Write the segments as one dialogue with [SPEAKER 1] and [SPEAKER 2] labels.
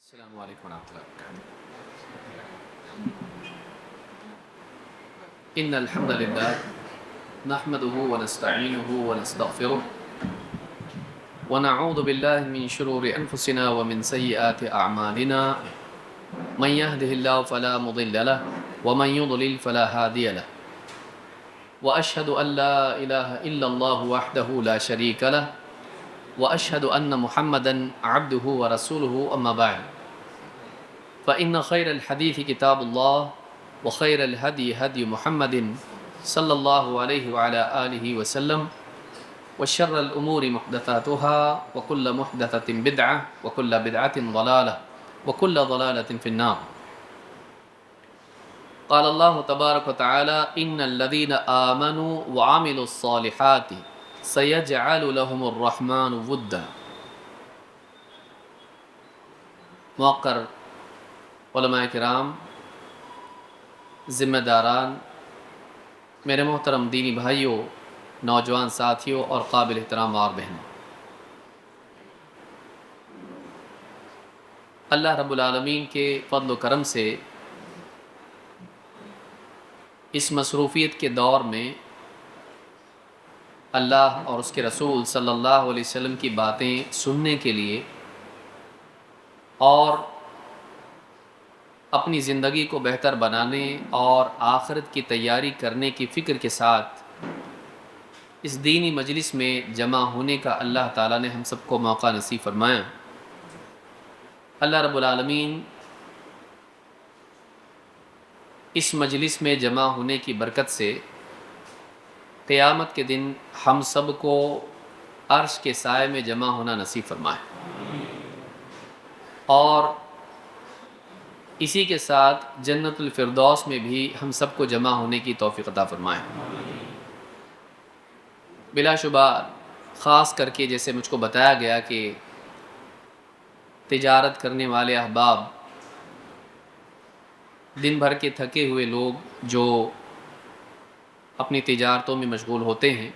[SPEAKER 1] السلام علیکم ورحمۃ اللہ وبرکاتہ۔ ان الحمد للہ نحمده ونستعینه ونستغفره ونعوذ باللہ من شرور انفسنا ومن سیئات اعمالنا من يهده الله فلا مضل له ومن يضلل فلا هادي له واشهد ان لا اله الا الله وحده لا شريك له واشهد ان محمدا عبده ورسوله اما بعد فإن خير الحديث كتاب الله وخير الهدي هدي محمد صلى الله عليه وعلى آله وسلم وشر الأمور محدثاتها وكل محدثة بدعة وكل بدعة ضلالة وكل ضلالة في النار. قال الله تبارك وتعالى إن الذين آمنوا وعملوا الصالحات سيجعل لهم الرحمن ودا. موقر علماء کرام، ذمہ داران، میرے محترم دینی بھائیوں، نوجوان ساتھیوں اور قابل احترام اور بہنوں، اللہ رب العالمین کے فضل و کرم سے اس مصروفیت کے دور میں اللہ اور اس کے رسول صلی اللہ علیہ وسلم کی باتیں سننے کے لیے اور اپنی زندگی کو بہتر بنانے اور آخرت کی تیاری کرنے کی فکر کے ساتھ اس دینی مجلس میں جمع ہونے کا اللہ تعالیٰ نے ہم سب کو موقع نصیب فرمایا۔ اللہ رب العالمین اس مجلس میں جمع ہونے کی برکت سے قیامت کے دن ہم سب کو عرش کے سائے میں جمع ہونا نصیب فرمائے، اور اسی کے ساتھ جنت الفردوس میں بھی ہم سب کو جمع ہونے کی توفیق عطا فرمائے۔ بلا شبہ خاص کر کے جیسے مجھ کو بتایا گیا کہ تجارت کرنے والے احباب، دن بھر کے تھکے ہوئے لوگ جو اپنی تجارتوں میں مشغول ہوتے ہیں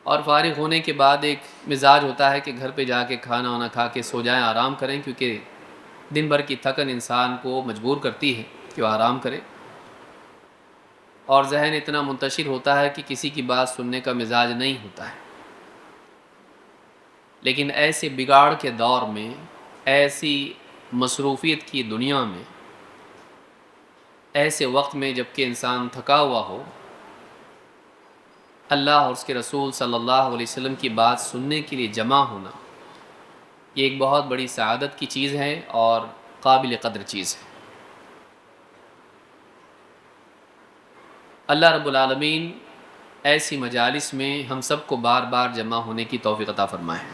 [SPEAKER 1] اور فارغ ہونے کے بعد ایک مزاج ہوتا ہے کہ گھر پہ جا کے کھانا وانا کھا کے سو جائیں، آرام کریں، کیونکہ دن بھر کی تھکن انسان کو مجبور کرتی ہے کہ وہ آرام کرے، اور ذہن اتنا منتشر ہوتا ہے کہ کسی کی بات سننے کا مزاج نہیں ہوتا ہے۔ لیکن ایسے بگاڑ کے دور میں، ایسی مصروفیت کی دنیا میں، ایسے وقت میں جب کہ انسان تھکا ہوا ہو، اللہ اور اس کے رسول صلی اللہ علیہ وسلم کی بات سننے کے لیے جمع ہونا، یہ ایک بہت بڑی سعادت کی چیز ہے اور قابل قدر چیز ہے۔ اللہ رب العالمین ایسی مجالس میں ہم سب کو بار بار جمع ہونے کی توفیق عطا فرمائے۔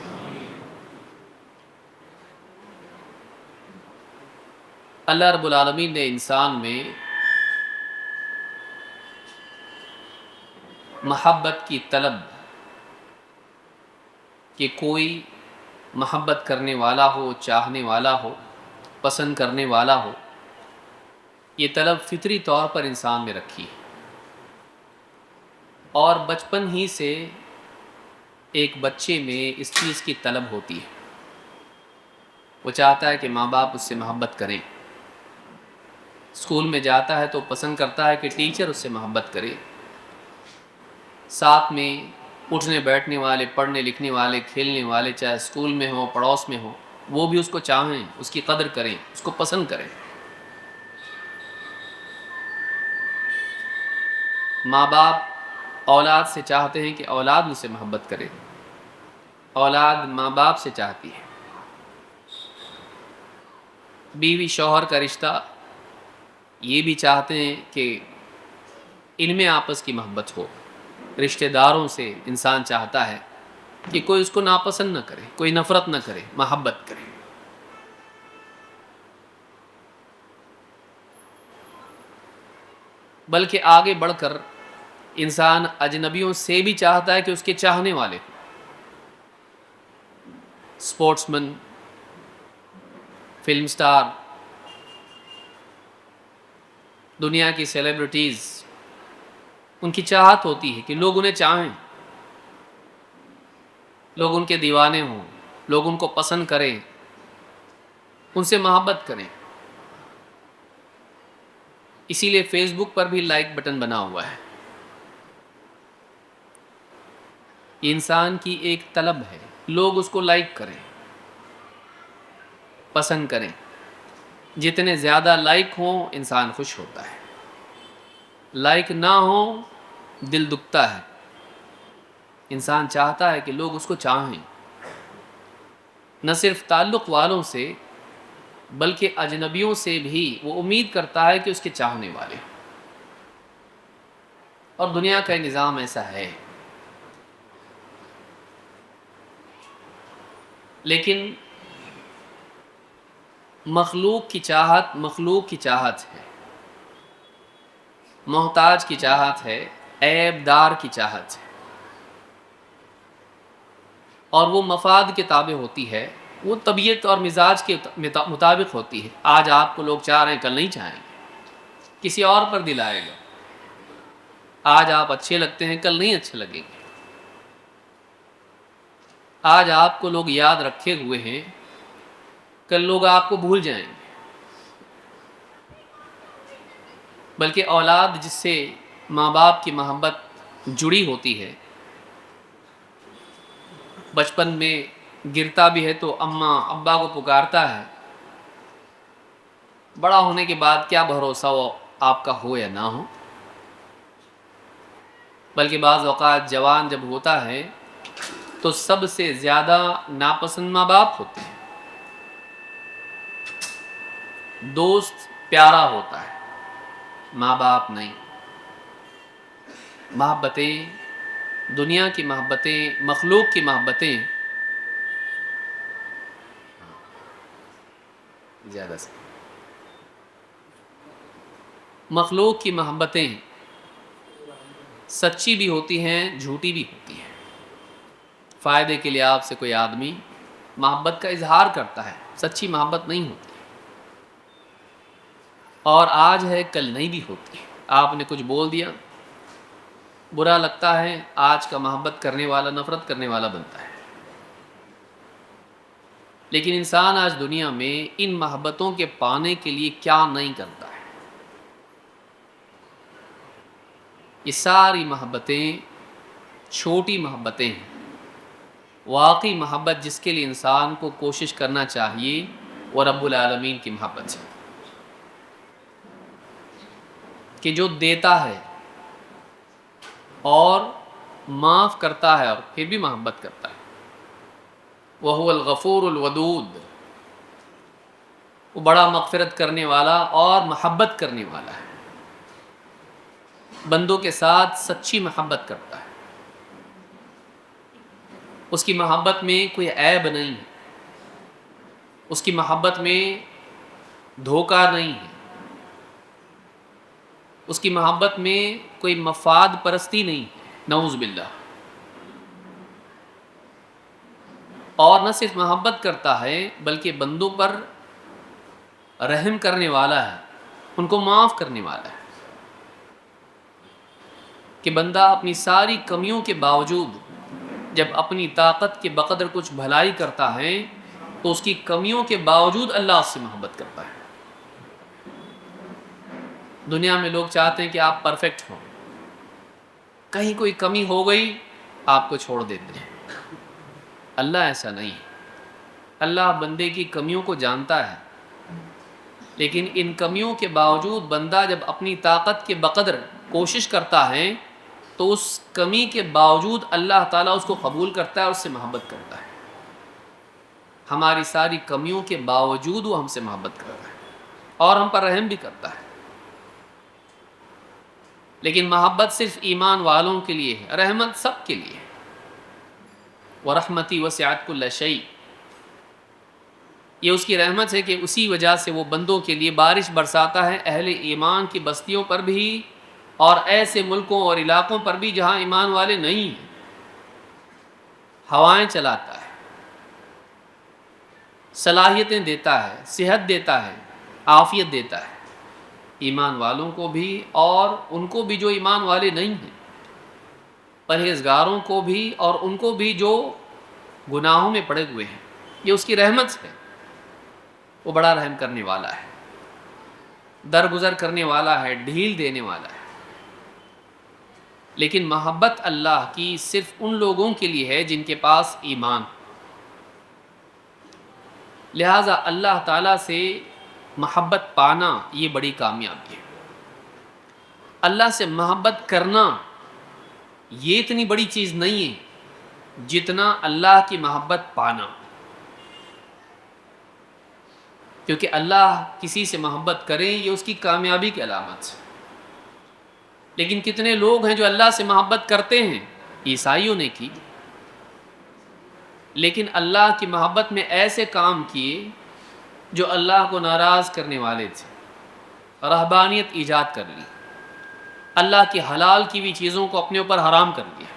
[SPEAKER 1] اللہ رب العالمین نے انسان میں محبت کی طلب، کہ کوئی محبت کرنے والا ہو، چاہنے والا ہو، پسند کرنے والا ہو، یہ طلب فطری طور پر انسان میں رکھی ہے، اور بچپن ہی سے ایک بچے میں اس چیز کی طلب ہوتی ہے۔ وہ چاہتا ہے کہ ماں باپ اس سے محبت کریں، اسکول میں جاتا ہے تو پسند کرتا ہے کہ ٹیچر اس سے محبت کرے، ساتھ میں اٹھنے بیٹھنے والے، پڑھنے لکھنے والے، کھیلنے والے، چاہے اسکول میں ہوں پڑوس میں ہوں، وہ بھی اس کو چاہیں، اس کی قدر کریں، اس کو پسند کریں۔ ماں باپ اولاد سے چاہتے ہیں کہ اولاد ان سے محبت کرے، اولاد ماں باپ سے چاہتی ہے۔ بیوی شوہر کا رشتہ یہ بھی چاہتے ہیں کہ ان میں آپس کی محبت ہو۔ رشتہ داروں سے انسان چاہتا ہے کہ کوئی اس کو ناپسند نہ کرے، کوئی نفرت نہ کرے، محبت کرے۔ بلکہ آگے بڑھ کر انسان اجنبیوں سے بھی چاہتا ہے کہ اس کے چاہنے والے ہوں۔ اسپورٹس مین، فلم سٹار، دنیا کی سیلیبریٹیز، ان کی چاہت ہوتی ہے کہ لوگ انہیں چاہیں، لوگ ان کے دیوانے ہوں، لوگ ان کو پسند کریں، ان سے محبت کریں. اسی لیے فیس بک پر بھی لائک بٹن بنا ہوا ہے. یہ انسان کی ایک طلب ہے، لوگ اس کو لائک کریں، پسند کریں. جتنے زیادہ لائک ہوں انسان خوش ہوتا ہے، لائک نہ ہوں دل دکھتا ہے. انسان چاہتا ہے کہ لوگ اس کو چاہیں، نہ صرف تعلق والوں سے بلکہ اجنبیوں سے بھی وہ امید کرتا ہے کہ اس کے چاہنے والے. اور دنیا کا نظام ایسا ہے. لیکن مخلوق کی چاہت ہے، محتاج کی چاہت ہے، عیب دار کی چاہت ہے، اور وہ مفاد کے تابع ہوتی ہے، وہ طبیعت اور مزاج کے مطابق ہوتی ہے. آج آپ کو لوگ چاہ رہے ہیں، کل نہیں چاہیں گے، کسی اور پر دل آئے گا. آج آپ اچھے لگتے ہیں، کل نہیں اچھے لگیں گے. آج آپ کو لوگ یاد رکھے ہوئے ہیں، کل لوگ آپ کو بھول جائیں گے. بلکہ اولاد جس سے ماں باپ کی محبت جڑی ہوتی ہے، بچپن میں گرتا بھی ہے تو اماں ابا کو پکارتا ہے، بڑا ہونے کے بعد کیا بھروسہ وہ آپ کا ہو یا نہ ہو. بلکہ بعض اوقات جوان جب ہوتا ہے تو سب سے زیادہ ناپسند ماں باپ ہوتے ہیں. دوست پیارا ہوتا ہے، ماں باپ نہیں. محبتیں، دنیا کی محبتیں، مخلوق کی محبتیں زیادہ سے مخلوق کی محبتیں سچی بھی ہوتی ہیں، جھوٹی بھی ہوتی ہیں. فائدے کے لیے آپ سے کوئی آدمی محبت کا اظہار کرتا ہے، سچی محبت نہیں ہوتی، اور آج ہے کل نہیں بھی ہوتی. آپ نے کچھ بول دیا، برا لگتا ہے، آج کا محبت کرنے والا نفرت کرنے والا بنتا ہے. لیکن انسان آج دنیا میں ان محبتوں کے پانے کے لیے کیا نہیں کرتا ہے. یہ ساری محبتیں چھوٹی محبتیں ہیں. واقعی محبت جس کے لیے انسان کو کوشش کرنا چاہیے وہ رب العالمین کی محبت ہے، کہ جو دیتا ہے اور معاف کرتا ہے اور پھر بھی محبت کرتا ہے. وَهُوَ الْغَفُورُ الْوَدُودُ، وہ بڑا مغفرت کرنے والا اور محبت کرنے والا ہے. بندوں کے ساتھ سچی محبت کرتا ہے. اس کی محبت میں کوئی عیب نہیں ہے، اس کی محبت میں دھوکہ نہیں ہے، اس کی محبت میں کوئی مفاد پرستی نہیں ہے، نعوذ باللہ. اور نہ صرف محبت کرتا ہے بلکہ بندوں پر رحم کرنے والا ہے، ان کو معاف کرنے والا ہے. کہ بندہ اپنی ساری کمیوں کے باوجود جب اپنی طاقت کے بقدر کچھ بھلائی کرتا ہے تو اس کی کمیوں کے باوجود اللہ اس سے محبت کرتا ہے. دنیا میں لوگ چاہتے ہیں کہ آپ پرفیکٹ ہوں، کہیں کوئی کمی ہو گئی آپ کو چھوڑ دیتے ہیں. اللہ ایسا نہیں ہے. اللہ بندے کی کمیوں کو جانتا ہے، لیکن ان کمیوں کے باوجود بندہ جب اپنی طاقت کے بقدر کوشش کرتا ہے تو اس کمی کے باوجود اللہ تعالیٰ اس کو قبول کرتا ہے اور اس سے محبت کرتا ہے. ہماری ساری کمیوں کے باوجود وہ ہم سے محبت کرتا ہے اور ہم پر رحم بھی کرتا ہے. لیکن محبت صرف ایمان والوں کے لیے ہے، رحمت سب کے لیے ہے. وَرَحْمَتِي وَسِعَتْ كُلَّ شَيْءٍ، یہ اس کی رحمت ہے کہ اسی وجہ سے وہ بندوں کے لیے بارش برساتا ہے، اہل ایمان کی بستیوں پر بھی اور ایسے ملکوں اور علاقوں پر بھی جہاں ایمان والے نہیں ہیں. ہوائیں چلاتا ہے، صلاحیتیں دیتا ہے، صحت دیتا ہے، عافیت دیتا ہے، ایمان والوں کو بھی اور ان کو بھی جو ایمان والے نہیں ہیں، پرہیزگاروں کو بھی اور ان کو بھی جو گناہوں میں پڑے ہوئے ہیں. یہ اس کی رحمت ہے. وہ بڑا رحم کرنے والا ہے، درگزر کرنے والا ہے، ڈھیل دینے والا ہے۔ لیکن محبت اللہ کی صرف ان لوگوں کے لیے ہے جن کے پاس ایمان۔ لہٰذا اللہ تعالیٰ سے محبت پانا یہ بڑی کامیابی ہے۔ اللہ سے محبت کرنا یہ اتنی بڑی چیز نہیں ہے جتنا اللہ کی محبت پانا، کیونکہ اللہ کسی سے محبت کریں یہ اس کی کامیابی کی علامت ہے۔ لیکن کتنے لوگ ہیں جو اللہ سے محبت کرتے ہیں؟ عیسائیوں نے کی، لیکن اللہ کی محبت میں ایسے کام کیے جو اللہ کو ناراض کرنے والے تھے، رہبانیت ایجاد کر لی، اللہ کی حلال کی بھی چیزوں کو اپنے اوپر حرام کر دیا،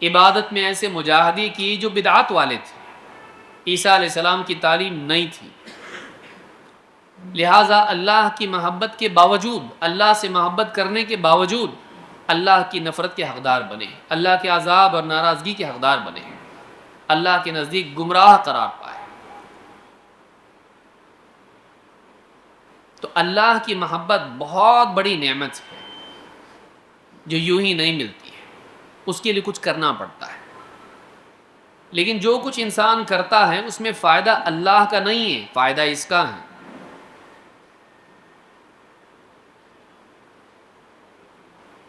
[SPEAKER 1] عبادت میں ایسے مجاہدے کی جو بدعات والے تھے، عیسیٰ علیہ السلام کی تعلیم نہیں تھی۔ لہٰذا اللہ کی محبت کے باوجود، اللہ سے محبت کرنے کے باوجود اللہ کی نفرت کے حقدار بنے، اللہ کے عذاب اور ناراضگی کے حقدار بنے، اللہ کے نزدیک گمراہ قرار پائے۔ تو اللہ کی محبت بہت بڑی نعمت ہے جو یوں ہی نہیں ملتی ہے، اس کے لیے کچھ کرنا پڑتا ہے۔ لیکن جو کچھ انسان کرتا ہے اس میں فائدہ اللہ کا نہیں ہے، فائدہ اس کا ہے۔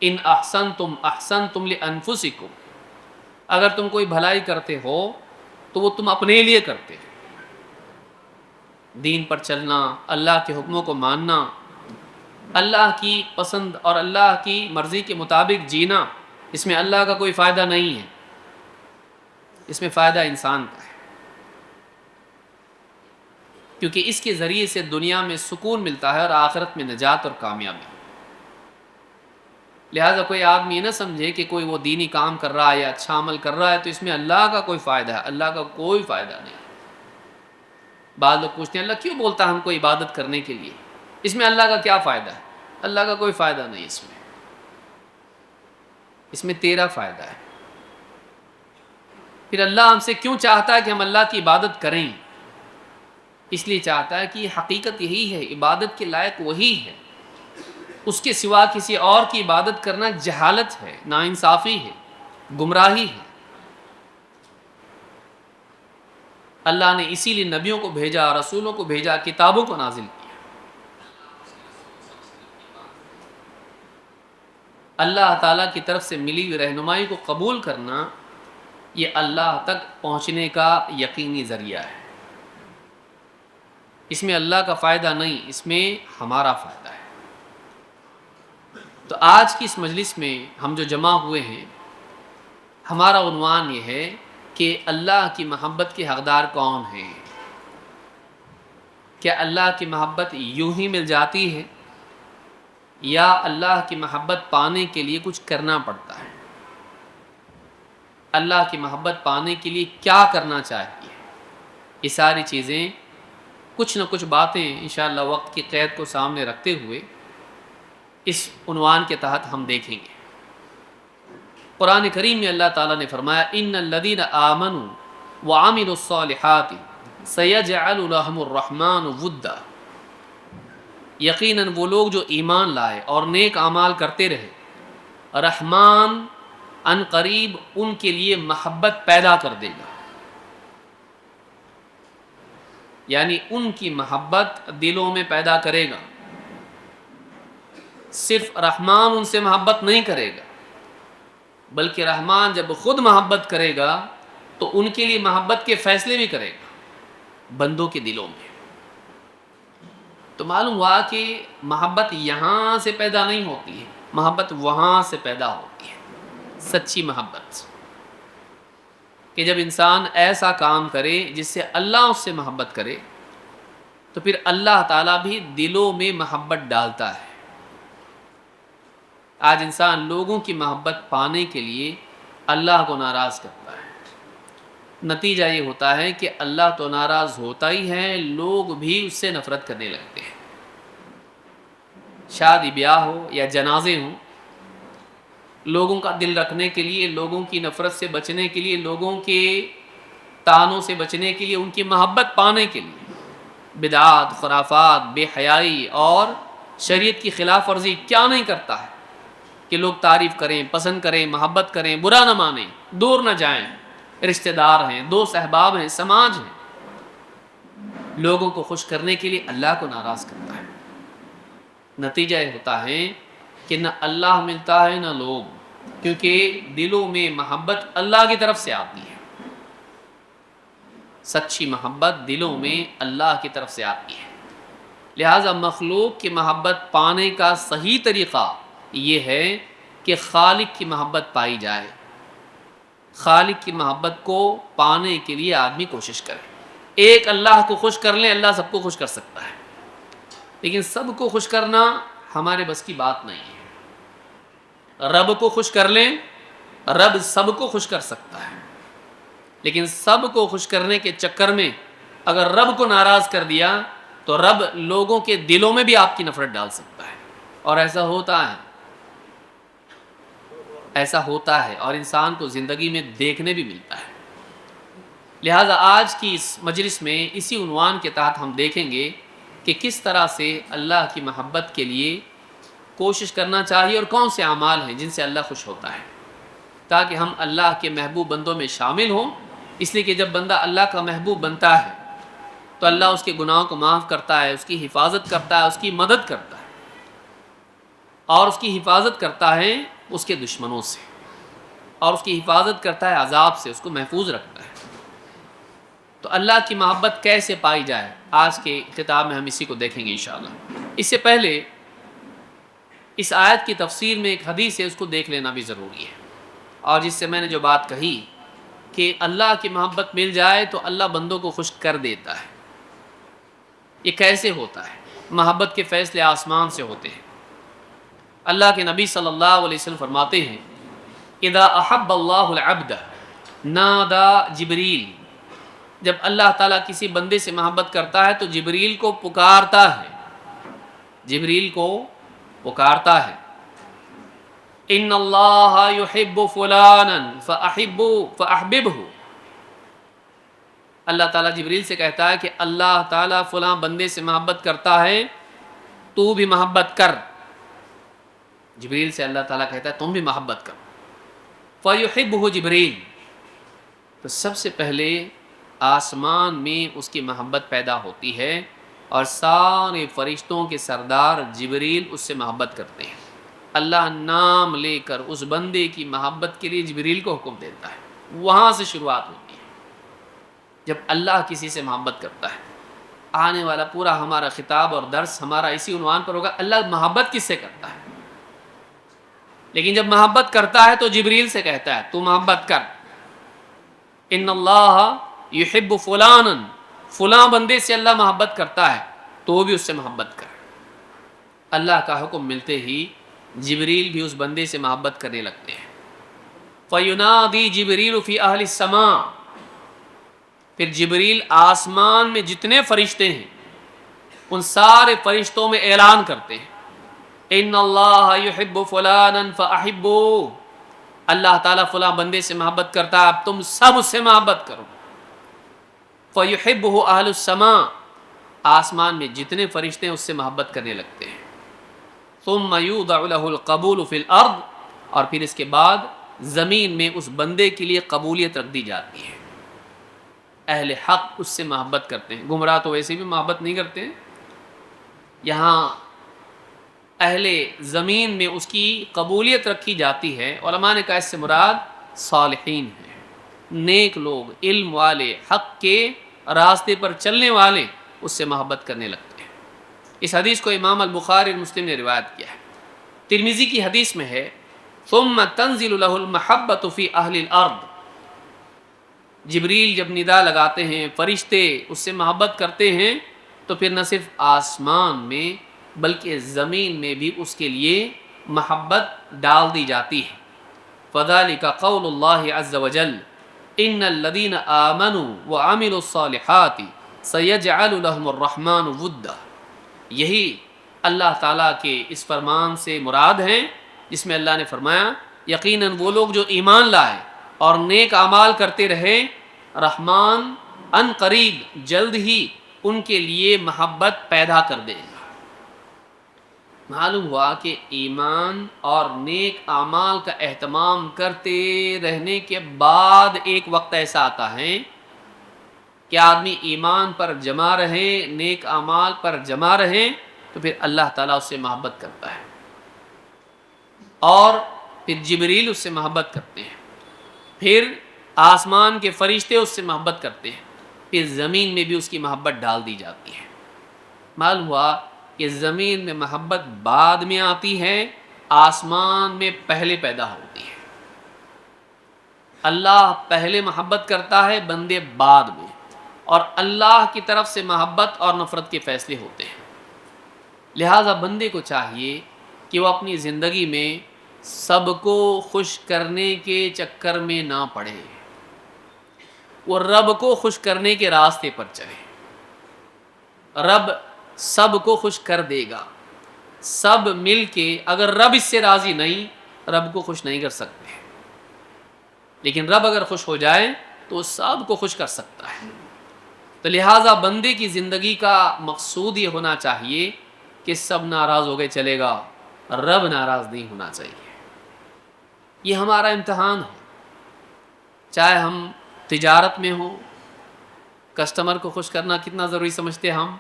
[SPEAKER 1] ان احسنتم احسنتم لانفسکم، اگر تم کوئی بھلائی کرتے ہو تو وہ تم اپنے لیے کرتے ہو۔ دین پر چلنا، اللہ کے حکموں کو ماننا، اللہ کی پسند اور اللہ کی مرضی کے مطابق جینا، اس میں اللہ کا کوئی فائدہ نہیں ہے، اس میں فائدہ انسان کا ہے، کیونکہ اس کے ذریعے سے دنیا میں سکون ملتا ہے اور آخرت میں نجات اور کامیابی۔ لہٰذا کوئی آدمی یہ نہ سمجھے کہ کوئی وہ دینی کام کر رہا ہے یا اچھا عمل کر رہا ہے تو اس میں اللہ کا کوئی فائدہ ہے، اللہ کا کوئی فائدہ نہیں۔ بعض لوگ پوچھتے ہیں اللہ کیوں بولتا ہے ہم کو عبادت کرنے کے لیے، اس میں اللہ کا کیا فائدہ ہے؟ اللہ کا کوئی فائدہ نہیں اس میں تیرا فائدہ ہے۔ پھر اللہ ہم سے کیوں چاہتا ہے کہ ہم اللہ کی عبادت کریں؟ اس لیے چاہتا ہے کہ حقیقت یہی ہے، عبادت کے لائق وہی ہے، اس کے سوا کسی اور کی عبادت کرنا جہالت ہے، ناانصافی ہے، گمراہی ہے۔ اللہ نے اسی لیے نبیوں کو بھیجا، رسولوں کو بھیجا، کتابوں کو نازل کیا۔ اللہ تعالیٰ کی طرف سے ملی ہوئی رہنمائی کو قبول کرنا یہ اللہ تک پہنچنے کا یقینی ذریعہ ہے۔ اس میں اللہ کا فائدہ نہیں، اس میں ہمارا فائدہ ہے۔ تو آج کی اس مجلس میں ہم جو جمع ہوئے ہیں، ہمارا عنوان یہ ہے کہ اللہ کی محبت کے حقدار کون ہیں؟ کیا اللہ کی محبت یوں ہی مل جاتی ہے یا اللہ کی محبت پانے کے لیے کچھ کرنا پڑتا ہے؟ اللہ کی محبت پانے کے لیے کیا کرنا چاہیے؟ یہ ساری چیزیں، کچھ نہ کچھ باتیں انشاءاللہ وقت کی قید کو سامنے رکھتے ہوئے اس عنوان کے تحت ہم دیکھیں گے۔ قرآن کریم میں اللہ تعالیٰ نے فرمایا ان الذین آمنوا وعملوا الصالحات سیجعل لهم الرحمن ودا، یقیناً وہ لوگ جو ایمان لائے اور نیک اعمال کرتے رہے، رحمان ان قریب ان کے لیے محبت پیدا کر دے گا، یعنی ان کی محبت دلوں میں پیدا کرے گا۔ صرف رحمان ان سے محبت نہیں کرے گا، بلکہ رحمان جب خود محبت کرے گا تو ان کے لیے محبت کے فیصلے بھی کرے گا بندوں کے دلوں میں۔ تو معلوم ہوا کہ محبت یہاں سے پیدا نہیں ہوتی ہے، محبت وہاں سے پیدا ہوتی ہے، سچی محبت، کہ جب انسان ایسا کام کرے جس سے اللہ اس سے محبت کرے تو پھر اللہ تعالیٰ بھی دلوں میں محبت ڈالتا ہے۔ آج انسان لوگوں کی محبت پانے کے لیے اللہ کو ناراض کرتا ہے، نتیجہ یہ ہوتا ہے کہ اللہ تو ناراض ہوتا ہی ہے، لوگ بھی اس سے نفرت کرنے لگتے ہیں۔ شادی بیاہ ہو یا جنازے ہوں، لوگوں کا دل رکھنے کے لیے، لوگوں کی نفرت سے بچنے کے لیے، لوگوں کے طعنوں سے بچنے کے لیے، ان کی محبت پانے کے لیے بدعات، خرافات، بے حیائی اور شریعت کی خلاف ورزی کیا نہیں کرتا ہے کہ لوگ تعریف کریں، پسند کریں، محبت کریں، برا نہ مانیں، دور نہ جائیں، رشتہ دار ہیں، دوست احباب ہیں، سماج ہیں، لوگوں کو خوش کرنے کے لیے اللہ کو ناراض کرتا ہے۔ نتیجہ یہ ہوتا ہے کہ نہ اللہ ملتا ہے نہ لوگ، کیونکہ دلوں میں محبت اللہ کی طرف سے آتی ہے۔ سچی محبت دلوں میں اللہ کی طرف سے آتی ہے، لہٰذا مخلوق کی محبت پانے کا صحیح طریقہ یہ ہے کہ خالق کی محبت پائی جائے۔ خالق کی محبت کو پانے کے لیے آدمی کوشش کرے۔ ایک اللہ کو خوش کر لیں، اللہ سب کو خوش کر سکتا ہے، لیکن سب کو خوش کرنا ہمارے بس کی بات نہیں ہے۔ رب کو خوش کر لیں، رب سب کو خوش کر سکتا ہے، لیکن سب کو خوش کرنے کے چکر میں اگر رب کو ناراض کر دیا تو رب لوگوں کے دلوں میں بھی آپ کی نفرت ڈال سکتا ہے، اور ایسا ہوتا ہے اور انسان کو زندگی میں دیکھنے بھی ملتا ہے۔ لہٰذا آج کی اس مجلس میں اسی عنوان کے تحت ہم دیکھیں گے کہ کس طرح سے اللہ کی محبت کے لیے کوشش کرنا چاہیے اور کون سے اعمال ہیں جن سے اللہ خوش ہوتا ہے، تاکہ ہم اللہ کے محبوب بندوں میں شامل ہوں۔ اس لیے کہ جب بندہ اللہ کا محبوب بنتا ہے تو اللہ اس کے گناہوں کو معاف کرتا ہے، اس کی حفاظت کرتا ہے، اس کی مدد کرتا ہے، اور اس کی حفاظت کرتا ہے اس کے دشمنوں سے، اور اس کی حفاظت کرتا ہے عذاب سے، اس کو محفوظ رکھتا ہے۔ تو اللہ کی محبت کیسے پائی جائے، آج کے خطاب میں ہم اسی کو دیکھیں گے انشاءاللہ۔ اس سے پہلے اس آیت کی تفسیر میں ایک حدیث ہے، اس کو دیکھ لینا بھی ضروری ہے، اور جس سے میں نے جو بات کہی کہ اللہ کی محبت مل جائے تو اللہ بندوں کو خوش کر دیتا ہے۔ یہ کیسے ہوتا ہے؟ محبت کے فیصلے آسمان سے ہوتے ہیں۔ اللہ کے نبی صلی اللہ علیہ وسلم فرماتے ہیں اذا احب اللہ العبد نادا جبریل، جب اللہ تعالیٰ کسی بندے سے محبت کرتا ہے تو جبریل کو پکارتا ہے، جبریل کو پکارتا ہے، ان اللہ یحب فلانا فاحببہ، اللہ تعالیٰ جبریل سے کہتا ہے کہ اللہ تعالیٰ فلاں بندے سے محبت کرتا ہے، تو بھی محبت کر۔ جبریل سے اللہ تعالیٰ کہتا ہے تم بھی محبت کرو، فیحبہ جبریل، تو سب سے پہلے آسمان میں اس کی محبت پیدا ہوتی ہے، اور سارے فرشتوں کے سردار جبریل اس سے محبت کرتے ہیں۔ اللہ نام لے کر اس بندے کی محبت کے لیے جبریل کو حکم دیتا ہے، وہاں سے شروعات ہوتی ہے جب اللہ کسی سے محبت کرتا ہے۔ آنے والا پورا ہمارا خطاب اور درس ہمارا اسی عنوان پر ہوگا، اللہ محبت کس سے کرتا ہے، لیکن جب محبت کرتا ہے تو جبریل سے کہتا ہے تو محبت کر، ان اللہ یحب فلانا، فلاں بندے سے اللہ محبت کرتا ہے تو بھی اس سے محبت کر۔ اللہ کا حکم ملتے ہی جبریل بھی اس بندے سے محبت کرنے لگتے ہیں۔ فینادی جبریل فی اہل السماء، پھر جبریل آسمان میں جتنے فرشتے ہیں ان سارے فرشتوں میں اعلان کرتے ہیں ان اللہ یحب فلانا فاحبوہ، اللہ تعالیٰ فلاں بندے سے محبت کرتا ہے، اب تم سب اس سے محبت کرو۔ فیحبہ اہل السماء، آسمان میں جتنے فرشتے ہیں اس سے محبت کرنے لگتے ہیں۔ ثم یوضع لہ القبول فی الارض، اور پھر اس کے بعد زمین میں اس بندے کے لیے قبولیت رکھ دی جاتی ہے۔ اہل حق اس سے محبت کرتے ہیں، گمراہ تو ویسے بھی محبت نہیں کرتے ہیں، یہاں اہل زمین میں اس کی قبولیت رکھی جاتی ہے۔ علماء نے کہا اس سے مراد صالحین ہیں، نیک لوگ، علم والے، حق کے راستے پر چلنے والے اس سے محبت کرنے لگتے ہیں۔ اس حدیث کو امام البخاری اور مسلم نے روایت کیا ہے۔ ترمذی کی حدیث میں ہے ثم تنزل له المحبة في اہل الارض، جبریل جب ندا لگاتے ہیں، فرشتے اس سے محبت کرتے ہیں، تو پھر نہ صرف آسمان میں بلکہ زمین میں بھی اس کے لیے محبت ڈال دی جاتی ہے۔ فذلك قول اللہ عز وجل ان الذين آمنوا وعملوا الصالحات سيجعل لهم الرحمن ودا، یہی اللہ تعالیٰ کے اس فرمان سے مراد ہیں جس میں اللہ نے فرمایا یقیناً وہ لوگ جو ایمان لائے اور نیک اعمال کرتے رہے، رحمان ان قریب جلد ہی ان کے لیے محبت پیدا کر دے گا۔ معلوم ہوا کہ ایمان اور نیک اعمال کا اہتمام کرتے رہنے کے بعد ایک وقت ایسا آتا ہے کہ آدمی ایمان پر جمع رہے، نیک اعمال پر جمع رہے، تو پھر اللہ تعالیٰ اس سے محبت کرتا ہے، اور پھر جبریل اس سے محبت کرتے ہیں، پھر آسمان کے فرشتے اس سے محبت کرتے ہیں، پھر زمین میں بھی اس کی محبت ڈال دی جاتی ہے۔ معلوم ہوا کہ زمین میں محبت بعد میں آتی ہے، آسمان میں پہلے پیدا ہوتی ہے۔ اللہ پہلے محبت کرتا ہے، بندے بعد میں، اور اللہ کی طرف سے محبت اور نفرت کے فیصلے ہوتے ہیں۔ لہٰذا بندے کو چاہیے کہ وہ اپنی زندگی میں سب کو خوش کرنے کے چکر میں نہ پڑے، وہ رب کو خوش کرنے کے راستے پر چلے۔ رب سب کو خوش کر دے گا، سب مل کے، اگر رب اس سے راضی نہیں، رب کو خوش نہیں کر سکتے، لیکن رب اگر خوش ہو جائے تو وہ سب کو خوش کر سکتا ہے۔ تو لہٰذا بندے کی زندگی کا مقصود یہ ہونا چاہیے کہ سب ناراض ہو گئے چلے گا، رب ناراض نہیں ہونا چاہیے۔ یہ ہمارا امتحان ہے، چاہے ہم تجارت میں ہوں، کسٹمر کو خوش کرنا کتنا ضروری سمجھتے ہم،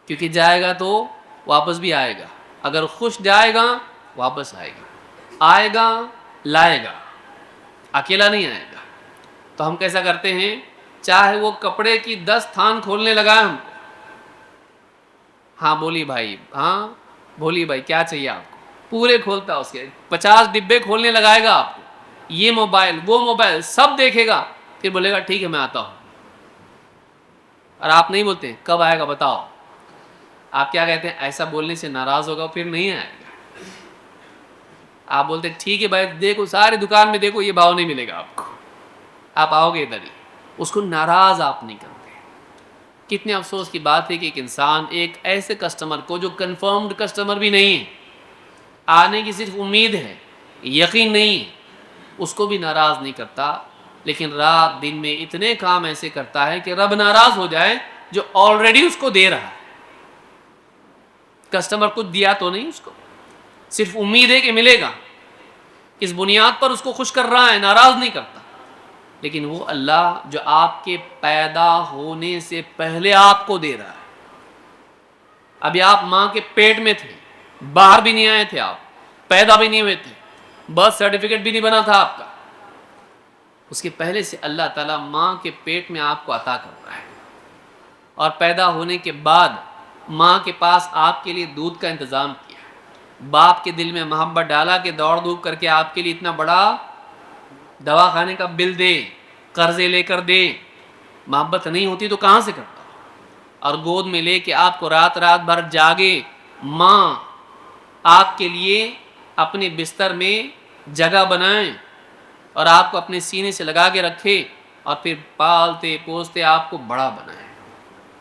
[SPEAKER 1] کیونکہ جائے گا تو واپس بھی آئے گا، اگر خوش جائے گا واپس آئے گا لائے گا، اکیلا نہیں آئے گا۔ تو ہم کیسا کرتے ہیں، چاہے وہ کپڑے کی 10 تھان کھولنے لگائے ہم کو، ہاں بولی بھائی، ہاں بولی بھائی کیا چاہیے آپ کو، پورے کھولتا اس کے 50 ڈبے کھولنے لگائے گا آپ کو، یہ موبائل وہ موبائل سب دیکھے گا، پھر بولے گا ٹھیک ہے میں آتا ہوں، اور آپ نہیں بولتے کب آئے گا بتاؤ، آپ کیا کہتے ہیں، ایسا بولنے سے ناراض ہوگا پھر نہیں آئے گا، آپ بولتے ٹھیک ہے بھائی دیکھو ساری دکان میں دیکھو یہ بھاؤ نہیں ملے گا آپ کو، آپ آؤ گے ادھر ہی، اس کو ناراض آپ نہیں کرتے۔ کتنے افسوس کی بات ہے کہ ایک انسان ایک ایسے کسٹمر کو جو کنفرمڈ کسٹمر بھی نہیں ہے، آنے کی صرف امید ہے، یقین نہیں، اس کو بھی ناراض نہیں کرتا، لیکن رات دن میں اتنے کام ایسے کرتا ہے کہ رب ناراض ہو جائے جو آلریڈی اس کو دے رہا ہے۔ کسٹمر کچھ دیا تو نہیں اس کو، صرف امید ہے کہ ملے گا، اس بنیاد پر اس کو خوش کر رہا ہے، ناراض نہیں کرتا۔ لیکن وہ اللہ جو آپ کے پیدا ہونے سے پہلے آپ کو دے رہا ہے، ابھی آپ ماں کے پیٹ میں تھے، باہر بھی نہیں آئے تھے، آپ پیدا بھی نہیں ہوئے تھے، برتھ سرٹیفکیٹ بھی نہیں بنا تھا آپ کا، اس کے پہلے سے اللہ تعالیٰ ماں کے پیٹ میں آپ کو عطا کر رہا ہے، اور پیدا ہونے کے بعد ماں کے پاس آپ کے لیے دودھ کا انتظام کیا، باپ کے دل میں محبت ڈالا کہ دوڑ دھوپ کر کے آپ کے لیے اتنا بڑا دوا خانے کا بل دے، قرضے لے کر دے، محبت نہیں ہوتی تو کہاں سے کرتا، اور گود میں لے کے آپ کو رات رات بھر جاگے، ماں آپ کے لیے اپنے بستر میں جگہ بنائیں اور آپ کو اپنے سینے سے لگا کے رکھے، اور پھر پالتے پوستے آپ کو بڑا بنائیں،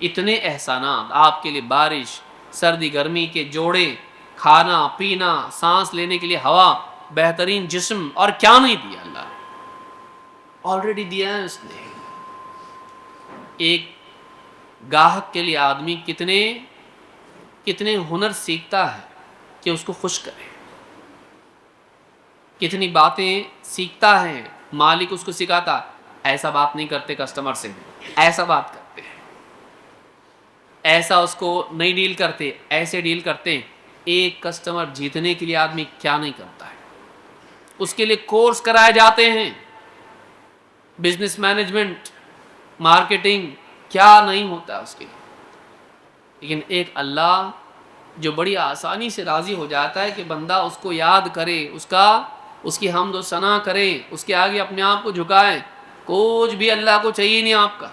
[SPEAKER 1] اتنے احسانات آپ کے لیے، بارش سردی گرمی کے جوڑے، کھانا پینا، سانس لینے کے لیے ہوا، بہترین جسم، اور کیا نہیں دیا اللہ آلریڈی دیا ہے اس نے۔ ایک گاہک کے لیے آدمی کتنے ہنر سیکھتا ہے کہ اس کو خوش کرے، کتنی باتیں سیکھتا ہے، مالک اس کو سکھاتا، ایسا بات نہیں کرتے کسٹمر سے، ایسا بات کرتے ہیں، ایسا اس کو نہیں ڈیل کرتے، ایسے ڈیل کرتے ہیں۔ ایک کسٹمر جیتنے کے لیے آدمی کیا نہیں کرتا ہے، اس کے لیے کورس کرائے جاتے ہیں، بزنس مینجمنٹ، مارکیٹنگ، کیا نہیں ہوتا اس کے لیے، لیکن ایک اللہ جو بڑی آسانی سے راضی ہو جاتا ہے کہ بندہ اس کو یاد کرے، اس کی حمد و ثنا کرے، اس کے آگے اپنے آپ کو جھکائے، کچھ بھی اللہ کو چاہیے نہیں آپ کا،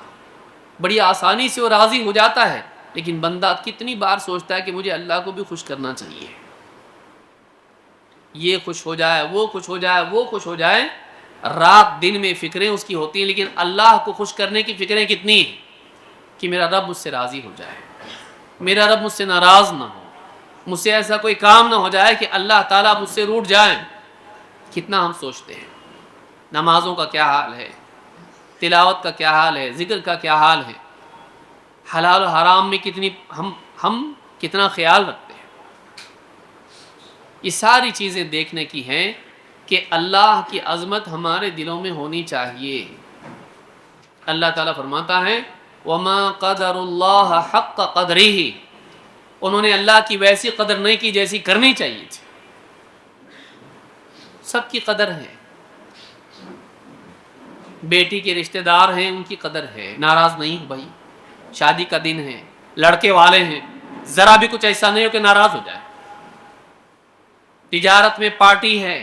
[SPEAKER 1] بڑی آسانی سے وہ راضی ہو جاتا ہے۔ لیکن بندہ کتنی بار سوچتا ہے کہ مجھے اللہ کو بھی خوش کرنا چاہیے، یہ خوش ہو جائے، وہ خوش ہو جائے، وہ خوش ہو جائے، رات دن میں فکریں اس کی ہوتی ہیں، لیکن اللہ کو خوش کرنے کی فکریں کتنی ہیں کہ میرا رب مجھ سے راضی ہو جائے، میرا رب مجھ سے ناراض نہ ہو، مجھ سے ایسا کوئی کام نہ ہو جائے کہ اللہ تعالیٰ مجھ سے روٹھ جائیں۔ کتنا ہم سوچتے ہیں، نمازوں کا کیا حال ہے، تلاوت کا کیا حال ہے، ذکر کا کیا حال ہے، حلال و حرام میں ہم کتنا خیال رکھتے ہیں. یہ ساری چیزیں دیکھنے کی ہیں کہ اللہ کی عظمت ہمارے دلوں میں ہونی چاہیے. اللہ تعالیٰ فرماتا ہے وَمَا قَدَرُ اللَّهَ حَقَّ قَدْرِهِ، انہوں نے اللہ کی ویسی قدر نہیں کی جیسی کرنی چاہیے تھی. سب کی قدر ہے. بیٹی کے رشتہ دار ہیں، ان کی قدر ہے، ناراض نہیں ہو بھائی. شادی کا دن ہے، لڑکے والے ہیں، ذرا بھی کچھ ایسا نہیں ہو کہ ناراض ہو جائے. تجارت میں پارٹی ہے،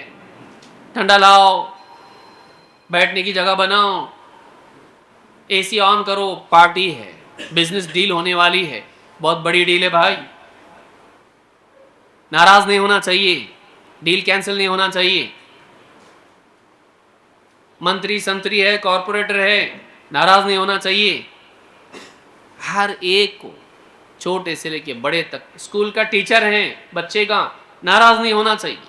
[SPEAKER 1] ٹھنڈا لاؤ، بیٹھنے کی جگہ بناؤ، اے سی آن کرو، پارٹی ہے، بزنس ڈیل ہونے والی ہے، بہت بڑی ڈیل ہے بھائی. ناراض نہیں ہونا چاہیے، ڈیل کینسل نہیں ہونا چاہیے. منتری سنتری ہے، کارپوریٹر ہے، ناراض نہیں ہونا چاہیے. ہر ایک کو، چھوٹے سے لے کے بڑے تک، اسکول کا ٹیچر ہے بچے کا، ناراض نہیں ہونا چاہیے.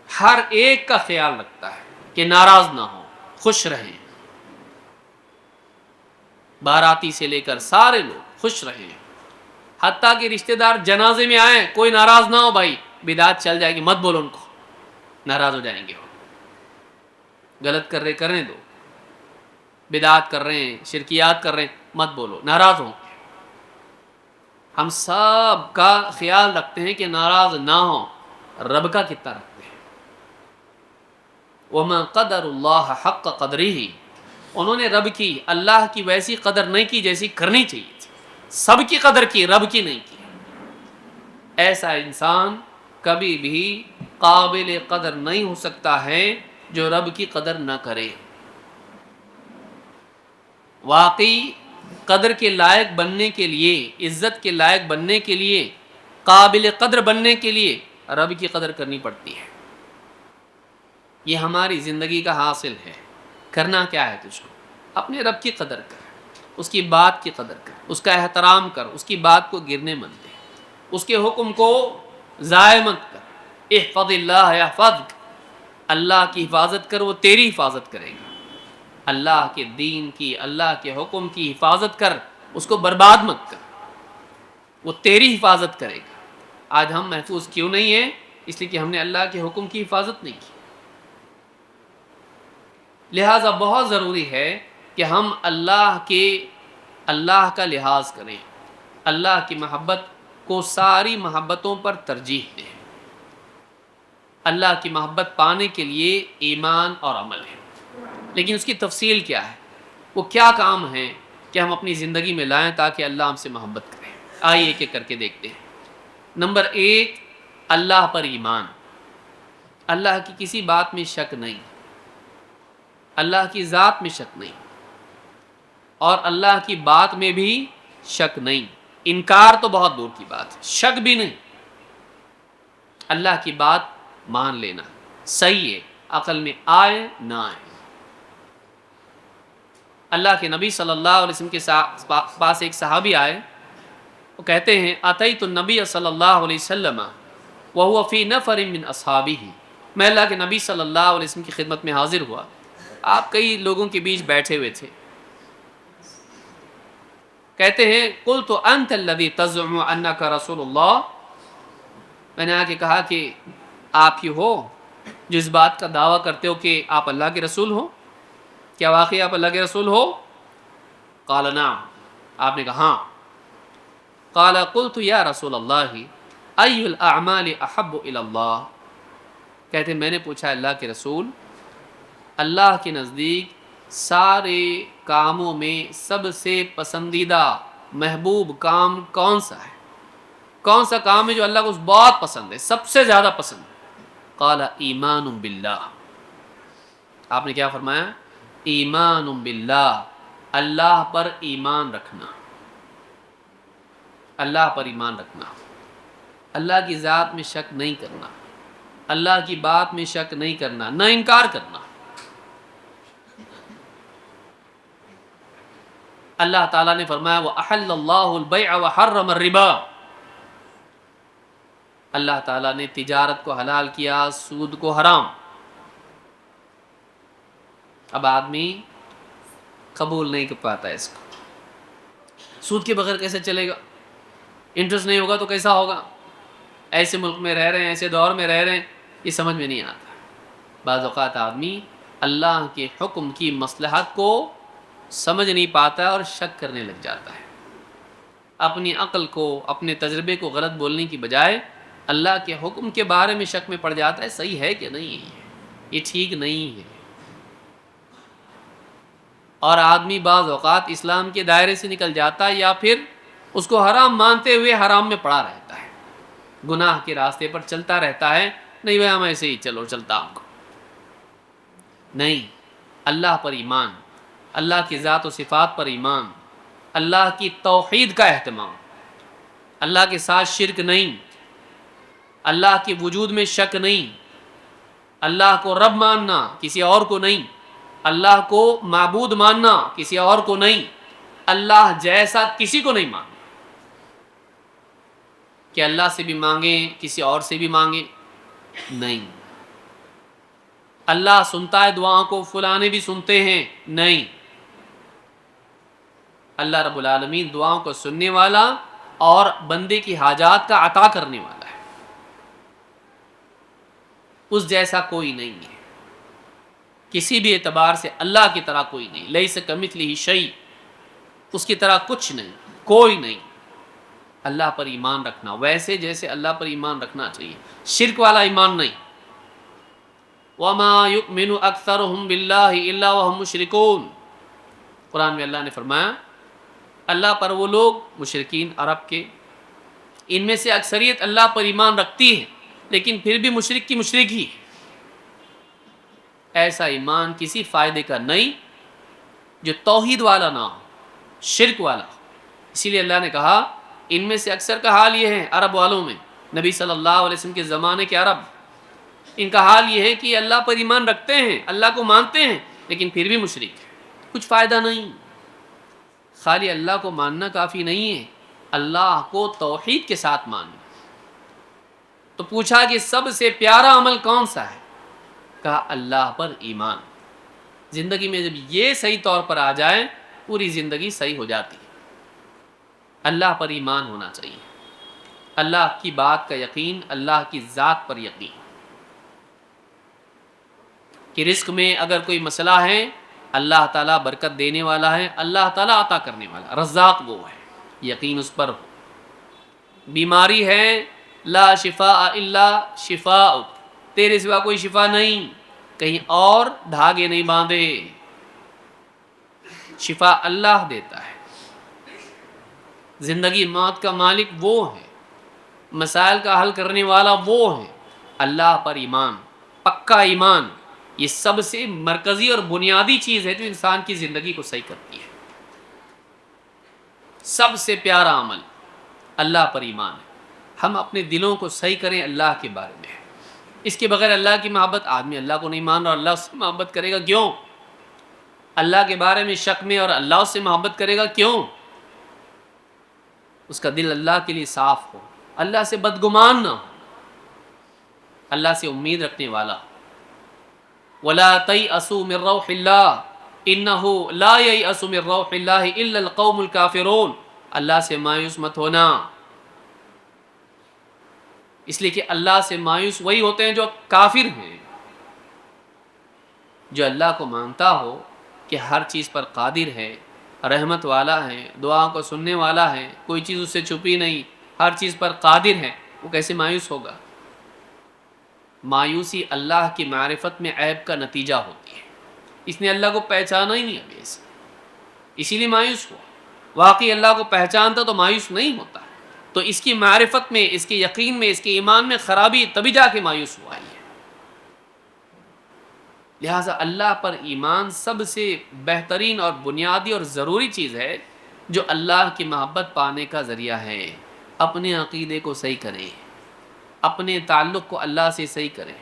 [SPEAKER 1] ہر ایک کا خیال رکھتا ہے کہ ناراض نہ ہو، خوش رہیں. باراتی سے لے کر سارے لوگ خوش رہیں. حتیٰ کہ رشتہ دار جنازے میں آئیں، کوئی ناراض نہ ہو بھائی. بدعت چل جائے گی، مت بولو ان کو، ناراض ہو جائیں گے. غلط کر رہے کرنے دو. بدعت کر رہے ہیں، شرکیات کر رہے ہیں، مت بولو، ناراض ہوں. ہم سب کا خیال رکھتے ہیں کہ ناراض نہ ہو. رب کا کتنا رکھتے ہیں. وَمَا قَدَرُ اللَّهَ حَقَّ قَدْرِهِ، انہوں نے رب کی، اللہ کی ویسی قدر نہیں کی جیسی کرنی چاہیے تھی. سب کی قدر کی، رب کی نہیں کی. ایسا انسان کبھی بھی قابل قدر نہیں ہو سکتا ہے جو رب کی قدر نہ کرے. واقعی قدر کے لائق بننے کے لیے، عزت کے لائق بننے کے لیے، قابل قدر بننے کے لیے رب کی قدر کرنی پڑتی ہے. یہ ہماری زندگی کا حاصل ہے. کرنا کیا ہے تجھ کو؟ اپنے رب کی قدر کر، اس کی بات کی قدر کر، اس کا احترام کر، اس کی بات کو گرنے مت دے، اس کے حکم کو ضائع مت کر. احفظ اللہ یحفظک، اللہ کی حفاظت کر، وہ تیری حفاظت کرے گا. اللہ کے دین کی، اللہ کے حکم کی حفاظت کر، اس کو برباد مت کر، وہ تیری حفاظت کرے گا. آج ہم محفوظ کیوں نہیں ہیں؟ اس لیے کہ ہم نے اللہ کے حکم کی حفاظت نہیں کی. لہٰذا بہت ضروری ہے کہ ہم اللہ کا لحاظ کریں، اللہ کی محبت کو ساری محبتوں پر ترجیح دیں. اللہ کی محبت پانے کے لیے ایمان اور عمل ہے. لیکن اس کی تفصیل کیا ہے؟ وہ کیا کام ہیں کہ ہم اپنی زندگی میں لائیں تاکہ اللہ ہم سے محبت کرے؟ آئیے ایک ایک کر کے دیکھتے ہیں. نمبر 1، اللہ پر ایمان. اللہ کی کسی بات میں شک نہیں، اللہ کی ذات میں شک نہیں، اور اللہ کی بات میں بھی شک نہیں. انکار تو بہت دور کی بات ہے، شک بھی نہیں. اللہ کی بات مان لینا صحیح ہے، عقل میں آئے نہ آئے. اللہ کے نبی صلی اللہ علیہ وسلم کے پاس ایک صحابی آئے، وہ کہتے ہیں اتیت النبی صلی اللہ علیہ وسلم وهو فی نفر من اصحابہ، میں اللہ کے نبی صلی اللہ علیہ وسلم کی خدمت میں حاضر ہوا. آپ کئی لوگوں کے بیچ بیٹھے ہوئے تھے. کہتے ہیں قلت انت الذی تزعم انک رسول اللہ، میں نے آ کے کہا کہ آپ ہی ہو جو اس بات کا دعویٰ کرتے ہو کہ آپ اللہ کے رسول ہو؟ کیا واقعی آپ اللہ کے رسول ہو؟ قال نعم، آپ نے کہا ہاں. قال قلت یا رسول اللہ ای الاعمال احب الی اللہ، کہتے میں نے پوچھا اللہ کے رسول، اللہ کے نزدیک سارے کاموں میں سب سے پسندیدہ محبوب کام کون سا ہے؟ کون سا کام ہے جو اللہ کو بہت پسند ہے، سب سے زیادہ پسند ہے؟ قال ایمان باللہ، آپ نے کیا فرمایا؟ ایمان باللہ، اللہ پر ایمان رکھنا. اللہ پر ایمان رکھنا، اللہ کی ذات میں شک نہیں کرنا، اللہ کی بات میں شک نہیں کرنا، نہ انکار کرنا. اللہ تعالیٰ نے فرمایا وَأَحَلَّ اللَّهُ الْبَيْعَ وَحَرَّمَ الرِّبَا، اللہ تعالیٰ نے تجارت کو حلال کیا، سود کو حرام. اب آدمی قبول نہیں کر پاتا ہے اس کو. سود کے بغیر کیسے چلے گا؟ انٹرسٹ نہیں ہوگا تو کیسا ہوگا؟ ایسے ملک میں رہ رہے ہیں، ایسے دور میں رہ رہے ہیں، یہ سمجھ میں نہیں آتا. بعض اوقات آدمی اللہ کے حکم کی مصلحت کو سمجھ نہیں پاتا ہے اور شک کرنے لگ جاتا ہے. اپنی عقل کو، اپنے تجربے کو غلط بولنے کی بجائے اللہ کے حکم کے بارے میں شک میں پڑ جاتا ہے، صحیح ہے کہ نہیں ہے، یہ ٹھیک نہیں ہے. اور آدمی بعض اوقات اسلام کے دائرے سے نکل جاتا ہے یا پھر اس کو حرام مانتے ہوئے حرام میں پڑا رہتا ہے، گناہ کے راستے پر چلتا رہتا ہے. نہیں بھائی ہم ایسے ہی چلو چلتا ہم کو نہیں. اللہ پر ایمان، اللہ کی ذات و صفات پر ایمان، اللہ کی توحید کا اہتمام، اللہ کے ساتھ شرک نہیں، اللہ کے وجود میں شک نہیں، اللہ کو رب ماننا کسی اور کو نہیں، اللہ کو معبود ماننا کسی اور کو نہیں، اللہ جیسا کسی کو نہیں ماننا کہ اللہ سے بھی مانگیں کسی اور سے بھی مانگیں نہیں. اللہ سنتا ہے دعاؤں کو، فلانے بھی سنتے ہیں نہیں. اللہ رب العالمین دعاؤں کو سننے والا اور بندے کی حاجات کا عطا کرنے والا ہے، اس جیسا کوئی نہیں ہے. کسی بھی اعتبار سے اللہ کی طرح کوئی نہیں. لیس کمثلہ شیء، اس کی طرح کچھ نہیں، کوئی نہیں. اللہ پر ایمان رکھنا ویسے جیسے اللہ پر ایمان رکھنا چاہیے، شرک والا ایمان نہیں. وَمَا يُؤْمِنُ أَكْثَرُهُمْ بِاللَّهِ إِلَّا وَهُمْ مُشْرِكُونَ. قرآن میں اللہ نے فرمایا اللہ پر وہ لوگ مشرکین عرب کے، ان میں سے اکثریت اللہ پر ایمان رکھتی ہے لیکن پھر بھی مشرک کی مشرک ہی ہے. ایسا ایمان کسی فائدے کا نہیں جو توحید والا نہ ہو، شرک والا ہو. اسی لیے اللہ نے کہا ان میں سے اکثر کا حال یہ ہے، عرب والوں میں، نبی صلی اللہ علیہ وسلم کے زمانے کے عرب، ان کا حال یہ ہے کہ اللہ پر ایمان رکھتے ہیں، اللہ کو مانتے ہیں لیکن پھر بھی مشرک ہے. کچھ فائدہ نہیں. خالی اللہ کو ماننا کافی نہیں ہے، اللہ کو توحید کے ساتھ ماننا. تو پوچھا کہ سب سے پیارا عمل کون سا ہے؟ کہا اللہ پر ایمان. زندگی میں جب یہ صحیح طور پر آ جائے پوری زندگی صحیح ہو جاتی ہے. اللہ پر ایمان ہونا چاہیے، اللہ کی بات کا یقین، اللہ کی ذات پر یقین کہ رزق میں اگر کوئی مسئلہ ہے اللہ تعالیٰ برکت دینے والا ہے، اللہ تعالیٰ عطا کرنے والا، رزاق وہ ہے، یقین اس پر ہو. بیماری ہے لا شفاء الا شفاء، تیرے سوا کوئی شفا نہیں، کہیں اور دھاگے نہیں باندھے، شفا اللہ دیتا ہے. زندگی موت کا مالک وہ ہے، مسائل کا حل کرنے والا وہ ہے. اللہ پر ایمان، پکا ایمان، یہ سب سے مرکزی اور بنیادی چیز ہے جو انسان کی زندگی کو صحیح کرتی ہے. سب سے پیارا عمل اللہ پر ایمان ہے. ہم اپنے دلوں کو صحیح کریں اللہ کے بارے میں. اس کے بغیر اللہ کی محبت، آدمی اللہ کو نہیں مان رہا، اللہ اس سے محبت کرے گا کیوں؟ اللہ کے بارے میں شک میں اور اللہ اس سے محبت کرے گا کیوں؟ اس کا دل اللہ کے لیے صاف ہو، اللہ سے بدگمان نہ ہو، اللہ سے امید رکھنے والا. وَلَا تَيْأَسُوا مِن رَّوْحِ اللَّهِ إِنَّهُ لَا يَيْأَسُ مِن رَّوْحِ اللَّهِ إِلَّا الْقَوْمُ الْكَافِرُونَ. اللہ سے مایوس مت ہونا، اس لیے کہ اللہ سے مایوس وہی ہوتے ہیں جو کافر ہیں. جو اللہ کو مانتا ہو کہ ہر چیز پر قادر ہے، رحمت والا ہے، دعا کو سننے والا ہے، کوئی چیز اس سے چھپی نہیں، ہر چیز پر قادر ہے، وہ کیسے مایوس ہوگا؟ مایوسی اللہ کی معرفت میں عیب کا نتیجہ ہوتی ہے. اس نے اللہ کو پہچانا ہی نہیں ابھی سے، اسی لیے مایوس ہوا. واقعی اللہ کو پہچانتا تو مایوس نہیں ہوتا. تو اس کی معرفت میں، اس کے یقین میں، اس کے ایمان میں خرابی، تبھی جا کے مایوس ہوا ہے. لہٰذا اللہ پر ایمان سب سے بہترین اور بنیادی اور ضروری چیز ہے جو اللہ کی محبت پانے کا ذریعہ ہے. اپنے عقیدے کو صحیح کریں، اپنے تعلق کو اللہ سے صحیح کریں،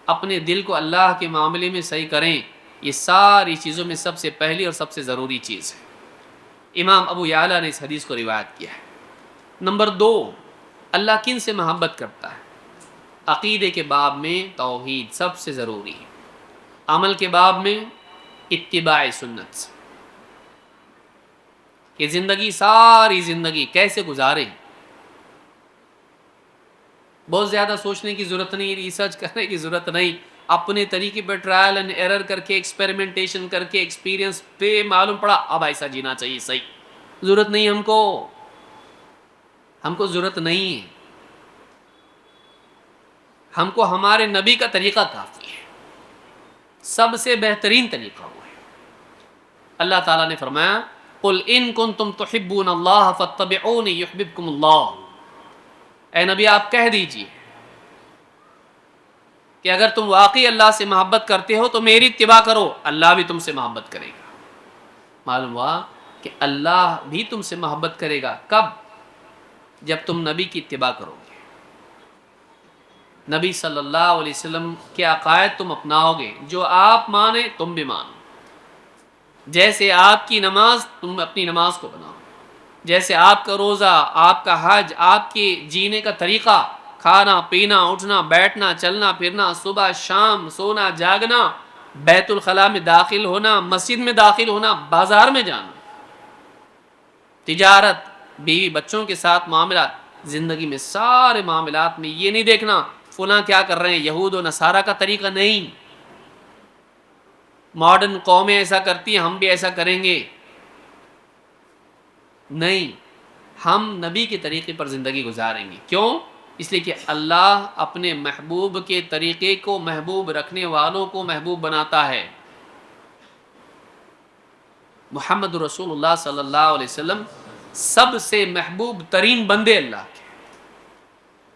[SPEAKER 1] اپنے دل کو اللہ کے معاملے میں صحیح کریں. یہ ساری چیزوں میں سب سے پہلی اور سب سے ضروری چیز ہے. امام ابو یعلا نے اس حدیث کو روایت کیا ہے. نمبر 2، اللہ کن سے محبت کرتا ہے؟ عقیدے کے باب میں توحید سب سے ضروری ہے. عمل کے باب میں اتباع سنت سے. کہ زندگی ساری زندگی کیسے گزاریں. بہت زیادہ سوچنے کی ضرورت نہیں، ریسرچ کرنے کی ضرورت نہیں. اپنے طریقے پر ٹرائل اینڈ ایرر کر کے، ایکسپیریمنٹیشن کر کے، ایکسپیرینس پہ معلوم پڑا اب ایسا جینا چاہیے. صحیح، ضرورت نہیں ہم کو ضرورت نہیں ہے. ہم کو ہمارے نبی کا طریقہ کافی ہے، سب سے بہترین طریقہ وہ ہے. اللہ تعالیٰ نے فرمایا قل ان کنتم تحبون اللہ فاتبعونی یحببکم اللہ. اے نبی آپ کہہ دیجئے کہ اگر تم واقعی اللہ سے محبت کرتے ہو تو میری اتباع کرو، اللہ بھی تم سے محبت کرے گا. معلوم ہوا کہ اللہ بھی تم سے محبت کرے گا کب؟ جب تم نبی کی اتباع کرو گے، نبی صلی اللہ علیہ وسلم کے عقائد تم اپناؤ گے، جو آپ مانے تم بھی مانو. جیسے آپ کی نماز تم اپنی نماز کو بناؤ، جیسے آپ کا روزہ، آپ کا حج، آپ کے جینے کا طریقہ، کھانا پینا، اٹھنا بیٹھنا، چلنا پھرنا، صبح شام، سونا جاگنا، بیت الخلاء میں داخل ہونا، مسجد میں داخل ہونا، بازار میں جانا، تجارت، بیوی بچوں کے ساتھ معاملات، زندگی میں سارے معاملات میں یہ نہیں دیکھنا فلاں کیا کر رہے ہیں، یہود و نصارہ کا طریقہ نہیں. ماڈرن قومیں ایسا کرتی ہیں ہم بھی ایسا کریں گے، نہیں. ہم نبی کے طریقے پر زندگی گزاریں گے. کیوں؟ اس لیے کہ اللہ اپنے محبوب کے طریقے کو محبوب رکھنے والوں کو محبوب بناتا ہے. محمد رسول اللہ صلی اللہ علیہ وسلم سب سے محبوب ترین بندے اللہ کے،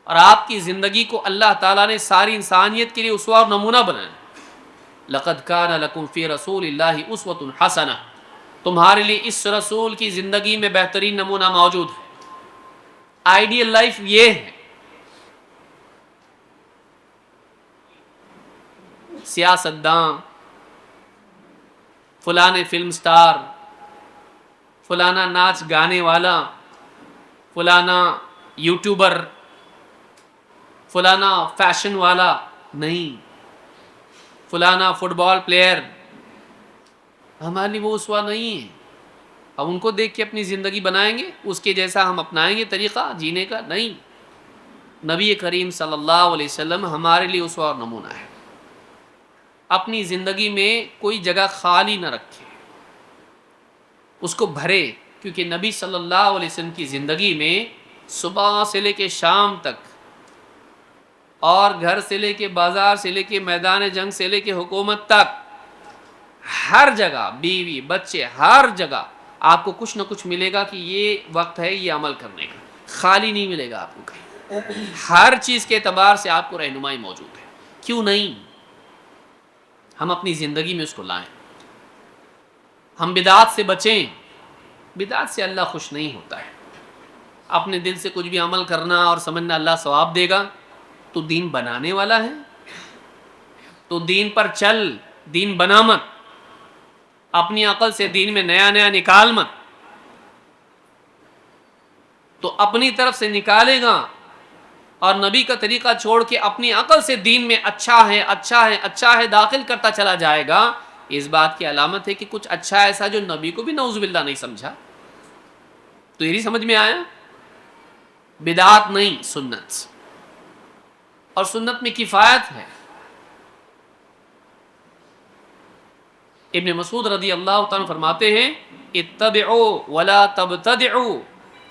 [SPEAKER 1] اور آپ کی زندگی کو اللہ تعالیٰ نے ساری انسانیت کے لیے اسوہ اور نمونہ بنایا. لقد کان لکم فی رسول اللہ اسوۃ حسنہ، تمہارے لیے اس رسول کی زندگی میں بہترین نمونہ موجود ہے. آئیڈیل لائف یہ ہے. سیاستداں، فلانے فلم سٹار، فلانا ناچ گانے والا، فلانا یوٹیوبر، فلانا فیشن والا نہیں، فلانا فٹ بال پلیئر، ہمارے لیے وہ اسوہ نہیں ہے. ہم ان کو دیکھ کے اپنی زندگی بنائیں گے، اس کے جیسا ہم اپنائیں گے طریقہ جینے کا؟ نہیں. نبی کریم صلی اللہ علیہ وسلم ہمارے لیے اسوہ اور نمونہ ہے. اپنی زندگی میں کوئی جگہ خالی نہ رکھے، اس کو بھرے. کیونکہ نبی صلی اللہ علیہ وسلم کی زندگی میں صبح سے لے کے شام تک، اور گھر سے لے کے بازار سے لے کے میدان جنگ سے لے کے حکومت تک، ہر جگہ بیوی بچے، ہر جگہ آپ کو کچھ نہ کچھ ملے گا کہ یہ وقت ہے یہ عمل کرنے کا. خالی نہیں ملے گا آپ کو کہیں. ہر چیز کے اعتبار سے آپ کو رہنمائی موجود ہے. کیوں نہیں ہم اپنی زندگی میں اس کو لائیں. ہم بدعات سے بچیں. بدعات سے اللہ خوش نہیں ہوتا ہے. اپنے دل سے کچھ بھی عمل کرنا اور سمجھنا اللہ ثواب دے گا، تو دین بنانے والا ہے، تو دین پر چل، دین بنا مت. اپنی عقل سے دین میں نیا نیا نکال مت. تو اپنی طرف سے نکالے گا اور نبی کا طریقہ چھوڑ کے اپنی عقل سے دین میں اچھا ہے اچھا ہے اچھا ہے داخل کرتا چلا جائے گا، اس بات کی علامت ہے کہ کچھ اچھا ایسا جو نبی کو بھی نعوذ باللہ نہیں سمجھا. تو یہ سمجھ میں آیا؟ بدعات نہیں، سنت. اور سنت میں کفایت ہے. ابن مسعود رضی اللہ تعالیٰ فرماتے ہیں اتبعوا ولا تبتدعوا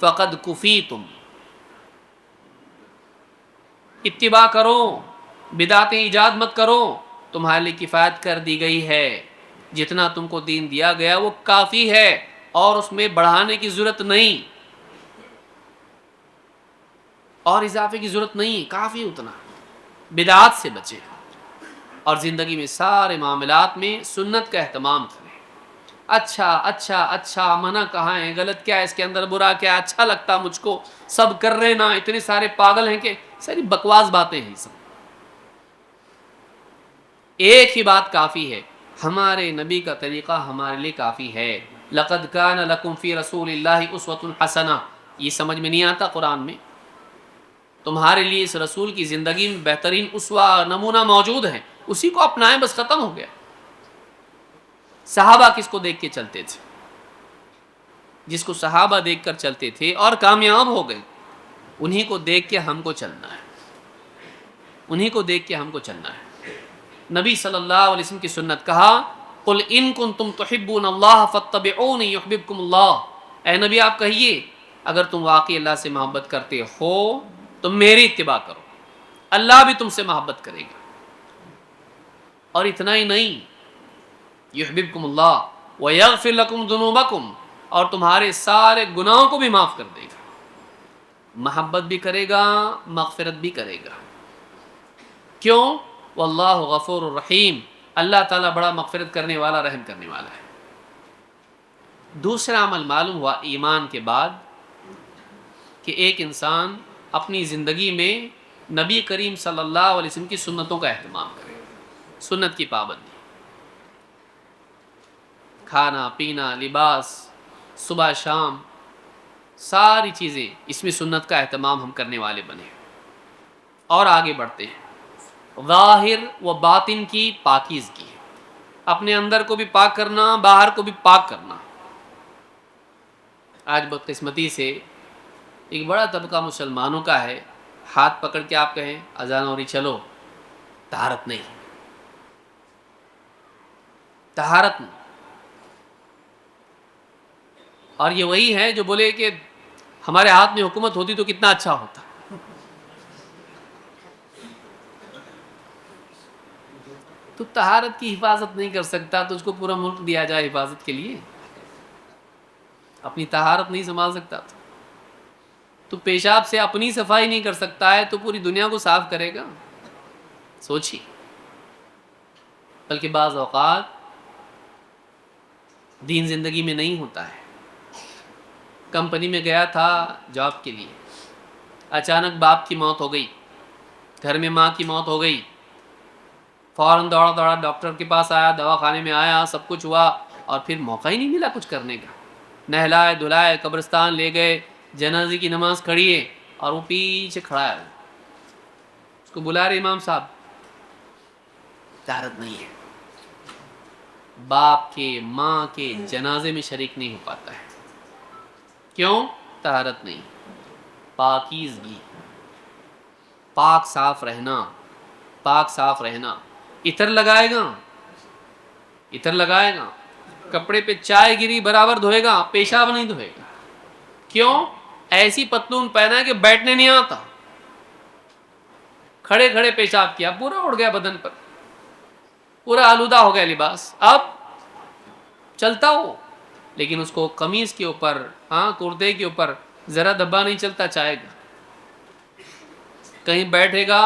[SPEAKER 1] فقد کفیتم. اتباع کرو، بدعتیں ایجاد مت کرو، تمہارے لیے کفایت کر دی گئی ہے. جتنا تم کو دین دیا گیا وہ کافی ہے، اور اس میں بڑھانے کی ضرورت نہیں، اور اضافے کی ضرورت نہیں، کافی اتنا. بدعات سے بچے اور زندگی میں سارے معاملات میں سنت کا اہتمام کریں. اچھا اچھا اچھا، منع کہاں ہے، غلط کیا ہے اس کے اندر، برا کیا ہے، اچھا لگتا مجھ کو، سب کر رہے نا، اتنے سارے پاگل ہیں کہ ساری بکواس باتیں ہیں. سب ایک ہی بات کافی ہے، ہمارے نبی کا طریقہ ہمارے لیے کافی ہے. لقد کان لکم فی رسول اللہ اسوۃ حسنہ. یہ سمجھ میں نہیں آتا قرآن میں؟ تمہارے لیے اس رسول کی زندگی میں بہترین اسوہ نمونہ موجود ہے، اسی کو اپنائیں، بس ختم ہو گیا. صحابہ کس کو دیکھ کے چلتے تھے؟ جس کو صحابہ دیکھ کر چلتے تھے اور کامیاب ہو گئے، انہی کو دیکھ کے ہم کو چلنا ہے، انہی کو دیکھ کے ہم کو چلنا ہے۔ نبی صلی اللہ علیہ وسلم کی سنت، کہا قل ان کنتم تحبون اللہ فاتبعونی یحببکم اللہ، اے نبی آپ کہیے اگر تم واقعی اللہ سے محبت کرتے ہو تو میری اتباع کرو، اللہ بھی تم سے محبت کرے گا۔ اور اتنا ہی نہیں، یحببکم اللہ ویغفر لکم ذنوبکم، اور تمہارے سارے گناہوں کو بھی معاف کر دے گا، محبت بھی کرے گا، مغفرت بھی کرے گا۔ کیوں؟ واللہ غفور الرحیم، اللہ تعالیٰ بڑا مغفرت کرنے والا، رحم کرنے والا ہے۔ دوسرا عمل معلوم ہوا ایمان کے بعد کہ ایک انسان اپنی زندگی میں نبی کریم صلی اللہ علیہ وسلم کی سنتوں کا اہتمام کرے، سنت کی پابندی، کھانا پینا، لباس، صبح شام، ساری چیزیں اس میں سنت کا اہتمام ہم کرنے والے بنے۔ اور آگے بڑھتے ہیں، ظاہر و باطن کی پاکیزگی، اپنے اندر کو بھی پاک کرنا، باہر کو بھی پاک کرنا۔ آج بدقسمتی سے ایک بڑا طبقہ مسلمانوں کا ہے، ہاتھ پکڑ کے آپ کہیں اذان ہو رہی چلو، طہارت نہیں، طہارت نہیں۔ اور یہ وہی ہے جو بولے کہ ہمارے ہاتھ میں حکومت ہوتی تو کتنا اچھا ہوتا۔ تو طہارت کی حفاظت نہیں کر سکتا تو اس کو پورا ملک دیا جائے حفاظت کے لیے، اپنی طہارت نہیں سنبھال سکتا تو پیشاب سے اپنی صفائی نہیں کر سکتا ہے تو پوری دنیا کو صاف کرے گا؟ سوچیے۔ بلکہ بعض اوقات دین زندگی میں نہیں ہوتا ہے۔ کمپنی میں گیا تھا جاب کے لیے، اچانک باپ کی موت ہو گئی، گھر میں ماں کی موت ہو گئی، فوراً دوڑا دوڑا ڈاکٹر کے پاس آیا، دواخانے میں آیا، سب کچھ ہوا، اور پھر موقع ہی نہیں ملا کچھ کرنے کا۔ نہلائے دھلائے، قبرستان لے گئے، جنازے کی نماز کھڑی ہے اور وہ پیچھے کھڑا ہے، اس کو بلا رہے امام صاحب، طہارت نہیں ہے، باپ کے ماں کے جنازے میں شریک نہیں ہو پاتا ہے۔ کیوں؟ طہارت نہیں، پاکیزگی، پاک صاف رہنا، پاک صاف رہنا۔ عطر لگائے گا، عطر لگائے گا، کپڑے پہ چائے گری برابر دھوئے گا، پیشاب نہیں دھوئے گا۔ کیوں؟ ایسی پتلون پہنا ہے کہ بیٹھنے نہیں آتا، کھڑے کھڑے پیشاب کیا، پورا اڑ گیا بدن پر، پورا آلودہ ہو گیا لباس، اب چلتا ہو لیکن اس کو قمیض کے اوپر، کرتے کے اوپر ذرا دبا نہیں چلتا، چاہے گا کہیں بیٹھے گا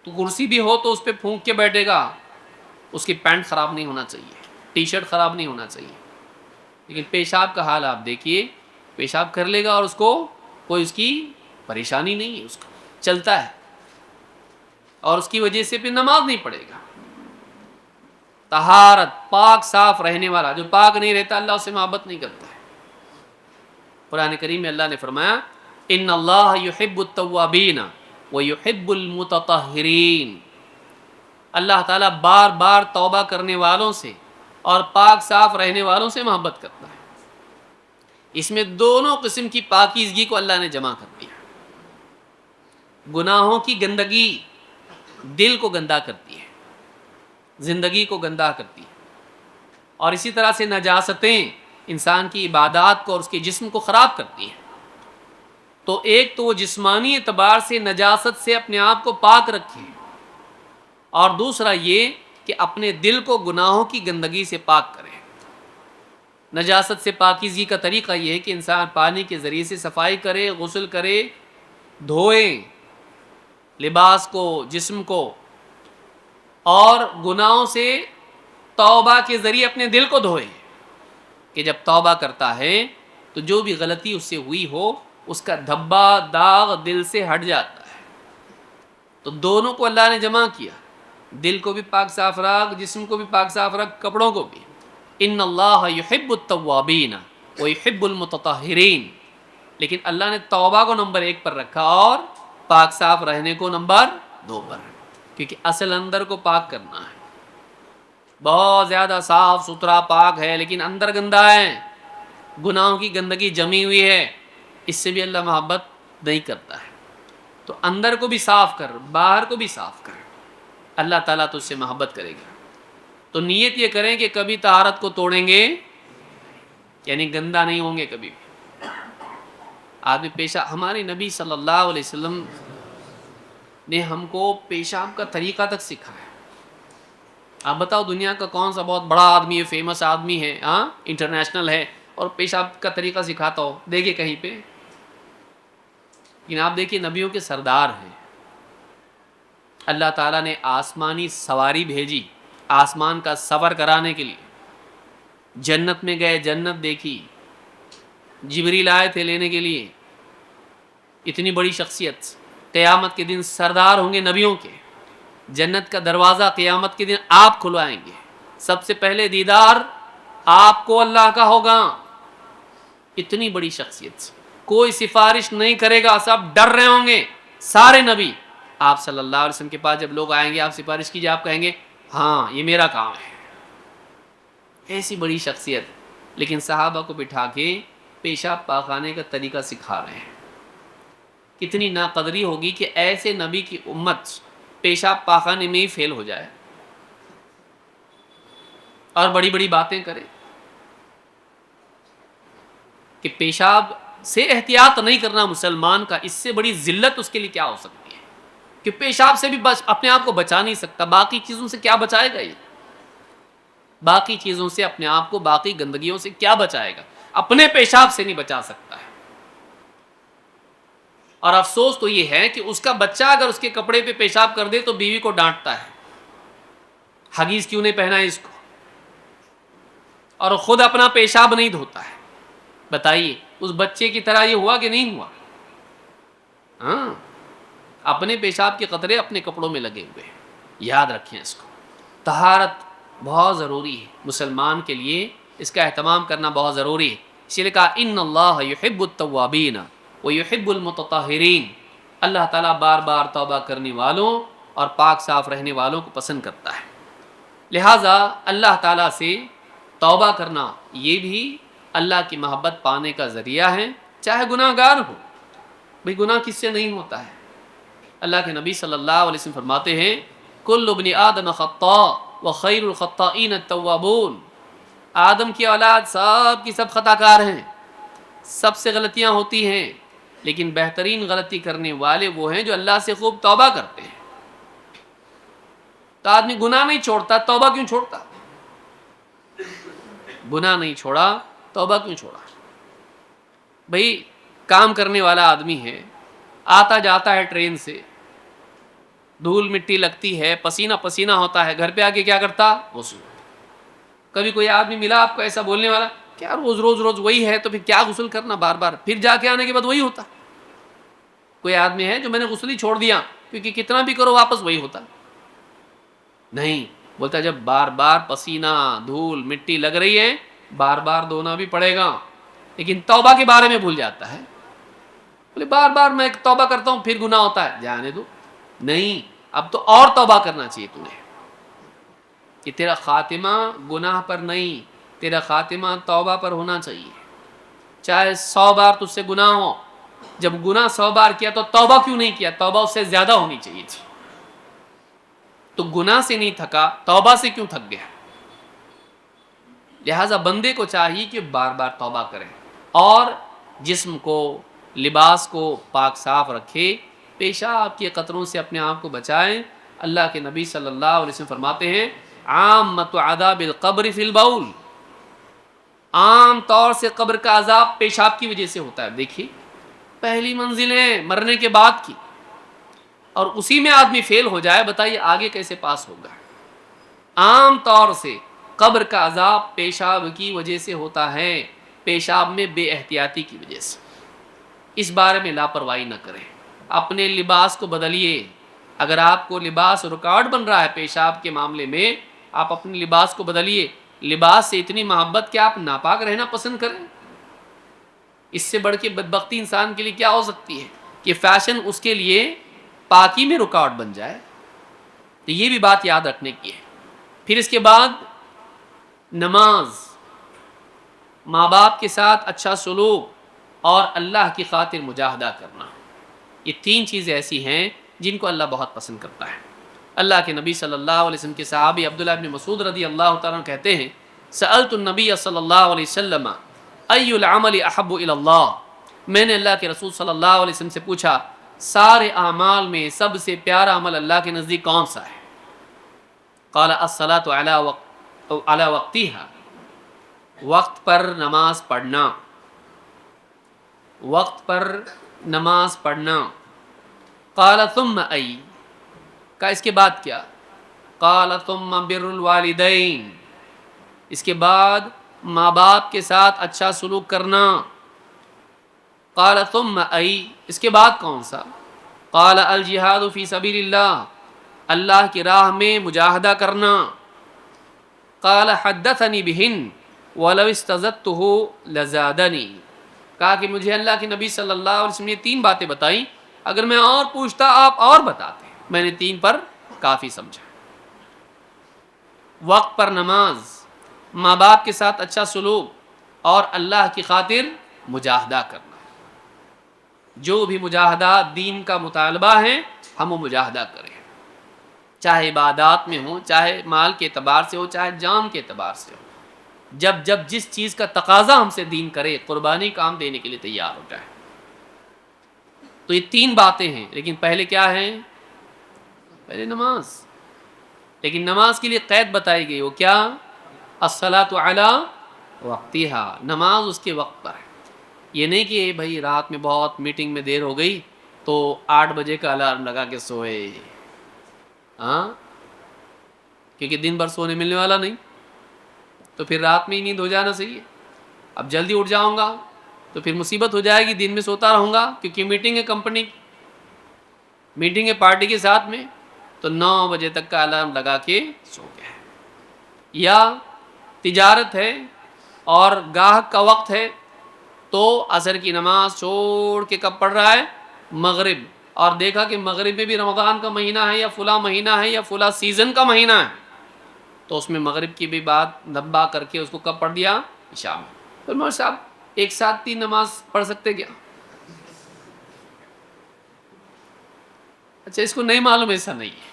[SPEAKER 1] تو کرسی بھی ہو تو اس پہ پھونک کے بیٹھے گا، اس کی پینٹ خراب نہیں ہونا چاہیے، ٹی شرٹ خراب نہیں ہونا چاہیے۔ لیکن پیشاب کا حال آپ دیکھیے، پیشاب کر لے گا اور اس کو کوئی اس کی پریشانی نہیں ہے، اس کو چلتا ہے، اور اس کی وجہ سے پھر نماز نہیں پڑھے گا۔ طہارت، پاک صاف رہنے والا، جو پاک نہیں رہتا اللہ اس سے محبت نہیں کرتا ہے۔ قرآن کریم میں اللہ نے فرمایا ان اللہ یحب التوابین ویحب المتطہرین، اللہ تعالیٰ بار بار توبہ کرنے والوں سے اور پاک صاف رہنے والوں سے محبت کرتا ہے۔ اس میں دونوں قسم کی پاکیزگی کو اللہ نے جمع کر دیا۔ گناہوں کی گندگی دل کو گندا کرتی ہے، زندگی کو گندا کرتی ہے، اور اسی طرح سے نجاستیں انسان کی عبادات کو اور اس کے جسم کو خراب کرتی ہیں۔ تو ایک تو وہ جسمانی اعتبار سے نجاست سے اپنے آپ کو پاک رکھے، اور دوسرا یہ کہ اپنے دل کو گناہوں کی گندگی سے پاک کرے۔ نجاست سے پاکیزگی کا طریقہ یہ ہے کہ انسان پانی کے ذریعے سے صفائی کرے، غسل کرے، دھوئے لباس کو، جسم کو، اور گناہوں سے توبہ کے ذریعے اپنے دل کو دھوئے، کہ جب توبہ کرتا ہے تو جو بھی غلطی اس سے ہوئی ہو اس کا دھبا داغ دل سے ہٹ جاتا ہے۔ تو دونوں کو اللہ نے جمع کیا، دل کو بھی پاک صاف رکھ، جسم کو بھی پاک صاف رکھ، کپڑوں کو بھی۔ ان اللہ یحب التوابین ویحب المتطہرین، لیکن اللہ نے توبہ کو نمبر 1 پر رکھا اور پاک صاف رہنے کو نمبر 2 پر، کیونکہ اصل اندر کو پاک کرنا ہے۔ بہت زیادہ صاف ستھرا پاک ہے لیکن اندر گندا ہے، گناہوں کی گندگی جمی ہوئی ہے، اس سے بھی اللہ محبت نہیں کرتا ہے. تو اندر کو بھی صاف کر، باہر کو بھی صاف کر، اللہ تعالیٰ تو اس سے محبت کرے گا. تو نیت یہ کریں کہ کبھی طہارت کو توڑیں گے، یعنی گندا نہیں ہوں گے کبھی بھی. آدمی پیشاب، ہمارے نبی صلی اللہ علیہ وسلم نے ہم کو پیشاب کا طریقہ تک سکھایا. آپ بتاؤ دنیا کا کون سا بہت بڑا آدمی ہے، فیمس آدمی ہے، ہاں انٹرنیشنل ہے، اور پیشاب کا طریقہ سکھاتا ہو؟ دیکھیے کہیں پہ. لیکن آپ دیکھیے نبیوں کے سردار ہیں. اللہ تعالیٰ نے آسمانی سواری بھیجی آسمان کا سفر کرانے کے لیے. جنت میں گئے، جنت دیکھی، جبریل آئے تھے لینے کے لیے. اتنی بڑی شخصیت، قیامت کے دن سردار ہوں گے نبیوں کے. جنت کا دروازہ قیامت کے دن آپ کھلوائیں گے. سب سے پہلے دیدار آپ کو اللہ کا ہوگا. اتنی بڑی شخصیت، کوئی سفارش نہیں کرے گا، سب ڈر رہے ہوں گے سارے نبی. آپ صلی اللہ علیہ وسلم کے پاس جب لوگ آئیں گے، آپ سفارش کیجیے، آپ کہیں گے ہاں یہ میرا کام ہے. ایسی بڑی شخصیت، لیکن صحابہ کو بٹھا کے پیشاب پاخانے کا طریقہ سکھا رہے ہیں. کتنی ناقدری ہوگی کہ ایسے نبی کی امت پیشاب پاخانے میں ہی فیل ہو جائے اور بڑی بڑی باتیں کرے کہ پیشاب سے احتیاط نہیں کرنا مسلمان کا، اس سے بڑی ذلت اس کے لیے کیا ہو سکتی ہے کہ پیشاب سے بھی اپنے آپ کو بچا نہیں سکتا. باقی چیزوں سے کیا بچائے گا؟ یہ باقی چیزوں سے اپنے آپ کو، باقی گندگیوں سے کیا بچائے گا؟ اپنے پیشاب سے نہیں بچا سکتا ہے. اور افسوس تو یہ ہے کہ اس کا بچہ اگر اس کے کپڑے پہ پیشاب کر دے تو بیوی کو ڈانٹتا ہے، حگیز کیوں نہیں پہنا ہے اس کو، اور خود اپنا پیشاب نہیں دھوتا ہے. بتائیے اس بچے کی طرح یہ ہوا کہ نہیں ہوا؟ ہاں، اپنے پیشاب کے قطرے اپنے کپڑوں میں لگے ہوئے. یاد رکھیں اس کو. طہارت بہت ضروری ہے مسلمان کے لیے، اس کا اہتمام کرنا بہت ضروری ہے. اسی لیے کہا ان اللہ یحب التوابین ویحب المتطہرین. اللہ تعالیٰ بار بار توبہ کرنے والوں اور پاک صاف رہنے والوں کو پسند کرتا ہے. لہٰذا اللہ تعالیٰ سے توبہ کرنا یہ بھی اللہ کی محبت پانے کا ذریعہ ہے، چاہے گناہ گار ہو. بھئی گناہ کس سے نہیں ہوتا ہے؟ اللہ کے نبی صلی اللہ علیہ وسلم فرماتے ہیں کل ابن آدم خطاء وخیر الخطائین التوابون. آدم کی اولاد سب کی سب خطا کار ہیں، سب سے غلطیاں ہوتی ہیں، لیکن بہترین غلطی کرنے والے وہ ہیں جو اللہ سے خوب توبہ کرتے ہیں. تو آدمی گناہ نہیں چھوڑتا، توبہ کیوں چھوڑتا؟ گناہ نہیں چھوڑا، توبہ کیوں چھوڑا؟ بھئی کام کرنے والا آدمی ہے، آتا جاتا ہے ٹرین سے، دھول مٹی لگتی ہے، پسینہ پسینہ ہوتا ہے، گھر پہ آ کے کیا کرتا؟ غسل. کبھی کوئی آدمی ملا آپ کو ایسا بولنے والا کیا روز روز روز وہی ہے تو پھر کیا غسل کرنا بار بار، پھر جا کے آنے کے بعد وہی ہوتا؟ کوئی آدمی ہے جو میں نے غسل ہی چھوڑ دیا کیونکہ کتنا بھی کرو واپس وہی ہوتا؟ نہیں، بولتا جب بار بار پسینہ دھول مٹی لگ رہی ہے بار بار دھونا بھی پڑے گا. لیکن توبہ کے بارے میں بھول جاتا ہے، بولے بار بار میں توبہ کرتا ہوں پھر گناہ ہوتا ہے، جانے دو. نہیں، اب تو اور توبہ کرنا چاہیے تمہیں کہ تیرا خاتمہ گناہ پر نہیں، تیرا خاتمہ توبہ پر ہونا چاہیے. چاہے 100 بار تجھ سے گناہ ہو، جب گناہ 100 بار کیا تو توبہ کیوں نہیں کیا؟ توبہ اس سے زیادہ ہونی چاہیے تھی. تو گناہ سے نہیں تھکا، توبہ سے کیوں تھک گیا؟ لہٰذا بندے کو چاہیے کہ بار بار توبہ کرے اور جسم کو، لباس کو پاک صاف رکھے، پیشاب کے قطروں سے اپنے آپ کو بچائیں. اللہ کے نبی صلی اللہ علیہ وسلم فرماتے ہیں عامۃ عذاب القبر فی البول. عام طور سے قبر کا عذاب پیشاب کی وجہ سے ہوتا ہے. دیکھیے پہلی منزل ہے مرنے کے بعد کی، اور اسی میں آدمی فیل ہو جائے، بتائیے آگے کیسے پاس ہوگا؟ عام طور سے قبر کا عذاب پیشاب کی وجہ سے ہوتا ہے، پیشاب میں بے احتیاطی کی وجہ سے. اس بارے میں لاپرواہی نہ کریں، اپنے لباس کو بدلیے. اگر آپ کو لباس رکاوٹ بن رہا ہے پیشاب کے معاملے میں، آپ اپنے لباس کو بدلیے. لباس سے اتنی محبت کہ آپ ناپاک رہنا پسند کریں، اس سے بڑھ کے بدبختی انسان کے لیے کیا ہو سکتی ہے کہ فیشن اس کے لیے پاکی میں رکاوٹ بن جائے. تو یہ بھی بات یاد رکھنے کی ہے. پھر اس کے بعد نماز. ماں باپ کے ساتھ اچھا سلوک اور اللہ کی خاطر مجاہدہ کرنا، یہ تین چیزیں ایسی ہیں جن کو اللہ بہت پسند کرتا ہے۔ اللہ کے نبی صلی اللہ علیہ وسلم کے صحابی عبداللہ ابن مسعود رضی اللہ تعالیٰ عنہ کہتے ہیں، سألت النبی صلی اللہ علیہ وسلم ای العمل احب الی اللہ، میں نے اللہ کے رسول صلی اللہ علیہ وسلم سے پوچھا سارے اعمال میں سب سے پیارا عمل اللہ کے نزدیک کون سا ہے؟ قال الصلاۃ علی وقتها، وقت پر نماز پڑھنا، وقت پر نماز پڑھنا۔ قال ثم ای، کہا اس کے بعد کیا؟ قال ثم بر الوالدین، اس کے بعد ماں باپ کے ساتھ اچھا سلوک کرنا۔ قال ثم ای، اس کے بعد کون سا؟ قال الجہاد فی سبیل اللہ، اللہ کی راہ میں مجاہدہ کرنا۔ قال حدثنی بہن ولو استزدته لزادنی، کہا کہ مجھے اللہ کے نبی صلی اللہ علیہ وسلم نے تین باتیں بتائیں، اگر میں اور پوچھتا آپ اور بتاتے، میں نے تین پر کافی سمجھا۔ وقت پر نماز، ماں باپ کے ساتھ اچھا سلوک اور اللہ کی خاطر مجاہدہ کرنا۔ جو بھی مجاہدہ دین کا مطالبہ ہے ہم وہ مجاہدہ کریں، چاہے عبادات میں ہو، چاہے مال کے اعتبار سے ہو، چاہے جان کے اعتبار سے ہو۔ جب جس چیز کا تقاضا ہم سے دین کرے، قربانی کام دینے کے لیے تیار ہو جائے۔ تو یہ تین باتیں ہیں، لیکن پہلے کیا ہے؟ پہلے نماز، لیکن نماز کے لیے قید بتائی گئی، وہ کیا؟ الصلاۃ علی وقتها، نماز اس کے وقت پر ہے۔ یہ نہیں کہ بھائی رات میں بہت میٹنگ میں دیر ہو گئی تو 8 بجے کا الارم لگا کے سوئے، ہاں، کیونکہ دن بھر سونے ملنے والا نہیں، تو پھر رات میں ہی نیند ہو جانا صحیح ہے۔ اب جلدی اٹھ جاؤں گا تو پھر مصیبت ہو جائے گی، دن میں سوتا رہوں گا کیونکہ میٹنگ ہے، کمپنی میٹنگ ہے پارٹی کے ساتھ میں، تو 9 بجے تک کا الارم لگا کے سو گیا ہے۔ یا تجارت ہے اور گاہک کا وقت ہے تو عصر کی نماز چھوڑ کے کب پڑھ رہا ہے؟ مغرب، اور دیکھا کہ مغرب میں بھی رمضان کا مہینہ ہے یا فلاں مہینہ ہے یا فلاں سیزن کا مہینہ ہے، تو اس میں مغرب کی بھی بات نبا کر کے اس کو کب پڑھ دیا؟ عشاء میں۔ تو مولوی صاحب ایک ساتھ 3 نماز پڑھ سکتے کیا؟ اچھا، اس کو نہیں معلوم، ایسا نہیں ہے،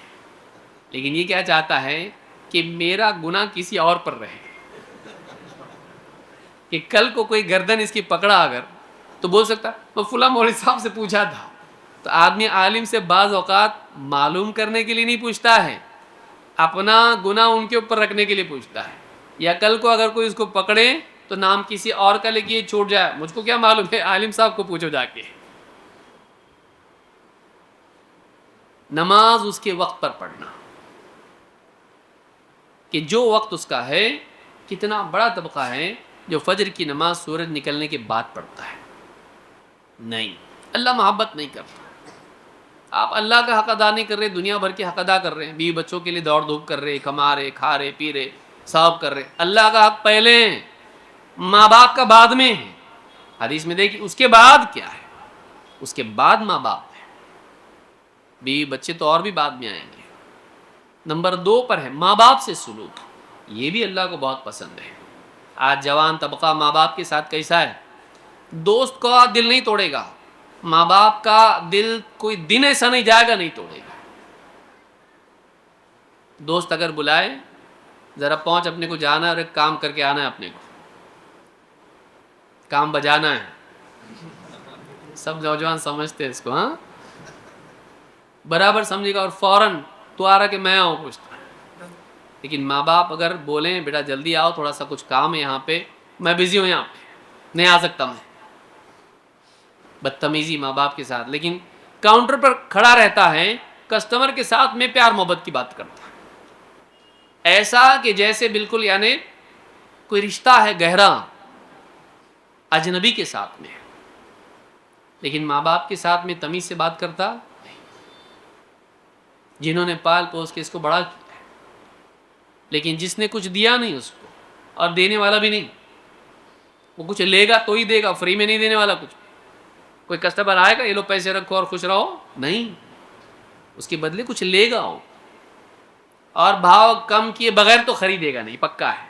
[SPEAKER 1] لیکن یہ کیا چاہتا ہے کہ میرا گناہ کسی اور پر رہے، کہ کل کو کوئی گردن اس کی پکڑا اگر تو بول سکتا میں فلاں مولوی صاحب سے پوچھا تھا۔ تو آدمی عالم سے بعض اوقات معلوم کرنے کے لیے نہیں پوچھتا ہے، اپنا گناہ ان کے اوپر رکھنے کے لیے پوچھتا ہے، یا کل کو اگر کوئی اس کو پکڑے تو نام کسی اور کا لے کے یہ چھوٹ جائے، مجھ کو کیا معلوم ہے، عالم صاحب کو پوچھو جا کے۔ نماز اس کے وقت پر پڑھنا، کہ جو وقت اس کا ہے، کتنا بڑا طبقہ ہے جو فجر کی نماز سورج نکلنے کے بعد پڑھتا ہے؟ نہیں، اللہ محبت نہیں کرتا۔ آپ اللہ کا حق ادا نہیں کر رہے، دنیا بھر کے حق ادا کر رہے ہیں، بیوی بچوں کے لیے دوڑ دھوپ کر رہے، کما رہے، کھا رہے، پی رہے، صاحب کر رہے۔ اللہ کا حق پہلے ہے، ماں باپ کا بعد میں ہے۔ حدیث میں دیکھیں اس کے بعد کیا ہے، اس کے بعد ماں باپ ہے، بیوی بچے تو اور بھی بعد میں آئیں گے۔ نمبر 2 پر ہے ماں باپ سے سلوک، یہ بھی اللہ کو بہت پسند ہے۔ آج جوان طبقہ ماں باپ کے ساتھ کیسا ہے؟ دوست کا دل نہیں توڑے گا، ماں باپ کا دل کوئی دن ایسا نہیں جائے گا نہیں توڑے گا۔ دوست اگر بلائے ذرا پہنچ، اپنے کو جانا ہے اور ایک کام کر کے آنا ہے، اپنے کو کام بجانا ہے، سب نوجوان سمجھتے ہیں اس کو، ہاں برابر سمجھے گا، اور فوراً تو آ رہا کہ میں آؤں پوچھتا۔ لیکن ماں باپ اگر بولیں بیٹا جلدی آؤ، تھوڑا سا کچھ کام ہے یہاں پہ، میں بزی ہوں یہاں پہ نہیں آ سکتا میں، بدتمیزی ماں باپ کے ساتھ۔ لیکن کاؤنٹر پر کھڑا رہتا ہے، کسٹمر کے ساتھ میں پیار محبت کی بات کرتا ہے، ایسا کہ جیسے بالکل یعنی کوئی رشتہ ہے گہرا اجنبی کے ساتھ میں۔ لیکن ماں باپ کے ساتھ میں تمیز سے بات کرتا نہیں، جنہوں نے پال پوس کے اس کو بڑا کیا، لیکن جس نے کچھ دیا نہیں اس کو، اور دینے والا بھی نہیں، وہ کچھ لے گا تو ہی دے گا، فری میں نہیں دینے والا کچھ۔ کوئی کسٹمر آئے گا یہ لو پیسے رکھو اور خوش رہو، نہیں، اس کے بدلے کچھ لے گا وہ، اور بھاؤ کم کیے بغیر تو خریدے گا نہیں، پکا ہے۔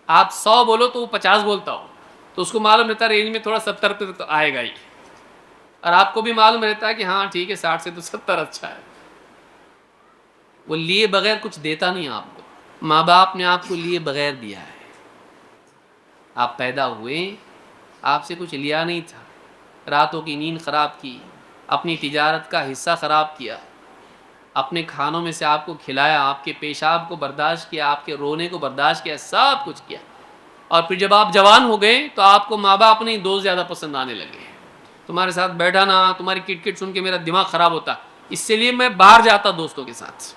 [SPEAKER 1] آپ 100 بولو تو وہ 50 بولتا ہو، تو اس کو معلوم رہتا ہے رینج میں تھوڑا 70 پہ تو آئے گا ہی، اور آپ کو بھی معلوم رہتا ہے کہ ہاں ٹھیک ہے 60 سے تو 70 اچھا ہے. وہ لیے بغیر کچھ دیتا نہیں آپ کو. ماں باپ نے آپ کو لیے بغیر دیا ہے. آپ پیدا ہوئے، آپ سے کچھ لیا نہیں تھا، راتوں کی نیند خراب کی، اپنی تجارت کا حصہ خراب کیا، اپنے کھانوں میں سے آپ کو کھلایا، آپ کے پیشاب کو برداشت کیا، آپ کے رونے کو برداشت کیا، سب کچھ کیا. اور پھر جب آپ جوان ہو گئے تو آپ کو ماں باپ نہیں دوست زیادہ پسند آنے لگے. تمہارے ساتھ بیٹھا نا، تمہاری کٹ کٹ سن کے میرا دماغ خراب ہوتا، اس سے لیے میں باہر جاتا دوستوں کے ساتھ.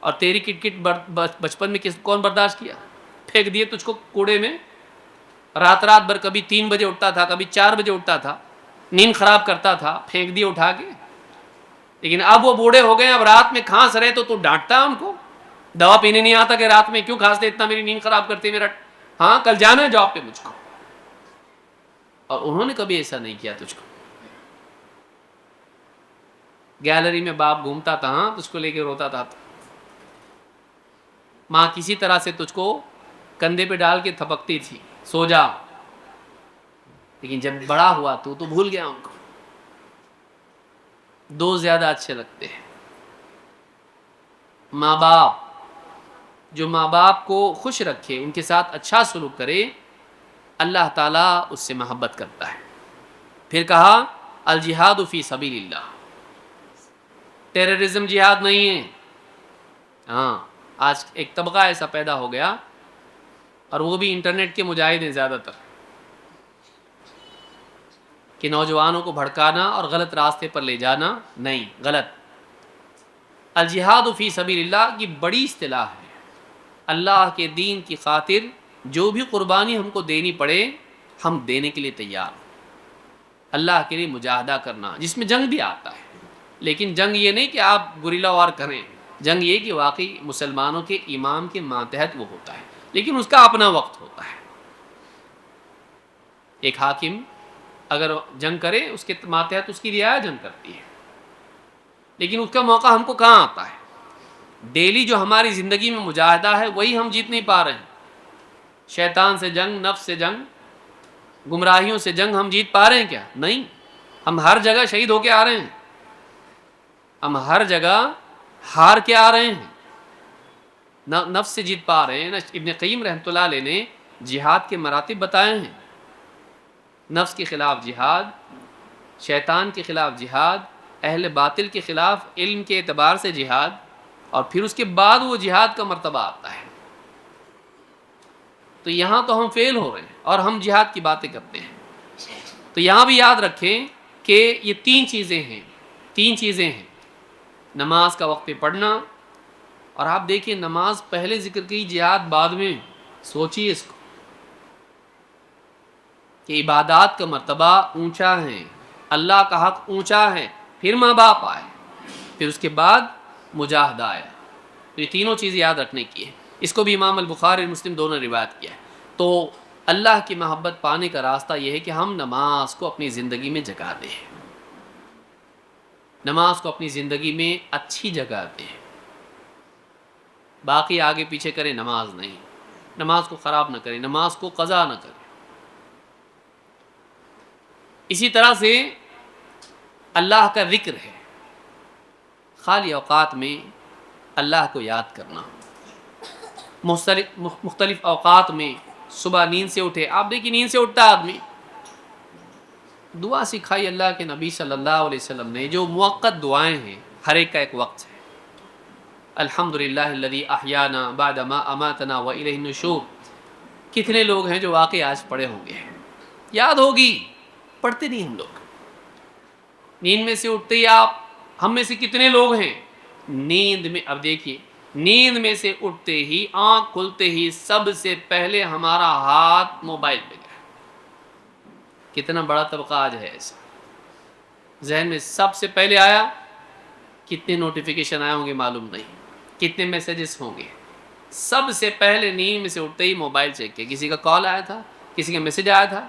[SPEAKER 1] اور تیری کٹ کٹ بچپن میں کون برداشت کیا؟ پھینک دیے تجھ کو کوڑے میں. رات بھر کبھی 3 بجے اٹھتا تھا، کبھی 4 بجے اٹھتا تھا، نیند خراب کرتا تھا، پھینک دیے اٹھا کے. لیکن اب وہ بوڑھے ہو گئے، اب رات میں کھانس رہے تو ڈانٹتا ہے ان کو. دوا پینے نہیں آتا کہ رات میں کیوں کھانستے اتنا، میری نیند خراب کرتے میرا. ہاں کل جانا ہے جاب پہ مجھ کو. اور انہوں نے کبھی ایسا نہیں کیا تجھ کو. گیلری میں باپ گھومتا تھا، ہاں تجھ کو لے کے روتا تھا. ماں کسی طرح سے تجھ کو کندھے پہ ڈال کے تھپکتی تھی، سو جا. لیکن جب بڑا ہوا تو بھول گیا ان کو. دو زیادہ اچھے لگتے ہیں. ماں باپ، جو ماں باپ کو خوش رکھے، ان کے ساتھ اچھا سلوک کرے، اللہ تعالیٰ اس سے محبت کرتا ہے. پھر کہا الجہاد فی سبیل اللہ. ٹیررزم جہاد نہیں ہے. ہاں آج ایک طبقہ ایسا پیدا ہو گیا، اور وہ بھی انٹرنیٹ کے مجاہد ہیں زیادہ تر، کہ نوجوانوں کو بھڑکانا اور غلط راستے پر لے جانا. نہیں، غلط. الجہاد فی سبیل اللہ کی بڑی اصطلاح ہے. اللہ کے دین کی خاطر جو بھی قربانی ہم کو دینی پڑے، ہم دینے کے لیے تیار. اللہ کے لیے مجاہدہ کرنا، جس میں جنگ بھی آتا ہے. لیکن جنگ یہ نہیں کہ آپ گریلا وار کریں. جنگ یہ کہ واقعی مسلمانوں کے امام کے ماتحت وہ ہوتا ہے، لیکن اس کا اپنا وقت ہوتا ہے. ایک حاکم اگر جنگ کرے، اس کے ماتحت اس کی رعایا جنگ کرتی ہے، لیکن اس کا موقع ہم کو کہاں آتا ہے؟ ڈیلی جو ہماری زندگی میں مجاہدہ ہے وہی ہم جیت نہیں پا رہے ہیں. شیطان سے جنگ، نفس سے جنگ، گمراہیوں سے جنگ ہم جیت پا رہے ہیں کیا؟ نہیں. ہم ہر جگہ شہید ہو کے آ رہے ہیں، ہم ہر جگہ ہار کے آ رہے ہیں. نفس سے جیت پا رہے ہیں. ابن قیم رحمۃ اللہ علیہ نے جہاد کے مراتب بتائے ہیں. نفس کے خلاف جہاد، شیطان کے خلاف جہاد، اہل باطل کے خلاف علم کے اعتبار سے جہاد، اور پھر اس کے بعد وہ جہاد کا مرتبہ آتا ہے. تو یہاں تو ہم فیل ہو رہے ہیں اور ہم جہاد کی باتیں کرتے ہیں. تو یہاں بھی یاد رکھیں کہ یہ تین چیزیں ہیں. نماز کا وقت پہ پڑھنا، اور آپ دیکھیں نماز پہلے ذکر کی، جہاد بعد میں. سوچیے اس کو کہ عبادات کا مرتبہ اونچا ہے، اللہ کا حق اونچا ہے، پھر ماں باپ آئے، پھر اس کے بعد مجاہدہ آیا. تو یہ تینوں چیزیں یاد رکھنے کی ہے. اس کو بھی امام البخاری اور مسلم دونوں نے روایت کیا ہے. تو اللہ کی محبت پانے کا راستہ یہ ہے کہ ہم نماز کو اپنی زندگی میں جگہ دیں، نماز کو اپنی زندگی میں اچھی جگہ دیں. باقی آگے پیچھے کریں، نماز نہیں. نماز کو خراب نہ کریں، نماز کو قضا نہ کریں. اسی طرح سے اللہ کا ذکر ہے. خالی اوقات میں اللہ کو یاد کرنا. مختلف اوقات میں صبح نیند سے اٹھے، آپ دیکھیے نیند سے اٹھتا آدمی، دعا سکھائی اللہ کے نبی صلی اللہ علیہ وسلم نے. جو موقت دعائیں ہیں، ہر ایک کا ایک وقت ہے. الحمدللہ الذی احیانا بعد ما اماتنا والیہ النشور. کتنے لوگ ہیں جو واقعی آج پڑھے ہوں گے؟ یاد ہوگی، پڑھتے نہیں ہم لوگ. نیند میں سے اٹھتے ہی آپ، ہم میں سے کتنے لوگ ہیں نیند میں، اب دیکھیے نیند میں سے اٹھتے ہی، آنکھ کھلتے ہی سب سے پہلے ہمارا ہاتھ موبائل پہ گیا. کتنا بڑا طبقہ آج ہے ایسا. ذہن میں سب سے پہلے آیا، کتنے نوٹیفیکیشن آئے ہوں گے معلوم نہیں، کتنے میسیجز ہوں گے. سب سے پہلے نیند میں سے اٹھتے ہی موبائل چیک کیا. کسی کا کال آیا تھا، کسی کا میسیج آیا تھا،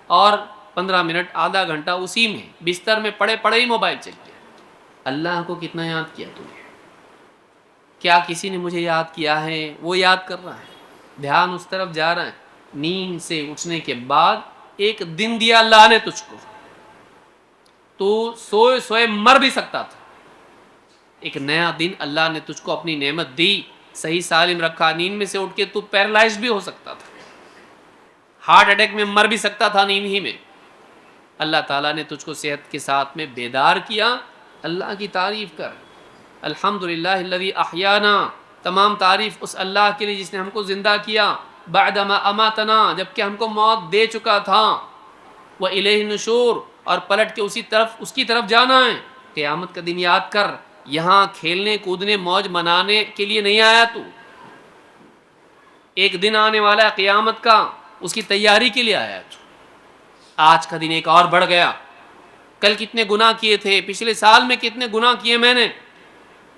[SPEAKER 1] اور 15 منٹ آدھا گھنٹہ اسی میں بستر میں پڑے پڑے ہی موبائل چیک کیا. اللہ کو کتنا یاد کیا تم نے؟ کیا کسی نے مجھے یاد کیا ہے؟ وہ یاد کر رہا ہے. دھیان اس طرف جا رہا ہے. نیند سے اٹھنے کے بعد ایک دن دیا اللہ نے تجھ کو, تو سوئے سوئے مر بھی سکتا تھا. ایک نیا دن اللہ نے تجھ کو اپنی نعمت دی, صحیح سالم رکھا, نیند میں سے اٹھ کے تو پیرالائز بھی ہو سکتا تھا, ہارٹ اٹیک میں مر بھی سکتا تھا نیند ہی میں. اللہ تعالیٰ نے تجھ کو صحت کے ساتھ میں بیدار کیا. اللہ کی تعریف کر. الحمدللہ الذی احیانا, تمام تعریف اس اللہ کے لیے جس نے ہم کو زندہ کیا, بعد ما اماتنا, جبکہ ہم کو موت دے چکا تھا, وإلیہ النشور, اور پلٹ کے اس کی طرف جانا ہے. قیامت کا دن یاد کر, یہاں کھیلنے کودنے موج منانے کے لیے نہیں آیا تو, ایک دن آنے والا ہے قیامت کا, اس کی تیاری کے لیے آیا تو. آج کا دن ایک اور بڑھ گیا. کل کتنے گناہ کیے تھے, پچھلے سال میں کتنے گناہ کیے میں نے,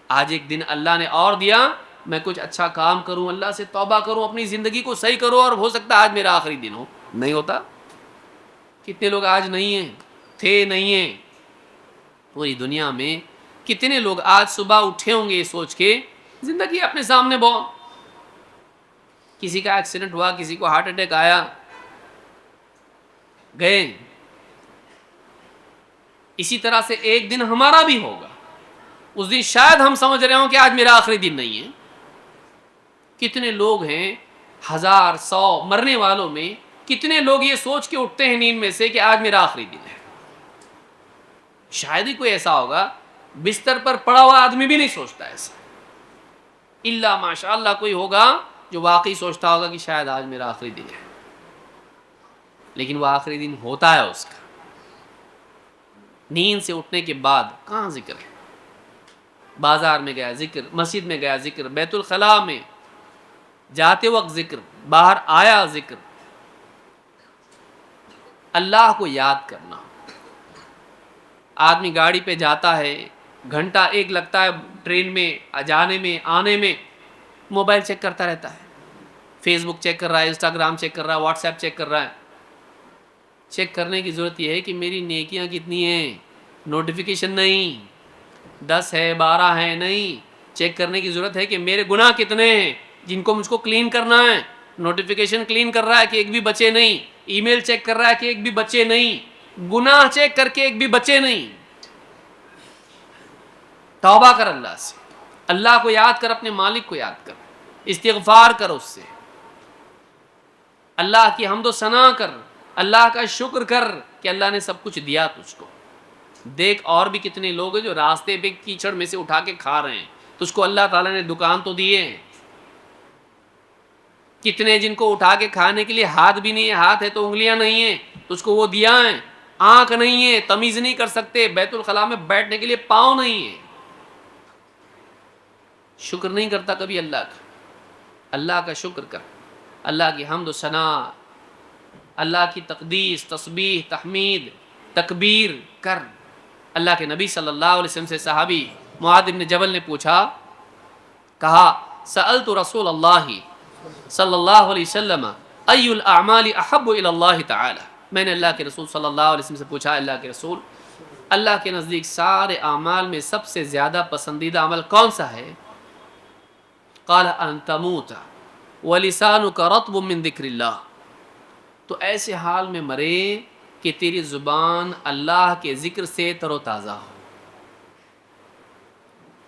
[SPEAKER 1] آج ایک دن اللہ نے اور دیا, میں کچھ اچھا کام کروں, اللہ سے توبہ کروں, اپنی زندگی کو صحیح کروں, اور ہو سکتا ہے آج میرا آخری دن ہو. نہیں ہوتا. کتنے لوگ آج نہیں ہیں, تھے نہیں ہیں. پوری دنیا میں کتنے لوگ آج صبح اٹھے ہوں گے یہ سوچ کے, زندگی اپنے سامنے بہت, کسی کا ایکسیڈنٹ ہوا, کسی کو ہارٹ اٹیک آیا, گئے. اسی طرح سے ایک دن ہمارا بھی ہوگا. اس دن شاید ہم سمجھ رہے ہوں کہ آج میرا آخری دن نہیں ہے. کتنے لوگ ہیں, 1000 100 مرنے والوں میں کتنے لوگ یہ سوچ کے اٹھتے ہیں نیند میں سے کہ آج میرا آخری دن ہے. شاید ہی کوئی ایسا ہوگا, بستر پر پڑا ہوا آدمی بھی نہیں سوچتا ایسا, الا ماشاء اللہ کوئی ہوگا جو واقعی سوچتا ہوگا کہ شاید آج میرا آخری دن ہے. لیکن وہ آخری دن ہوتا ہے اس کا. نیند سے اٹھنے کے بعد کہاں ذکر ہے؟ بازار میں گیا ذکر, مسجد میں گیا ذکر, بیت الخلاء میں جاتے وقت ذکر, باہر آیا ذکر. اللہ کو یاد کرنا. آدمی گاڑی پہ جاتا ہے, گھنٹہ ایک لگتا ہے ٹرین میں جانے میں آنے میں, موبائل چیک کرتا رہتا ہے, فیس بک چیک کر رہا ہے, انسٹاگرام چیک کر رہا ہے, واٹس ایپ چیک کر رہا ہے. چیک کرنے کی ضرورت یہ ہے کہ میری نیکیاں کتنی ہیں, نوٹیفیکیشن نہیں, 10 ہے 12 ہے نہیں. چیک کرنے کی ضرورت ہے کہ میرے گناہ کتنے ہیں جن کو مجھ کو کلین کرنا ہے. نوٹیفیکیشن کلین کر رہا ہے کہ ایک بھی بچے نہیں, ای میل چیک کر رہا ہے کہ ایک بھی بچے نہیں, گناہ چیک کر کے ایک بھی بچے نہیں. توبہ کر اللہ سے, اللہ کو یاد کر, اپنے مالک کو یاد کر, استغفار کر اس سے, اللہ کی حمد و ثنا کر, اللہ کا شکر کر کہ اللہ نے سب کچھ دیا تجھ کو. دیکھ اور بھی کتنے لوگ ہیں جو راستے پہ کیچڑ میں سے اٹھا کے کھا رہے ہیں, تجھ کو اللہ تعالیٰ نے دکان تو دیے ہیں. کتنے جن کو اٹھا کے کھانے کے لیے ہاتھ بھی نہیں ہے, ہاتھ ہے تو انگلیاں نہیں ہیں, تجھ کو وہ دیا ہے. آنکھ نہیں ہے, تمیز نہیں کر سکتے, بیت الخلاء میں بیٹھنے کے لیے پاؤں نہیں ہے. شکر نہیں کرتا کبھی اللہ کا. اللہ کا شکر کر, اللہ کی حمد و ثنا, اللہ کی تقدیس, تسبیح, تحمید, تکبیر کر. اللہ کے نبی صلی اللہ علیہ وسلم سے صحابی معاذ بن جبل نے پوچھا, کہا سألت رسول اللہ صلی اللہ علیہ وسلم ای الاعمال احب الی اللہ تعالی, میں نے اللہ کے رسول صلی اللہ علیہ وسلم سے پوچھا, اللہ کے رسول, اللہ کے نزدیک سارے اعمال میں سب سے زیادہ پسندیدہ عمل کون سا ہے؟ قال ان تموت ولسانک رطب من ذکر اللہ, تو ایسے حال میں مرے کہ تیری زبان اللہ کے ذکر سے تر و تازہ ہو.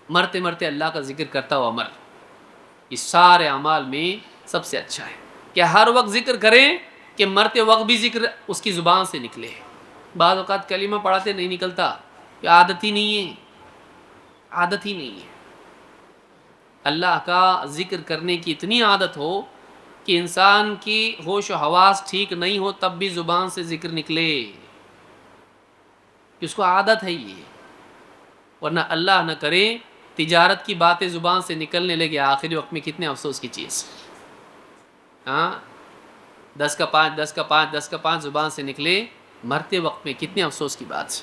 [SPEAKER 1] مرتے مرتے اللہ کا ذکر کرتا ہوا مر. اس سارے اعمال میں سب سے اچھا ہے کہ ہر وقت ذکر کریں, کہ مرتے وقت بھی ذکر اس کی زبان سے نکلے. بعض اوقات کلمہ پڑھاتے نہیں نکلتا, کہ عادت ہی نہیں ہے, عادت ہی نہیں ہے. اللہ کا ذکر کرنے کی اتنی عادت ہو کہ انسان کی ہوش و حواس ٹھیک نہیں ہو تب بھی زبان سے ذکر نکلے, کہ اس کو عادت ہے یہ. ورنہ اللہ نہ کرے تجارت کی باتیں زبان سے نکلنے لگے آخری وقت میں, کتنے افسوس کی چیز. ہاں, 10 کا 5 10 کا 5 10 کا 5 زبان سے نکلے مرتے وقت میں, کتنے افسوس کی بات.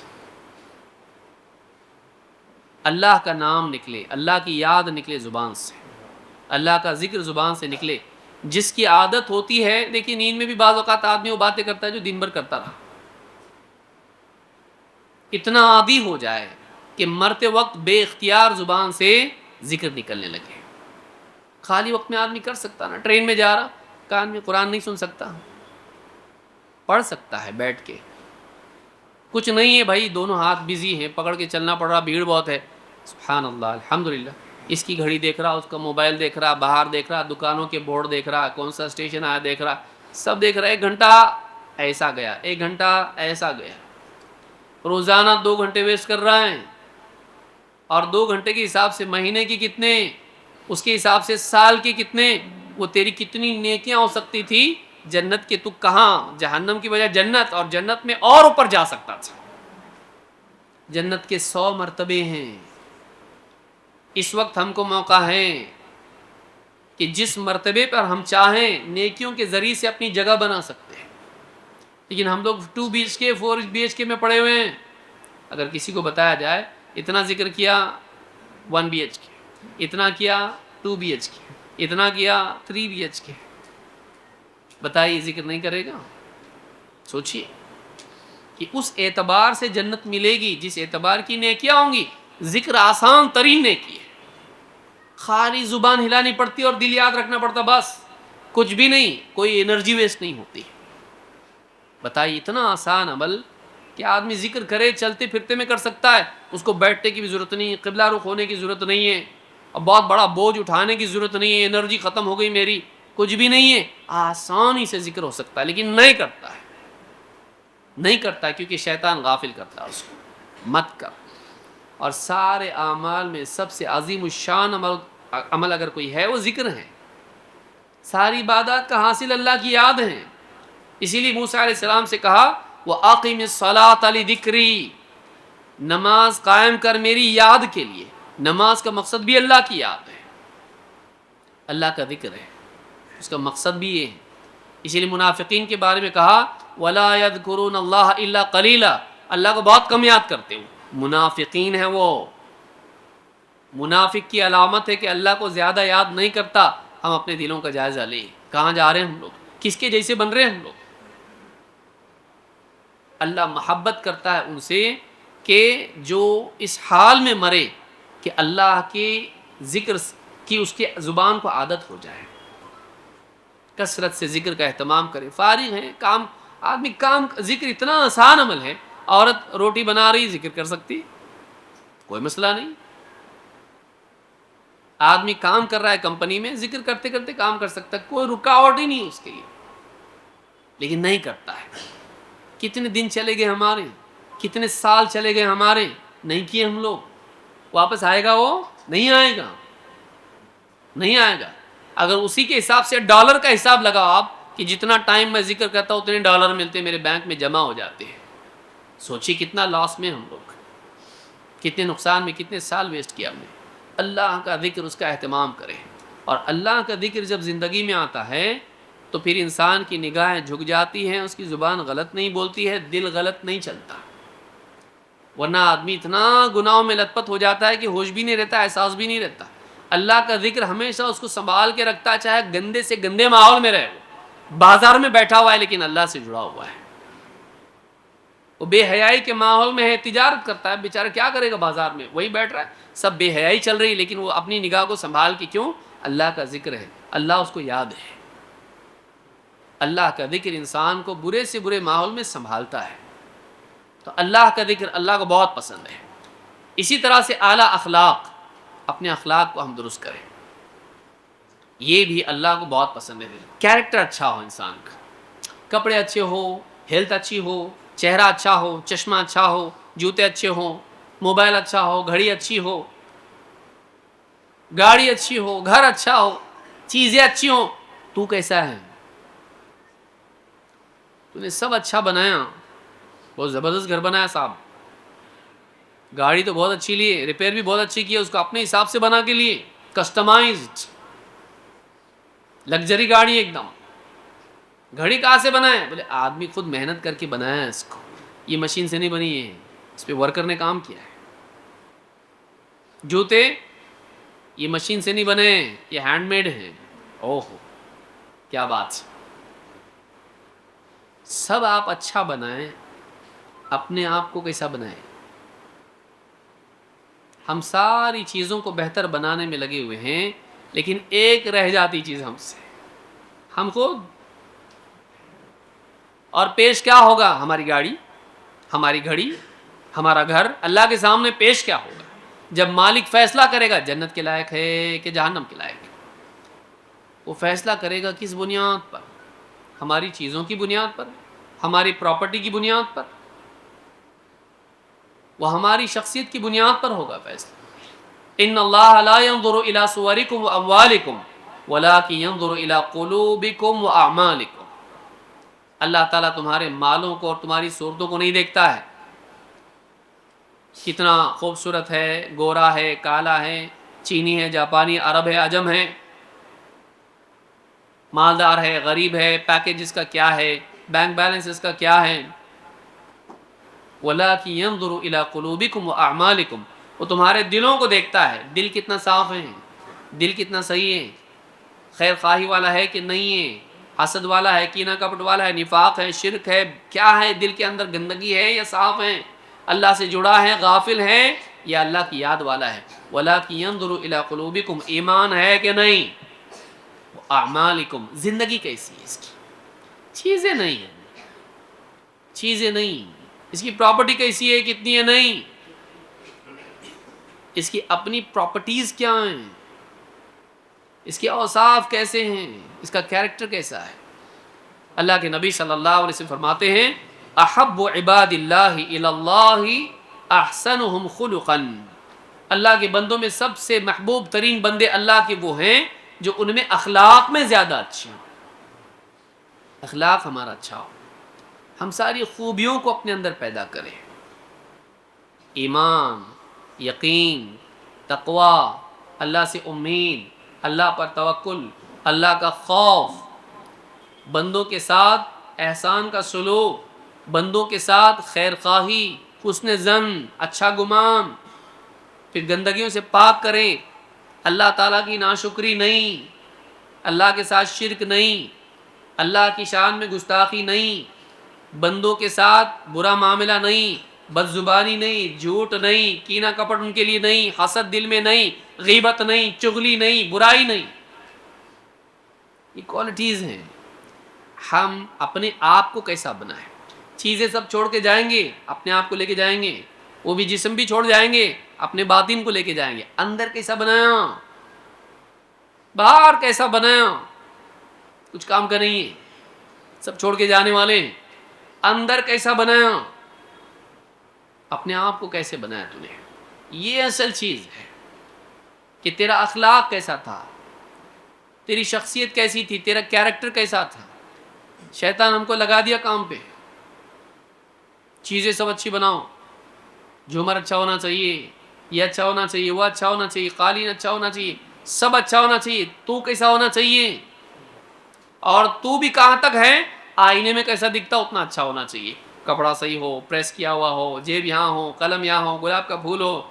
[SPEAKER 1] اللہ کا نام نکلے, اللہ کی یاد نکلے زبان سے, اللہ کا ذکر زبان سے نکلے. جس کی عادت ہوتی ہے, دیکھیے نیند میں بھی بعض اوقات آدمی وہ باتیں کرتا ہے جو دن بھر کرتا رہا, اتنا عادی ہو جائے کہ مرتے وقت بے اختیار زبان سے ذکر نکلنے لگے. خالی وقت میں آدمی کر سکتا نا, ٹرین میں جا رہا کان میں قرآن نہیں سن سکتا؟ پڑھ سکتا ہے بیٹھ کے، کچھ نہیں ہے بھائی، دونوں ہاتھ بزی ہیں، پکڑ کے چلنا پڑ رہا، بھیڑ بہت ہے، سبحان اللہ الحمدللہ، اس کی گھڑی دیکھ رہا، اس کا موبائل دیکھ رہا، باہر دیکھ رہا، دکانوں کے بورڈ دیکھ رہا، کون سا اسٹیشن آیا دیکھ رہا، سب دیکھ رہا، 1 گھنٹہ ایسا گیا، 1 گھنٹہ ایسا گیا، روزانہ 2 گھنٹے ویسٹ کر رہا ہے، اور 2 گھنٹے کے حساب سے مہینے کی کتنے، اس کے حساب سے سال کے کتنے، وہ تیری کتنی نیکیاں ہو سکتی تھی جنت کے، تو کہاں جہنم کی بجائے جنت، اور جنت میں اور اوپر جا سکتا تھا، جنت کے 100 مرتبے ہیں۔ اس وقت ہم کو موقع ہے کہ جس مرتبے پر ہم چاہیں نیکیوں کے ذریعے سے اپنی جگہ بنا سکتے ہیں، لیکن ہم لوگ 2 BHK 4 BHK میں پڑے ہوئے ہیں۔ اگر کسی کو بتایا جائے اتنا ذکر کیا 1 BHK، اتنا کیا 2 BHK، اتنا کیا 3 BHK، بتائیے ذکر نہیں کرے گا؟ سوچئے کہ اس اعتبار سے جنت ملے گی جس اعتبار کی نیکیاں ہوں گی۔ ذکر آسان ترین نیکی ہے، خالی زبان ہلانی پڑتی اور دل یاد رکھنا پڑتا، بس کچھ بھی نہیں، کوئی انرجی ویسٹ نہیں ہوتی۔ بتائیے اتنا آسان عمل کہ آدمی ذکر کرے چلتے پھرتے میں کر سکتا ہے، اس کو بیٹھنے کی بھی ضرورت نہیں، قبلہ رخ ہونے کی ضرورت نہیں ہے، اور بہت بڑا بوجھ اٹھانے کی ضرورت نہیں ہے، انرجی ختم ہو گئی میری، کچھ بھی نہیں ہے، آسانی سے ذکر ہو سکتا ہے، لیکن نہیں کرتا ہے، نہیں کرتا ہے کیونکہ شیطان غافل کرتا ہے اس کو، مت کر۔ اور سارے اعمال میں سب سے عظیم الشان عمل اگر کوئی ہے وہ ذکر ہے، ساری عبادات کا حاصل اللہ کی یاد ہے، اسی لیے موسیٰ علیہ السلام سے کہا وَأَقِمِ الصَّلَاةَ لِذِكْرِي، نماز قائم کر میری یاد کے لیے، نماز کا مقصد بھی اللہ کی یاد ہے، اللہ کا ذکر ہے، اس کا مقصد بھی یہ ہے۔ اسی لیے منافقین کے بارے میں کہا وَلَا يَذْكُرُونَ اللَّهَ إِلَّا قَلِيلًا، اللہ کو بہت کم یاد کرتے ہوں، منافقین ہیں وہ، منافق کی علامت ہے کہ اللہ کو زیادہ یاد نہیں کرتا۔ ہم اپنے دلوں کا جائزہ لیں، کہاں جا رہے ہیں ہم لوگ، کس کے جیسے بن رہے ہیں ہم لوگ۔ اللہ محبت کرتا ہے ان سے کہ جو اس حال میں مرے کہ اللہ کے ذکر کی اس کے زبان کو عادت ہو جائے، کثرت سے ذکر کا اہتمام کرے۔ فارغ ہیں کام، آدمی کام، ذکر اتنا آسان عمل ہے، عورت روٹی بنا رہی ذکر کر سکتی، کوئی مسئلہ نہیں، آدمی کام کر رہا ہے کمپنی میں، ذکر کرتے کرتے کام کر سکتا ہے، کوئی رکاوٹ ہی نہیں اس کے لیے، لیکن نہیں کرتا ہے۔ کتنے دن چلے گئے ہمارے، کتنے سال چلے گئے ہمارے، نہیں کیے ہم لوگ، واپس آئے گا وہ؟ نہیں آئے گا، نہیں آئے گا۔ اگر اسی کے حساب سے ڈالر کا حساب لگاؤ آپ کہ جتنا ٹائم میں ذکر کرتا ہوں اتنے ڈالر ملتے میرے بینک میں جمع ہو جاتے ہیں، سوچیے کتنا لاس میں ہم لوگ، کتنے نقصان میں، کتنے سال ویسٹ کیا ہم نے۔ اللہ کا ذکر، اس کا اہتمام کریں، اور اللہ کا ذکر جب زندگی میں آتا ہے تو پھر انسان کی نگاہیں جھک جاتی ہیں، اس کی زبان غلط نہیں بولتی ہے، دل غلط نہیں چلتا، ورنہ آدمی اتنا گناہوں میں لت پت ہو جاتا ہے کہ ہوش بھی نہیں رہتا، احساس بھی نہیں رہتا۔ اللہ کا ذکر ہمیشہ اس کو سنبھال کے رکھتا ہے، چاہے گندے سے گندے ماحول میں رہے، وہ بازار میں بیٹھا ہوا ہے لیکن اللہ سے جڑا ہوا ہے، وہ بے حیائی کے ماحول میں ہے، تجارت کرتا ہے بیچارہ، کیا کرے گا بازار میں، وہی بیٹھ رہا ہے، سب بے حیائی چل رہی، لیکن وہ اپنی نگاہ کو سنبھال کے، کیوں؟ اللہ کا ذکر ہے، اللہ اس کو یاد ہے۔ اللہ کا ذکر انسان کو برے سے برے ماحول میں سنبھالتا ہے، تو اللہ کا ذکر اللہ کو بہت پسند ہے۔ اسی طرح سے اعلیٰ اخلاق، اپنے اخلاق کو ہم درست کریں، یہ بھی اللہ کو بہت پسند ہے۔ کیریکٹر اچھا ہو انسان کا، کپڑے اچھے ہو، ہیلتھ اچھی ہو، چہرہ اچھا ہو، چشمہ اچھا ہو، جوتے اچھے ہوں، موبائل اچھا ہو، گھڑی اچھی ہو، گاڑی اچھی ہو، گھر اچھا ہو، چیزیں اچھی ہوں، تو کیسا ہے؟ تو نے سب اچھا بنایا، بہت زبردست گھر بنایا صاحب، گاڑی تو بہت اچھی لی، ریپیئر بھی بہت اچھی کی، اس کو اپنے حساب سے بنا کے لیے، کسٹمائزڈ لگژری گاڑی ایک دم۔ گھڑی کہاں سے بنائے؟ بولے آدمی خود محنت کر کے بنایا ہے اس کو، یہ مشین سے نہیں بنی ہے، اس پہ ورکر نے کام کیا ہے۔ جوتے یہ مشین سے نہیں بنے، یہ ہینڈ میڈ ہیں، اوہو کیا بات۔ سب آپ اچھا بنائیں، اپنے آپ کو کیسا بنائیں؟ ہم ساری چیزوں کو بہتر بنانے میں لگے ہوئے ہیں، لیکن ایک رہ جاتی چیز ہم سے، ہم خود. اور پیش کیا ہوگا؟ ہماری گاڑی، ہماری گھڑی، ہمارا گھر اللہ کے سامنے پیش کیا ہوگا جب مالک فیصلہ کرے گا جنت کے لائق ہے کہ جہنم کے لائق ہے. وہ فیصلہ کرے گا کس بنیاد پر؟ ہماری چیزوں کی بنیاد پر، ہماری پراپرٹی کی بنیاد پر، وہ ہماری شخصیت کی بنیاد پر ہوگا فیصلہ. ان اللہ لا ينظر الى صورکم واموالکم ولکن ينظر الى قلوبکم واعمالکم. اللہ تعالیٰ تمہارے مالوں کو اور تمہاری صورتوں کو نہیں دیکھتا ہے، کتنا خوبصورت ہے، گورا ہے، کالا ہے، چینی ہے، جاپانی، عرب ہے، عجم ہے، مالدار ہے، غریب ہے، پیکج اس کا کیا ہے، بینک بیلنس اس کا کیا ہے. وَلَٰكِن يَنظُرُ إِلَىٰ قُلُوبِكُمْ وَأَعْمَالِكُمْ. وہ تمہارے دلوں کو دیکھتا ہے، دل کتنا صاف ہے، دل کتنا صحیح ہے، خیر خواہی والا ہے کہ نہیں ہے، حسد والا ہے، کینہ کپٹ والا ہے، نفاق ہے، شرک ہے، کیا ہے دل کے اندر، گندگی ہے یا صاف ہے، اللہ سے جڑا ہے، غافل ہے یا اللہ کی یاد والا ہے. وَلَٰكِن يَنظُرُ إِلَىٰ قُلُوبِكُمْ. ایمان ہے کہ نہیں، اعمالکم. زندگی کیسی ہے اس کی، چیزیں نہیں ہیں، چیزیں نہیں. اس کی پراپرٹی کیسی ہے، کتنی ہے، نہیں. اس کی اپنی پراپرٹیز کیا ہیں، اس کے اوصاف کیسے ہیں، اس کا کیریکٹر کیسا ہے. اللہ کے نبی صلی اللہ علیہ وسلم فرماتے ہیں احب عباد اللہ الی اللہ احسنہم خلقا. اللہ کے بندوں میں سب سے محبوب ترین بندے اللہ کے وہ ہیں جو ان میں اخلاق میں زیادہ اچھے ہوں. اخلاق ہمارا اچھا ہو، ہم ساری خوبیوں کو اپنے اندر پیدا کریں. ایمان، یقین، تقوی، اللہ سے امید، اللہ پر توکل، اللہ کا خوف، بندوں کے ساتھ احسان کا سلوک، بندوں کے ساتھ خیر خواہی، حسن ظن، اچھا گمان. پھر گندگیوں سے پاک کریں، اللہ تعالیٰ کی ناشکری نہیں، اللہ کے ساتھ شرک نہیں، اللہ کی شان میں گستاخی نہیں، بندوں کے ساتھ برا معاملہ نہیں، بد زبانی نہیں، جھوٹ نہیں، کینہ کپٹ ان کے لیے نہیں، حسد دل میں نہیں، غیبت نہیں، چغلی نہیں، برائی نہیں. یہ کوالٹیز ہیں. ہم اپنے آپ کو کیسا بنائیں. چیزیں سب چھوڑ کے جائیں گے، اپنے آپ کو لے کے جائیں گے، وہ بھی جسم بھی چھوڑ جائیں گے، اپنے باطن کو لے کے جائیں گے. اندر کیسا بنایا، باہر کیسا بنایا، کچھ کام کا نہیں ہے. سب چھوڑ کے جانے والے ہیں. اندر کیسا بنایا، اپنے آپ کو کیسے بنایا تو نے. یہ اصل چیز ہے کہ تیرا اخلاق کیسا تھا، تیری شخصیت کیسی تھی، تیرا کیریکٹر کیسا تھا. شیطان ہم کو لگا دیا کام پہ، چیزیں سب اچھی بناؤ، جھومر اچھا ہونا چاہیے، یہ اچھا ہونا چاہیے، وہ اچھا ہونا چاہیے، قالین اچھا ہونا چاہیے، سب اچھا ہونا چاہیے. تو کیسا ہونا چاہیے، اور تو بھی کہاں تک ہے، آئینے میں کیسا دکھتا اتنا اچھا ہونا چاہیے. کپڑا صحیح ہو، پریس کیا ہوا ہو، جیب یہاں ہو، قلم یہاں ہو، گلاب کا پھول ہو،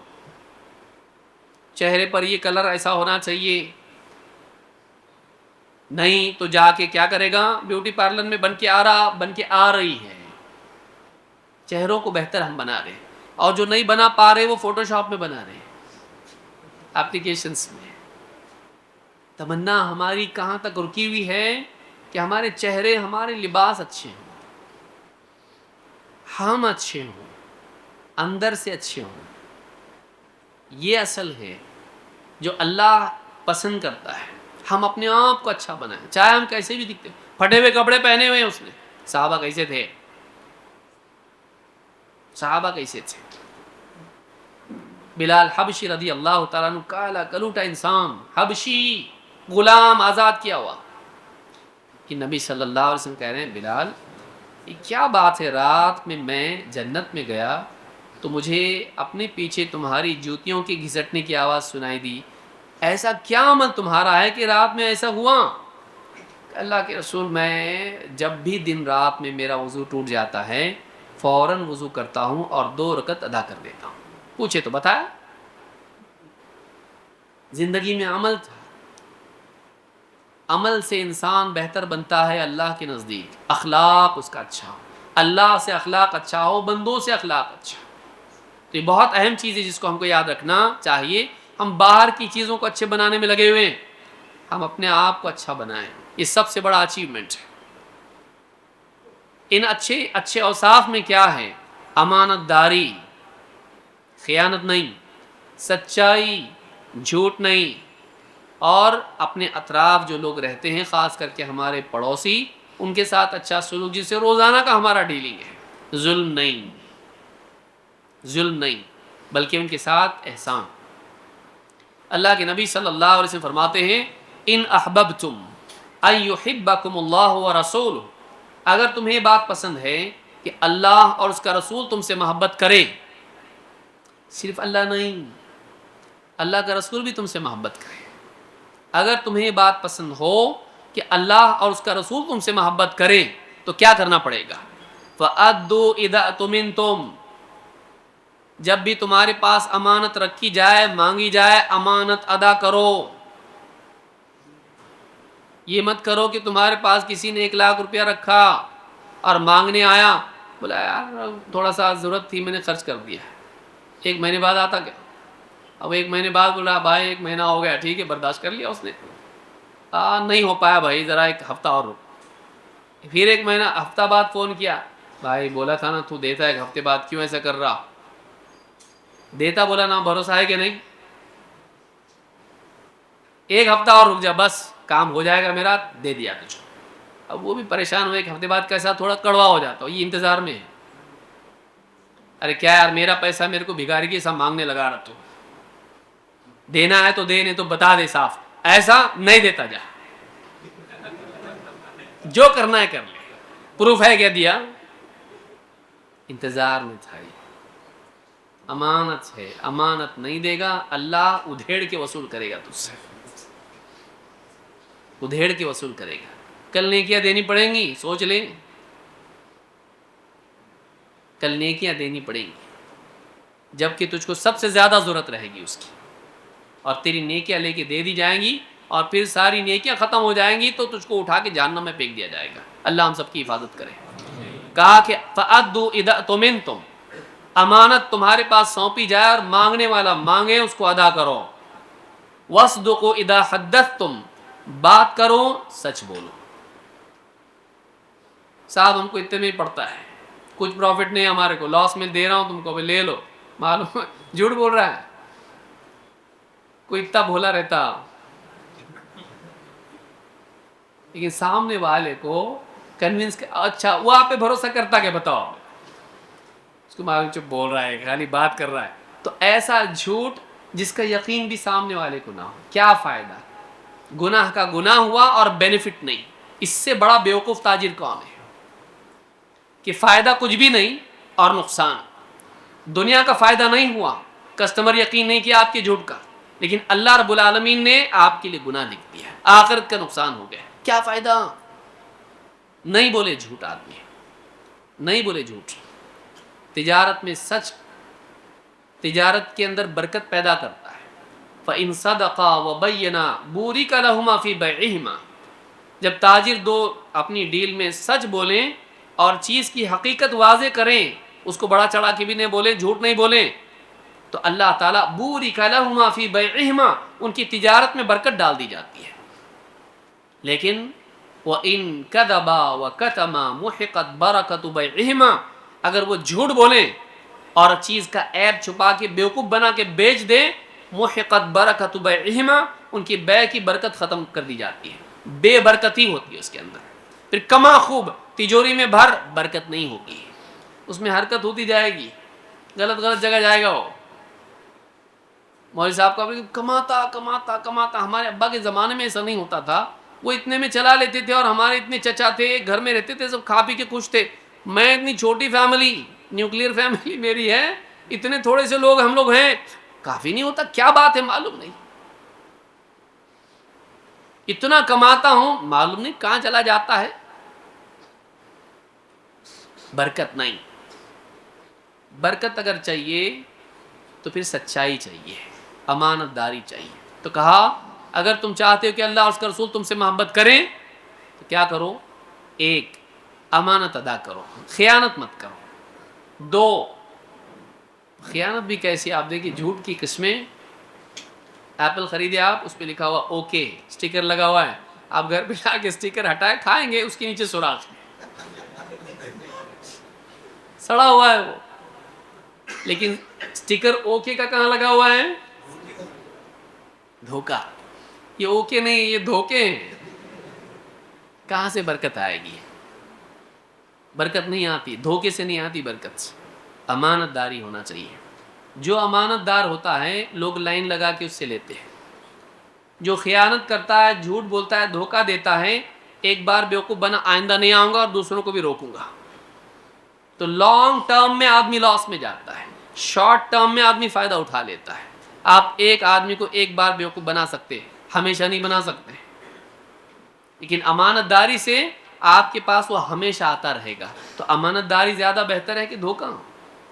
[SPEAKER 1] چہرے پر یہ کلر ایسا ہونا چاہیے. نہیں تو جا کے کیا کرے گا، بیوٹی پارلر میں بن کے آ رہی ہے. چہروں کو بہتر ہم بنا رہے ہیں، اور جو نہیں بنا پا رہے وہ فوٹو شاپ میں بنا رہے ہیں، اپلیکیشنز میں. تمنا ہماری کہاں تک رکی ہوئی ہے کہ ہمارے چہرے، ہمارے لباس اچھے ہوں، ہم اچھے ہوں، اندر سے اچھے ہوں. یہ اصل ہے جو اللہ پسند کرتا ہے. ہم اپنے آپ کو اچھا بنائیں، چاہے ہم کیسے بھی دکھتے. پھٹے ہوئے کپڑے پہنے ہوئے اس نے، صحابہ کیسے تھے، صحابہ کیسے تھے. بلال حبشی رضی اللہ تعالیٰ عنہ، کالا کلوٹا انسان، حبشی غلام آزاد کیا ہوا، کہ نبی صلی اللہ علیہ وسلم کہہ رہے ہیں بلال یہ کیا بات ہے، رات میں جنت میں گیا تو مجھے اپنے پیچھے تمہاری جوتیوں کی گھسٹنے کی آواز سنائی دی. ایسا کیا عمل تمہارا ہے کہ رات میں ایسا ہوا. اللہ کے رسول میں جب بھی دن رات میں میرا وضو ٹوٹ جاتا ہے فوراً وضو کرتا ہوں اور 2 رکعت ادا کر دیتا ہوں. پوچھے تو بتایا. زندگی میں عمل تھا. عمل سے انسان بہتر بنتا ہے اللہ کے نزدیک. اخلاق اس کا اچھا ہو، اللہ سے اخلاق اچھا ہو، بندوں سے اخلاق اچھا ہو. تو یہ بہت اہم چیز ہے جس کو ہم کو یاد رکھنا چاہیے. ہم باہر کی چیزوں کو اچھے بنانے میں لگے ہوئے ہیں، ہم اپنے آپ کو اچھا بنائیں، یہ سب سے بڑا اچیومنٹ ہے۔ ان اچھے اوصاف میں کیا ہے؟ امانت داری، خیانت نہیں، سچائی، جھوٹ نہیں، اور اپنے اطراف جو لوگ رہتے ہیں خاص کر کے ہمارے پڑوسی، ان کے ساتھ اچھا سلوک، جس سے روزانہ کا ہمارا ڈیلنگ ہے۔ ظلم نہیں بلکہ ان کے ساتھ احسان۔ اللہ کے نبی صلی اللہ علیہ وسلم فرماتے ہیں ان احببتم ان یحبکم اللہ ورسولہ، اگر تمہیں بات پسند ہے کہ اللہ اور اس کا رسول تم سے محبت کرے، صرف اللہ نہیں، اللہ کا رسول بھی تم سے محبت کرے، اگر تمہیں بات پسند ہو کہ اللہ اور اس کا رسول تم سے محبت کرے تو کیا کرنا پڑے گا؟ فَأَدُّوا إِذَا اؤْتُمِنْتُمْ، جب بھی تمہارے پاس امانت رکھی جائے، مانگی جائے، امانت ادا کرو۔ یہ مت کرو کہ تمہارے پاس کسی نے 1,00,000 روپیہ رکھا اور مانگنے آیا، بولا یار تھوڑا سا ضرورت تھی میں نے خرچ کر دیا، 1 مہینے بعد آتا کیا؟ اب 1 مہینے بعد بولا بھائی 1 مہینہ ہو گیا، ٹھیک ہے برداشت کر لیا اس نے، نہیں ہو پایا بھائی ذرا 1 ہفتہ اور رک۔ پھر 1 مہینہ ہفتہ بعد فون کیا، بھائی بولا تھا نا تو دیتا 1 ہفتے بعد، کیوں ایسا کر رہا؟ دیتا بولا نا، بھروسہ ہے کہ نہیں؟ 1 ہفتہ اور رک جا، بس کام ہو جائے گا میرا، دے دیا تجھ کو۔ اب وہ بھی پریشان ہوئے، 1 ہفتے بعد کیسا تھوڑا کڑوا ہو جاتا ہو، یہ انتظار میں ہے۔ ارے کیا یار میرا پیسہ میرے کو بھکاری کی سب مانگنے لگا رہا، تو دینا ہے تو دے، نہیں تو بتا دے صاف، ایسا نہیں دیتا جا، جو کرنا ہے کر لے، پروف ہے کیا دیا؟ انتظار میں تھا۔ امانت ہے، امانت نہیں دے گا اللہ ادھیڑ کے وصول کرے گا تجھ سے، ادھیڑ کے وصول کرے گا۔ کل نیکیاں دینی پڑیں گی، سوچ لیں، کل نیکیاں دینی پڑیں گی جبکہ تجھ کو سب سے زیادہ ضرورت رہے گی اس کی، اور تیری نیکیاں لے کے دے دی جائیں گی، اور پھر ساری نیکیاں ختم ہو جائیں گی تو تجھ کو اٹھا کے جہنم میں پھینک دیا جائے گا۔ اللہ ہم سب کی حفاظت کرے۔ کہا کہ فَأَدُّوا إِذَا اؤْتُمِنْتُمْ، امانت تمہارے پاس سونپی جائے اور مانگنے والا مانگے اس کو ادا کرو۔ وَاصْدُقُوا إِذَا حَدَّثْتُمْ، بات کرو سچ بولو۔ صاحب ہم کو اتنے میں ہی پڑتا ہے، کچھ پروفٹ نہیں ہمارے کو، لاس میں دے رہا ہوں تم کو، لے لو، معلوم جھوٹ بول رہا ہے، کوئی اتنا بھولا رہتا، لیکن سامنے والے کو کنونس، اچھا وہ آپ پہ بھروسہ کرتا کہ بتاؤ، اس کو معلوم چپ بول رہا ہے، خالی بات کر رہا ہے، تو ایسا جھوٹ جس کا یقین بھی سامنے والے کو نہ ہو، کیا فائدہ؟ گناہ کا گناہ ہوا اور بینیفٹ نہیں۔ اس سے بڑا بیوقوف تاجر کون ہے کہ فائدہ کچھ بھی نہیں اور نقصان، دنیا کا فائدہ نہیں ہوا، کسٹمر یقین نہیں کیا آپ کے جھوٹ کا، لیکن اللہ رب العالمین نے آپ کے لیے گناہ لکھ دیا، آخرت کا نقصان ہو گیا، کیا فائدہ؟ نہیں بولے جھوٹ، آدمی نہیں بولے جھوٹ۔ تجارت میں سچ تجارت کے اندر برکت پیدا کرتا ہے۔ فَإِن صَدَقَا وَبَيَّنَا بُورِكَ لَهُمَا فِي بَيْعِهِمَا، جب تاجر دو اپنی ڈیل میں سچ بولیں اور چیز کی حقیقت واضح کریں، اس کو بڑا چڑھا کے بھی نہیں بولیں، جھوٹ نہیں بولیں، تو اللہ تعالیٰ بُورِكَ لَهُمَا فِي بَيْعِهِمَا، ان کی تجارت میں برکت ڈال دی جاتی ہے۔ لیکن وَإِن كَذَبَا وَكَتَمَا مُحِقَتْ بَرَكَةُ بَيْعِهِمَا، اگر وہ جھوٹ بولیں اور چیز کا عیب چھپا کے بیوقوف بنا کے بیچ دیں، محقت برکت بیعہما، ان کی بیع کی برکت ختم کر دی جاتی ہے، بے برکتی ہوتی ہے اس کے اندر، پھر کما خوب تجوری میں بھر، برکت نہیں ہوگی، اس میں حرکت ہوتی جائے گی، غلط جگہ جائے گا وہ۔ مولوی صاحب کا کماتا کماتا کماتا، ہمارے ابا کے زمانے میں ایسا نہیں ہوتا تھا، وہ اتنے میں چلا لیتے تھے، اور ہمارے اتنے چچا تھے گھر میں رہتے تھے، سب کھا پی کے خوش تھے، میں اتنی چھوٹی فیملی، نیوکلیئر فیملی میری ہے، اتنے تھوڑے سے لوگ ہم لوگ ہیں، کافی نہیں ہوتا، کیا بات ہے معلوم نہیں، اتنا کماتا ہوں معلوم نہیں کہاں چلا جاتا ہے، برکت نہیں۔ برکت اگر چاہیے تو پھر سچائی چاہیے، امانت داری چاہیے۔ تو کہا اگر تم چاہتے ہو کہ اللہ اور اس کا رسول تم سے محبت کریں تو کیا کرو؟ 1، امانت ادا کرو، خیانت مت کرو۔ 2، خیانت بھی کیسی، آپ دیکھیے جھوٹ کی قسمیں، ایپل خریدے آپ، اس پہ لکھا ہوا اوکے، اسٹیکر لگا ہوا ہے، آپ گھر پہ لا کے اسٹیکر ہٹائے کھائیں گے، اس کے نیچے سوراخ ہے، سڑا ہوا ہے وہ. لیکن اسٹیکر اوکے کا کہاں لگا ہوا ہے؟ دھوکہ. یہ اوکے نہیں، یہ دھوکے ہیں. کہاں سے برکت آئے گی؟ برکت نہیں آتی، دھوکے سے نہیں آتی برکت سے. امانت داری ہونا چاہیے. جو امانت دار ہوتا ہے لوگ لائن لگا کے اس سے لیتے ہیں. جو خیانت کرتا ہے، جھوٹ بولتا ہے، دھوکہ دیتا ہے، ایک بار بیوقوف بنا آئندہ نہیں آؤں گا اور دوسروں کو بھی روکوں گا. تو لانگ ٹرم میں آدمی لاس میں جاتا ہے، شارٹ ٹرم میں آدمی فائدہ اٹھا لیتا ہے. آپ ایک آدمی کو ایک بار بیوقوف بنا سکتے، ہمیشہ نہیں بنا سکتے. لیکن امانت داری سے آپ کے پاس وہ ہمیشہ آتا رہے گا. تو امانت داری زیادہ بہتر ہے کہ دھوکہ؟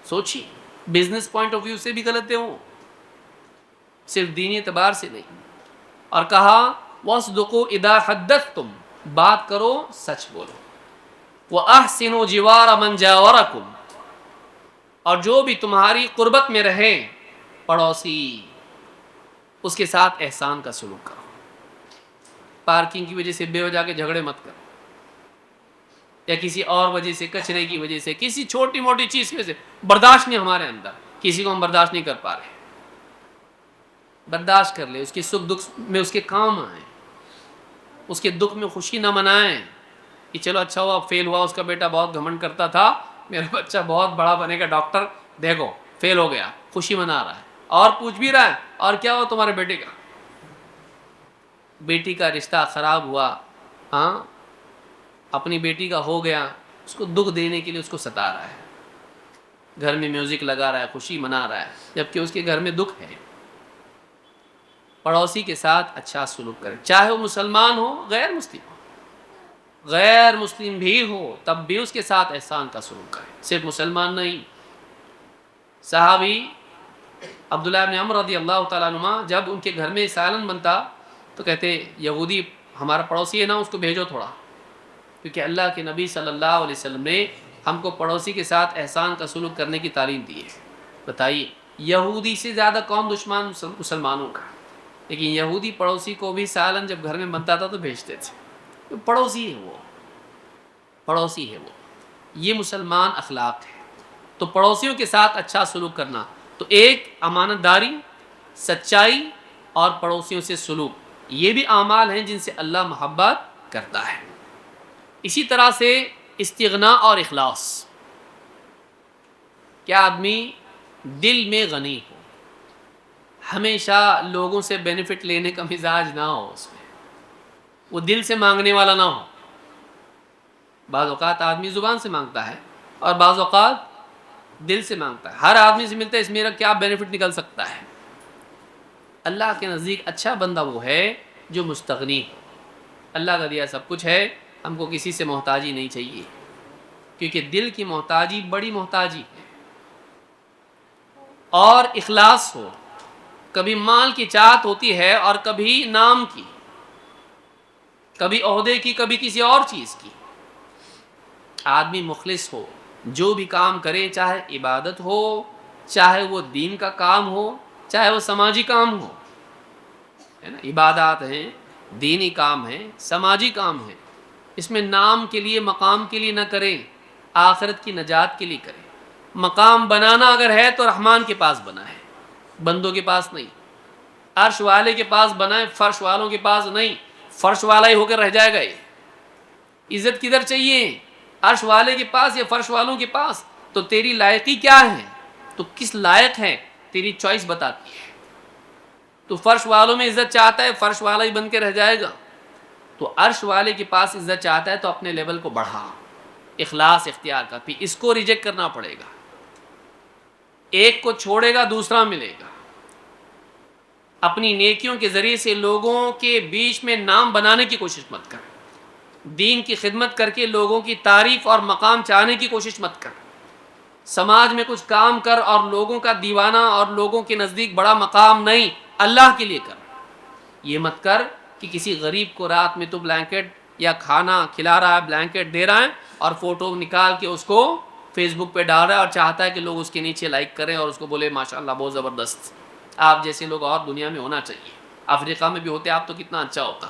[SPEAKER 1] سوچیے. بزنس پوائنٹ آف ویو سے بھی غلط ہے وہ، صرف دینی اعتبار سے نہیں. اور کہا وَاصْدُقُوا اِذَا حَدَّثْتُمْ، بات کرو سچ بولو. وَأَحْسِنُوا جِوَارَ مَنْ جَاوَرَكُمْ، اور جو بھی تمہاری قربت میں رہے، پڑوسی، اس کے ساتھ احسان کا سلوک کرو. پارکنگ کی وجہ سے بے وجہ کے جھگڑے مت کرو، یا کسی اور وجہ سے، کچرے کی وجہ سے، کسی چھوٹی موٹی چیز کی وجہ سے. برداشت نہیں ہمارے اندر، کسی کو ہم برداشت نہیں کر پا رہے. برداشت کر لے، اس کے سکھ دکھ میں اس کے کام آئیں، اس کے دکھ میں خوشی نہ منائیں کہ چلو اچھا ہوا فیل ہوا، اس کا بیٹا بہت گھمنڈ کرتا تھا، میرا بچہ بہت بڑا بنے گا ڈاکٹر، دیکھو فیل ہو گیا، خوشی منا رہا ہے. اور پوچھ بھی رہا ہے اور کیا ہوا تمہارے بیٹے کا؟ بیٹی کا رشتہ خراب ہوا، ہاں، اپنی بیٹی کا ہو گیا، اس کو دکھ دینے کے لیے اس کو ستا رہا ہے، گھر میں میوزک لگا رہا ہے، خوشی منا رہا ہے، جبکہ اس کے گھر میں دکھ ہے. پڑوسی کے ساتھ اچھا سلوک کرے، چاہے وہ مسلمان ہو، غیر مسلم ہو، غیر مسلم بھی ہو تب بھی اس کے ساتھ احسان کا سلوک کرے، صرف مسلمان نہیں. صحابی عبداللہ بن عمر رضی اللہ تعالیٰ عنہ جب ان کے گھر میں سالن بنتا تو کہتے یہودی ہمارا پڑوسی ہے نا، اس کو بھیجو تھوڑا، کیونکہ اللہ کے نبی صلی اللہ علیہ وسلم نے ہم کو پڑوسی کے ساتھ احسان کا سلوک کرنے کی تعلیم دی ہے. بتائیے، یہودی سے زیادہ کون دشمن مسلمانوں کا؟ لیکن یہودی پڑوسی کو بھی سالن جب گھر میں بنتا تھا تو بھیجتے تھے. پڑوسی ہے وہ، پڑوسی ہے وہ. یہ مسلمان اخلاق ہے. تو پڑوسیوں کے ساتھ اچھا سلوک کرنا، تو ایک امانت داری، سچائی اور پڑوسیوں سے سلوک، یہ بھی اعمال ہیں جن سے اللہ محبت کرتا ہے. اسی طرح سے استغنا اور اخلاص، کیا آدمی دل میں غنی ہو، ہمیشہ لوگوں سے بینیفٹ لینے کا مزاج نہ ہو، اس میں وہ دل سے مانگنے والا نہ ہو. بعض اوقات آدمی زبان سے مانگتا ہے اور بعض اوقات دل سے مانگتا ہے. ہر آدمی سے ملتا ہے، اس میرا کیا بینیفٹ نکل سکتا ہے. اللہ کے نزدیک اچھا بندہ وہ ہے جو مستغنی ہو. اللہ کا دیا سب کچھ ہے، ہم کو کسی سے محتاجی نہیں چاہیے، کیونکہ دل کی محتاجی بڑی محتاجی ہے. اور اخلاص ہو، کبھی مال کی چاہت ہوتی ہے اور کبھی نام کی، کبھی عہدے کی، کبھی کسی اور چیز کی. آدمی مخلص ہو، جو بھی کام کرے، چاہے عبادت ہو، چاہے وہ دین کا کام ہو، چاہے وہ سماجی کام ہو، ہے نا، عبادات ہیں، دینی کام ہیں، سماجی کام ہیں، اس میں نام کے لیے، مقام کے لیے نہ کریں، آخرت کی نجات کے لیے کریں. مقام بنانا اگر ہے تو رحمان کے پاس بنا ہے، بندوں کے پاس نہیں. عرش والے کے پاس بنائے، فرش والوں کے پاس نہیں. فرش والا ہی ہو کر رہ جائے گا. یہ عزت کدھر چاہیے؟ عرش والے کے پاس یا فرش والوں کے پاس؟ تو تیری لائقی کیا ہے؟ تو کس لائق ہے؟ تیری چوائس بتاتی ہے. تو فرش والوں میں عزت چاہتا ہے، فرش والا ہی بن کے رہ جائے گا. تو عرش والے کے پاس عزت چاہتا ہے تو اپنے لیول کو بڑھا، اخلاص اختیار کر. پھر اس کو ریجیکٹ کرنا پڑے گا، ایک کو چھوڑے گا دوسرا ملے گا. اپنی نیکیوں کے ذریعے سے لوگوں کے بیچ میں نام بنانے کی کوشش مت کر. دین کی خدمت کر کے لوگوں کی تعریف اور مقام چاہنے کی کوشش مت کر. سماج میں کچھ کام کر اور لوگوں کا دیوانہ اور لوگوں کے نزدیک بڑا مقام نہیں، اللہ کے لیے کر. یہ مت کر کہ کسی غریب کو رات میں تو بلینکٹ یا کھانا کھلا رہا ہے، بلینکٹ دے رہا ہے اور فوٹو نکال کے اس کو فیس بک پہ ڈال رہا ہے اور چاہتا ہے کہ لوگ اس کے نیچے لائک کریں اور اس کو بولے ماشاء اللہ بہت زبردست. آپ جیسے لوگ اور دنیا میں ہونا چاہیے. افریقہ میں بھی ہوتے آپ تو کتنا اچھا ہوتا.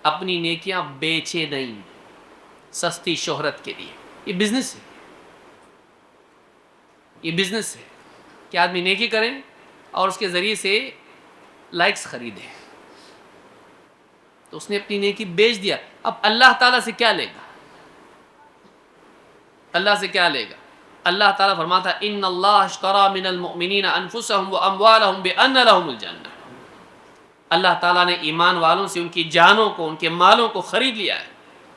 [SPEAKER 1] اپنی نیکیاں بیچے نہیں سستی شہرت کے لیے. یہ بزنس ہے، یہ بزنس ہے کہ آدمی نیکی کریں اور اس کے ذریعے سے لائکس خریدے. تو اس نے اپنی نیکی بیچ دیا. اب اللہ تعالیٰ سے کیا لے گا؟ اللہ سے کیا لے گا؟ اللہ تعالیٰ فرماتا ہے ان اللہ اشتری من المؤمنین انفسهم واموالهم بان لهم الجنہ. اللہ تعالیٰ نے ایمان والوں سے ان کی جانوں کو، ان کے مالوں کو خرید لیا ہے،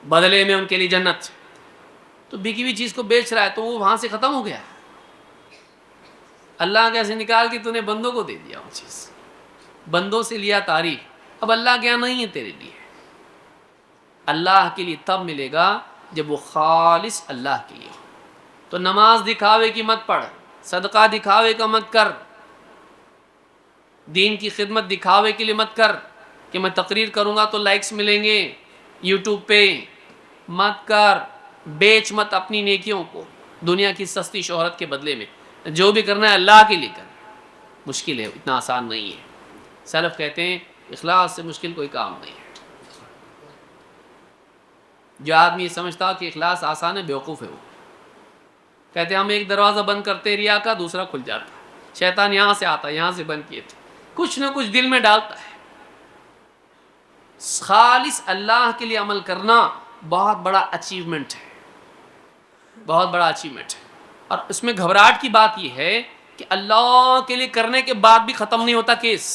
[SPEAKER 1] بدلے میں ان کے لیے جنت. تو بکی ہوئی چیز کو بیچ رہا ہے تو وہ وہاں سے ختم ہو گیا. اللہ کیسے نکال کے تو نے بندوں کو دے دیا وہ چیز، بندوں سے لیا تعریف. اب اللہ کیا نہیں ہے تیرے لیے. اللہ کے لیے تب ملے گا جب وہ خالص اللہ کے لیے ہو. تو نماز دکھاوے کی مت پڑھ، صدقہ دکھاوے کا مت کر، دین کی خدمت دکھاوے کے لیے مت کر کہ میں تقریر کروں گا تو لائکس ملیں گے یوٹیوب پہ. مت کر. بیچ مت اپنی نیکیوں کو دنیا کی سستی شہرت کے بدلے میں. جو بھی کرنا ہے اللہ کے لیے کر. مشکل ہے، اتنا آسان نہیں ہے. سلف کہتے ہیں اخلاص سے مشکل کوئی کام نہیں ہے. جو آدمی یہ سمجھتا کہ اخلاص آسان ہے بیوقوف ہے. وہ کہتے ہیں ہم ایک دروازہ بند کرتے ریا کا، دوسرا کھل جاتا. شیطان یہاں سے آتا، یہاں سے بند کیے تھے. کچھ نہ کچھ دل میں ڈالتا ہے. خالص اللہ کے لیے عمل کرنا بہت بڑا اچیومنٹ ہے، بہت بڑا اچیومنٹ ہے. اور اس میں گھبراہٹ کی بات یہ ہے کہ اللہ کے لیے کرنے کے بعد بھی ختم نہیں ہوتا کیس.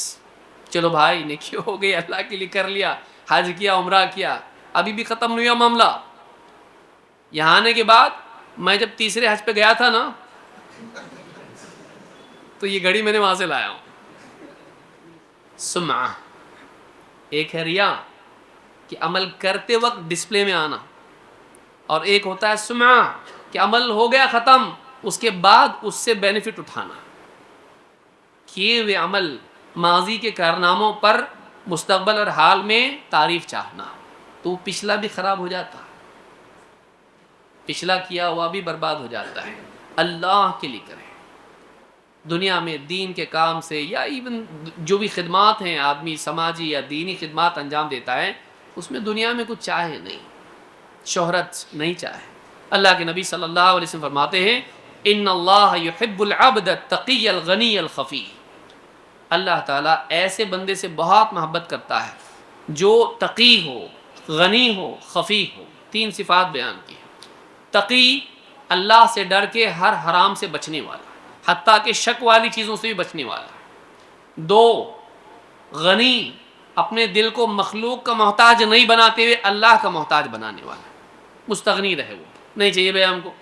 [SPEAKER 1] چلو بھائی نیکی ہو گئی، اللہ کے لیے کر لیا، حج کیا، عمرہ کیا، ابھی بھی ختم نہیں ہوا معاملہ. یہاں آنے کے بعد میں جب تیسرے حج پہ گیا تھا نا تو یہ گھڑی میں نے وہاں سے لایا ہوں. سمعہ ایک ہے ریا کہ عمل کرتے وقت ڈسپلے میں آنا، اور ایک ہوتا ہے سمعہ کہ عمل ہو گیا ختم، اس کے بعد اس سے بینیفٹ اٹھانا. کیے ہوئے عمل ماضی کے کارناموں پر مستقبل اور حال میں تعریف چاہنا، تو پچھلا بھی خراب ہو جاتا، پچھلا کیا ہوا بھی برباد ہو جاتا ہے. اللہ کے لیے کریں. دنیا میں دین کے کام سے یا ایون جو بھی خدمات ہیں آدمی سماجی یا دینی خدمات انجام دیتا ہے، اس میں دنیا میں کچھ چاہے نہیں، شہرت نہیں چاہے. اللہ کے نبی صلی اللہ علیہ وسلم فرماتے ہیں ان اللہ یحب العبد التقی الغنی الخفی. اللہ تعالیٰ ایسے بندے سے بہت محبت کرتا ہے جو تقی ہو، غنی ہو، خفی ہو. 3 صفات بیان کی. تقی اللہ سے ڈر کے ہر حرام سے بچنے والا، حتیٰ کہ شک والی چیزوں سے بھی بچنے والا. 2 غنی اپنے دل کو مخلوق کا محتاج نہیں بناتے ہوئے اللہ کا محتاج بنانے والا. مستغنی رہے، وہ نہیں چاہیے بھائی ہم کو،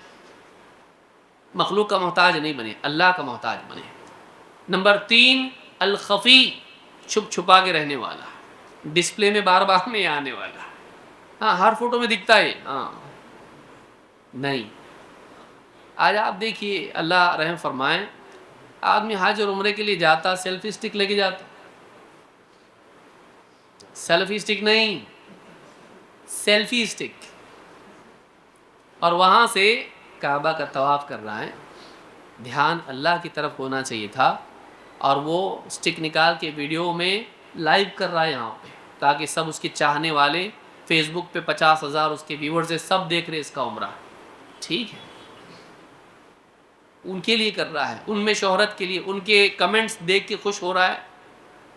[SPEAKER 1] مخلوق کا محتاج نہیں بنے، اللہ کا محتاج بنے. نمبر 3 الخفی چھپ چھپا کے رہنے والا، ڈسپلے میں بار بار نہیں آنے والا. ہاں ہر فوٹو میں دکھتا ہے، ہاں نہیں. آج آپ دیکھیے اللہ رحم فرمائے، آدمی حج اور عمرے کے لیے جاتا سیلفی سٹک لے کے جاتا. سیلفی سٹک نہیں، سیلفی سٹک. اور وہاں سے کعبہ کا طواف کر رہا ہے، دھیان اللہ کی طرف ہونا چاہیے تھا، اور وہ سٹک نکال کے ویڈیو میں لائیو کر رہا ہے یہاں پہ، تاکہ سب اس کے چاہنے والے فیس بک پہ 50,000 اس کے ویورز ہیں، سب دیکھ رہے اس کا عمرہ. ٹھیک ہے، ان کے لیے کر رہا ہے، ان میں شہرت کے لیے، ان کے کمنٹس دیکھ کے خوش ہو رہا ہے،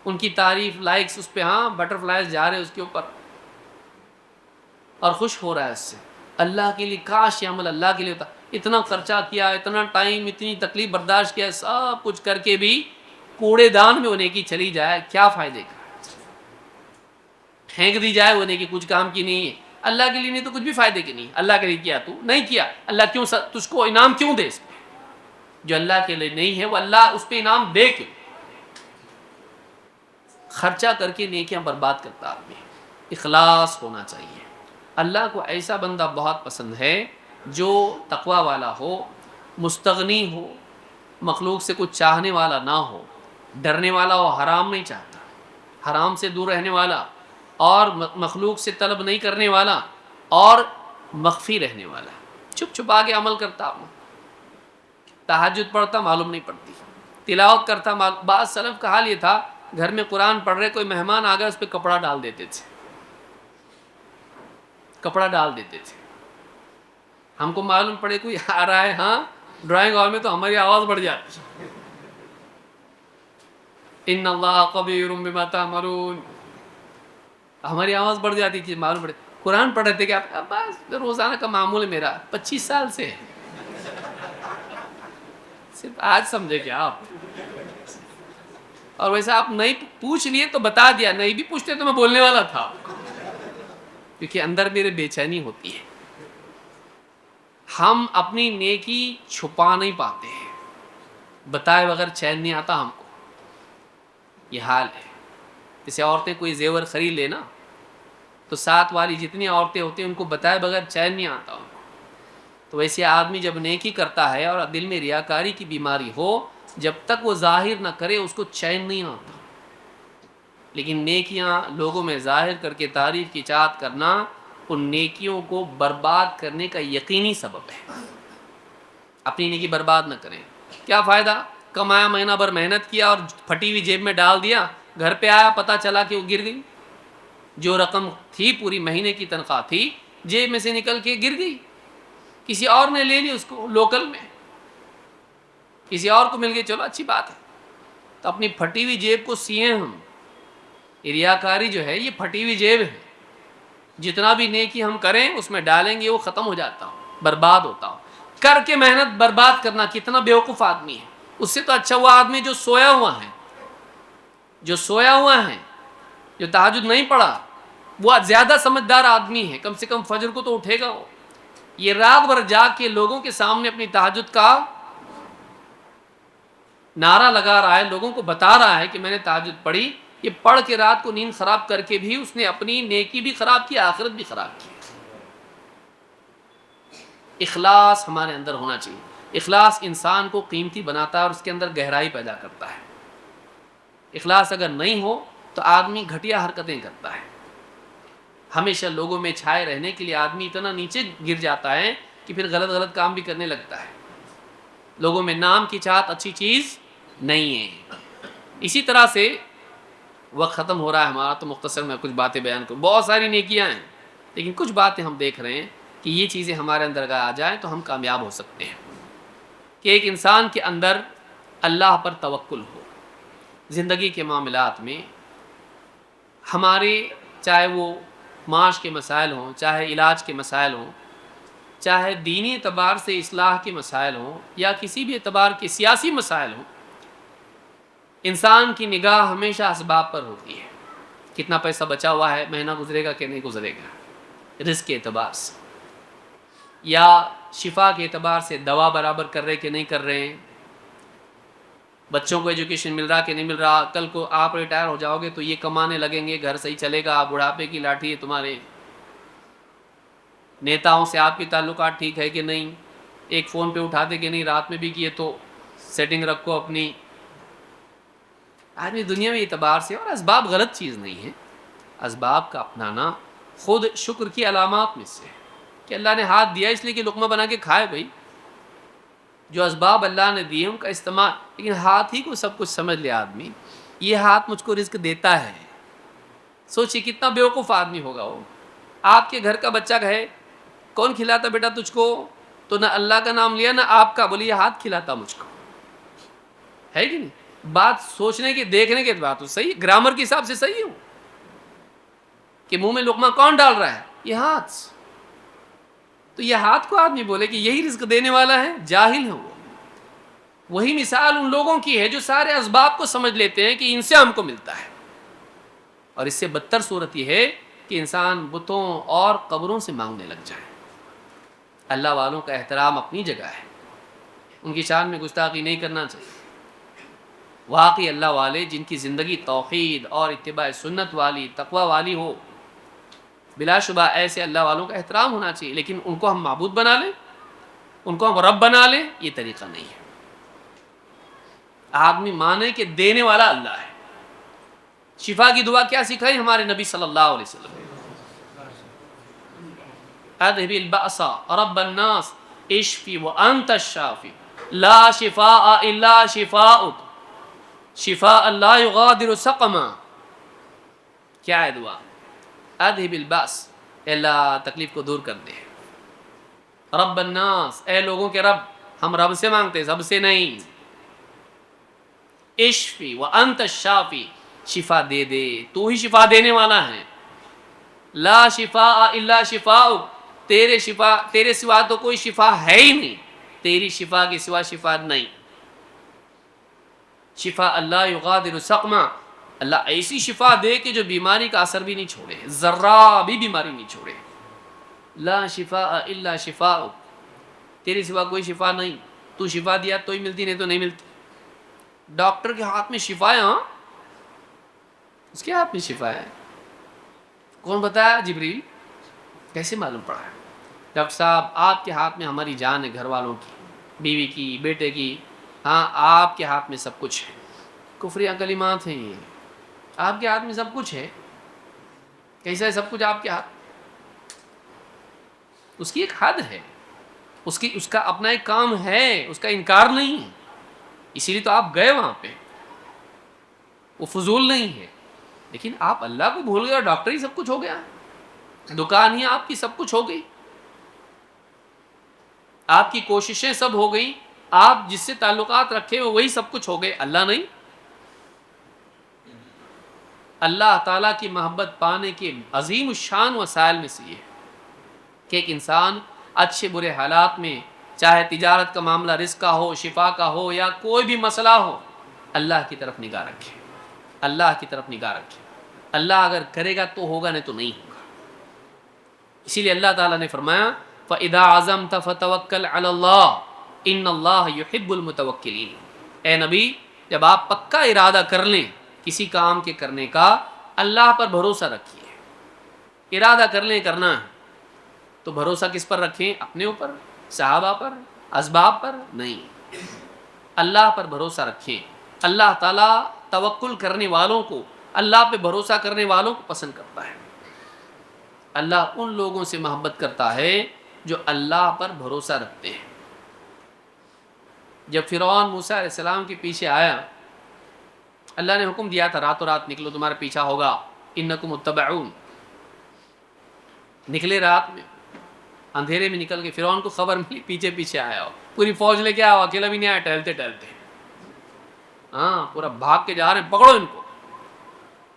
[SPEAKER 1] ان کی تعریف، لائکس اس پہ، ہاں بٹر فلائز جا رہے اس کے اوپر، اور خوش ہو رہا ہے اس سے. اللہ کے لیے کاش یہ عمل اللہ کے لیے ہوتا. اتنا خرچہ کیا، اتنا ٹائم، اتنی تکلیف برداشت کیا، سب کچھ کر کے بھی کوڑے دان میں وہ نیکی چلی جائے، کیا فائدے کا؟ پھینک دی جائے وہ نیکی، کچھ کام کی نہیں ہے. اللہ کے لیے نہیں تو کچھ بھی فائدے کی نہیں. اللہ کے لیے کیا، تو نہیں کیا، اللہ کیوں تجھ کو انعام کیوں دے اس پہ؟ جو اللہ کے لیے نہیں ہے وہ اللہ اس پہ انعام دے کیوں؟ خرچہ کر کے نیکیاں برباد کرتا آدمی. اخلاص ہونا چاہیے. اللہ کو ایسا بندہ بہت پسند ہے جو تقوی والا ہو، مستغنی ہو، مخلوق سے کچھ چاہنے والا نہ ہو، ڈرنے والا ہو، حرام نہیں چاہتا، حرام سے دور رہنے والا، اور مخلوق سے طلب نہیں کرنے والا، اور مخفی رہنے والا. چھپ چھپا کے عمل کرتا ہوں، تہجد پڑھتا معلوم نہیں پڑتی، تلاوت کرتا بعض سلف کا حال یہ تھا گھر میں قرآن پڑھ رہے، کوئی مہمان آ گیا اس پہ کپڑا ڈال دیتے تھے، کپڑا ڈال دیتے تھے، ہم کو معلوم پڑے کوئی آ رہا ہے ہاں ڈرائنگ ہال میں تو ہماری آواز بڑھ جاتی، ان اللہ خبیر بما تعملون، ہماری آواز بڑھ جاتی تھی، معلوم پڑے قرآن پڑھ رہے تھے کہ آپ بس روزانہ کا معمول ہے میرا 25 سال سے، صرف آج سمجھے کیا آپ؟ اور ویسا آپ نہیں پوچھ لیے تو بتا دیا، نہیں بھی پوچھتے تو میں بولنے والا تھا، کیونکہ اندر میرے بے چینی ہوتی ہے، ہم اپنی نیکی چھپا نہیں پاتے ہیں، بتائے بغیر چین نہیں آتا ہم کو، یہ حال ہے۔ جیسے عورتیں کوئی زیور خرید لے نا تو ساتھ والی جتنی عورتیں ہوتی ہیں ان کو بتائے بغیر چین نہیں آتا ان کو، تو ویسے آدمی جب نیکی کرتا ہے اور دل میں ریاکاری کی بیماری ہو، جب تک وہ ظاہر نہ کرے اس کو چین نہیں آتا، لیکن نیکیاں لوگوں میں ظاہر کر کے تعریف کی چاہت کرنا ان نیکیوں کو برباد کرنے کا یقینی سبب ہے۔ اپنی نیکی برباد نہ کریں، کیا فائدہ؟ کمایا مہینہ بھر محنت کیا اور پھٹی ہوئی جیب میں ڈال دیا، گھر پہ آیا پتہ چلا کہ وہ گر گئی، جو رقم تھی پوری مہینے کی تنخواہ تھی جیب میں سے نکل کے گر گئی، کسی اور نے لے لی اس کو، لوکل میں کسی اور کو مل گئی، چلو اچھی بات ہے، تو اپنی پھٹی ہوئی جیب کو سیئیں ہم، ریاکاری جو ہے یہ پھٹی ہوئی جیب ہے، جتنا بھی نیکی ہم کریں اس میں ڈالیں گے وہ ختم ہو جاتا ہو، برباد ہوتا ہو، کر کے محنت برباد کرنا کتنا بیوقوف آدمی ہے، اس سے تو اچھا وہ آدمی جو سویا ہوا ہے، جو سویا ہوا ہے، جو تہجد نہیں پڑھا، وہ زیادہ سمجھدار آدمی ہے، کم سے کم فجر کو تو اٹھے گا وہ، یہ رات بھر جاگ کے لوگوں کے سامنے اپنی تہجد کا نعرہ لگا رہا ہے، لوگوں کو بتا رہا ہے کہ میں نے تہجد پڑھی، یہ پڑھ کے رات کو نیند خراب کر کے بھی اس نے اپنی نیکی بھی خراب کی، آخرت بھی خراب کی۔ اخلاص ہمارے اندر ہونا چاہیے، اخلاص انسان کو قیمتی بناتا ہے اور اس کے اندر گہرائی پیدا کرتا ہے، اخلاص اگر نہیں ہو تو آدمی گھٹیا حرکتیں کرتا ہے، ہمیشہ لوگوں میں چھائے رہنے کے لیے آدمی اتنا نیچے گر جاتا ہے کہ پھر غلط غلط کام بھی کرنے لگتا ہے، لوگوں میں نام کی چاہت اچھی چیز نہیں ہے۔ اسی طرح سے وقت ختم ہو رہا ہے ہمارا، تو مختصر میں کچھ باتیں بیان کروں، بہت ساری نیکیاں ہیں لیکن کچھ باتیں ہم دیکھ رہے ہیں کہ یہ چیزیں ہمارے اندر اگر آ جائیں تو ہم کامیاب ہو سکتے ہیں، کہ ایک انسان کے اندر اللہ پر توکل ہو، زندگی کے معاملات میں ہمارے، چاہے وہ معاش کے مسائل ہوں، چاہے علاج کے مسائل ہوں، چاہے دینی اعتبار سے اصلاح کے مسائل ہوں یا کسی بھی اعتبار کے سیاسی مسائل ہوں، انسان کی نگاہ ہمیشہ اسباب پر ہوتی ہے، کتنا پیسہ بچا ہوا ہے، مہینہ گزرے گا کہ نہیں گزرے گا، رزق کے اعتبار سے یا شفا کے اعتبار سے دوا برابر کر رہے کہ نہیں کر رہے ہیں، بچوں کو ایجوکیشن مل رہا کہ نہیں مل رہا، کل کو آپ ریٹائر ہو جاؤ گے تو یہ کمانے لگیں گے، گھر صحیح چلے گا، بڑھاپے کی لاٹھی ہے تمہارے، نیتاؤں سے آپ کی تعلقات ٹھیک ہے کہ نہیں، ایک فون پہ اٹھاتے کہ نہیں، رات میں بھی کیے تو سیٹنگ رکھو اپنی، آدمی دنیا میں اعتبار سے، اور اسباب غلط چیز نہیں ہے، اسباب کا اپنانا خود شکر کی علامات میں سے، کہ اللہ نے ہاتھ دیا اس لیے کہ لقمہ بنا کے کھائے بھائی، جو اسباب اللہ نے دیے ان کا استعمال، لیکن ہاتھ ہی کو سب کچھ سمجھ لے آدمی، یہ ہاتھ مجھ کو رزق دیتا ہے، سوچیے کتنا بیوقوف آدمی ہوگا وہ، آپ کے گھر کا بچہ کہے کون کھلاتا بیٹا تجھ کو، تو نہ اللہ کا نام لیا نہ آپ کا، بولی یہ ہاتھ کھلاتا مجھ کو، ہے کہ نہیں؟ بات سوچنے کے دیکھنے کے بات تو صحیح، گرامر کے حساب سے صحیح ہو کہ منہ میں لقمہ کون ڈال رہا ہے، یہ ہاتھ، تو یہ ہاتھ کو آدمی بولے کہ یہی رزق دینے والا ہے، جاہل ہے وہ۔ وہی مثال ان لوگوں کی ہے جو سارے اسباب کو سمجھ لیتے ہیں کہ ان سے ہم کو ملتا ہے، اور اس سے بدتر صورت یہ ہے کہ انسان بتوں اور قبروں سے مانگنے لگ جائے۔ اللہ والوں کا احترام اپنی جگہ ہے، ان کی شان میں گستاخی نہیں کرنا چاہیے، واقعی اللہ والے جن کی زندگی توحید اور اتباع سنت والی، تقوی والی ہو، بلا شبہ ایسے اللہ والوں کا احترام ہونا چاہیے، لیکن ان کو ہم معبود بنا لیں، ان کو ہم رب بنا لیں، یہ طریقہ نہیں ہے۔ آدمی مانے کہ دینے والا اللہ ہے۔ شفا کی دعا کیا سکھائی ہمارے نبی صلی اللہ علیہ وسلم؟ اذهب البأس رب الناس اشفی وانت الشافی لا شفاء الا شفاؤک شفاء لا یغادر سقما. کیا ہے دعا؟ اذهب الباس، اے اللہ تکلیف کو دور کر دے. رب الناس، اے لوگوں کے رب، ہم رب سے مانگتے سب سے نہیں. اشفی وانت الشافی، شفا دے دے، تو ہی شفا دینے والا ہے. لا شفاء الا شفاؤک، تیرے سوا تو کوئی شفا ہے ہی نہیں، تیری شفا کے سوا شفا نہیں. شفا اللہ یغادر سقما، اللہ ایسی شفا دے کہ جو بیماری کا اثر بھی نہیں چھوڑے، ذرہ بھی بیماری نہیں چھوڑے. لا شفاء الا شفاؤک، تیرے سوا کوئی شفا نہیں، تو شفا دیا تو ہی ملتی، نہیں تو نہیں ملتی. ڈاکٹر کے ہاتھ میں شفا ہے، ہاں اس کے ہاتھ میں شفا ہے. کون بتایا؟ جبریل. کیسے معلوم پڑا ہے؟ ڈاکٹر صاحب آپ کے ہاتھ میں ہماری جان ہے، گھر والوں کی، بیوی کی، بیٹے کی. ہاں آپ کے ہاتھ میں سب کچھ ہے. کفریہ کلمات ہیں یہ. آپ کے ہاتھ میں سب کچھ ہے. کیسا ہے سب کچھ آپ کے ہاتھ؟ اس کی ایک حد ہے، اس کا اپنا ایک کام ہے، اس کا انکار نہیں ہے. اسی لیے تو آپ گئے وہاں پہ، وہ فضول نہیں ہے. لیکن آپ اللہ کو بھول گئے اور ڈاکٹر ہی سب کچھ ہو گیا. دکان ہی آپ کی سب کچھ ہو گئی، آپ کی کوششیں سب ہو گئی، آپ جس سے تعلقات رکھے ہوئے وہی سب کچھ ہو گئے، اللہ نہیں. اللہ تعالیٰ کی محبت پانے کے عظیم الشان وسائل میں سے یہ ہے کہ ایک انسان اچھے برے حالات میں، چاہے تجارت کا معاملہ رزق کا ہو، شفا کا ہو، یا کوئی بھی مسئلہ ہو، اللہ کی طرف نگاہ رکھے، اللہ کی طرف نگاہ رکھے. اللہ اگر کرے گا تو ہوگا، نہیں تو نہیں ہوگا. اسی لیے اللہ تعالیٰ نے فرمایا فَإِذَا عَزَمْتَ فَتَوَكَّلْ عَلَى اللَّهِ إِنَّ اللَّهَ يُحِبُّ الْمُتَوَكِّلِينَ. اے نبی جب آپ پکا ارادہ کر لیں کسی کام کے کرنے کا، اللہ پر بھروسہ رکھیے. ارادہ کر لیں کرنا ہے تو بھروسہ کس پر رکھیں؟ اپنے اوپر، صحابہ پر، اسباب پر نہیں، اللہ پر بھروسہ رکھیں. اللہ تعالیٰ توکل کرنے والوں کو، اللہ پہ بھروسہ کرنے والوں کو پسند کرتا ہے. اللہ ان لوگوں سے محبت کرتا ہے جو اللہ پر بھروسہ رکھتے ہیں. جب فرعون موسیٰ علیہ السلام کے پیچھے آیا، اللہ نے حکم دیا تھا راتوں رات نکلو، تمہارا پیچھا ہوگا، انکم متبعون. نکلے رات میں، اندھیرے میں نکل کے، فرعون کو خبر ملی پیچھے پیچھے آیا ہو، پوری فوج لے کے آیا، اکیلا بھی نہیں آیا، ٹہلتے ٹہلتے. ہاں پورا بھاگ کے جا رہے ہیں، پکڑو ان کو.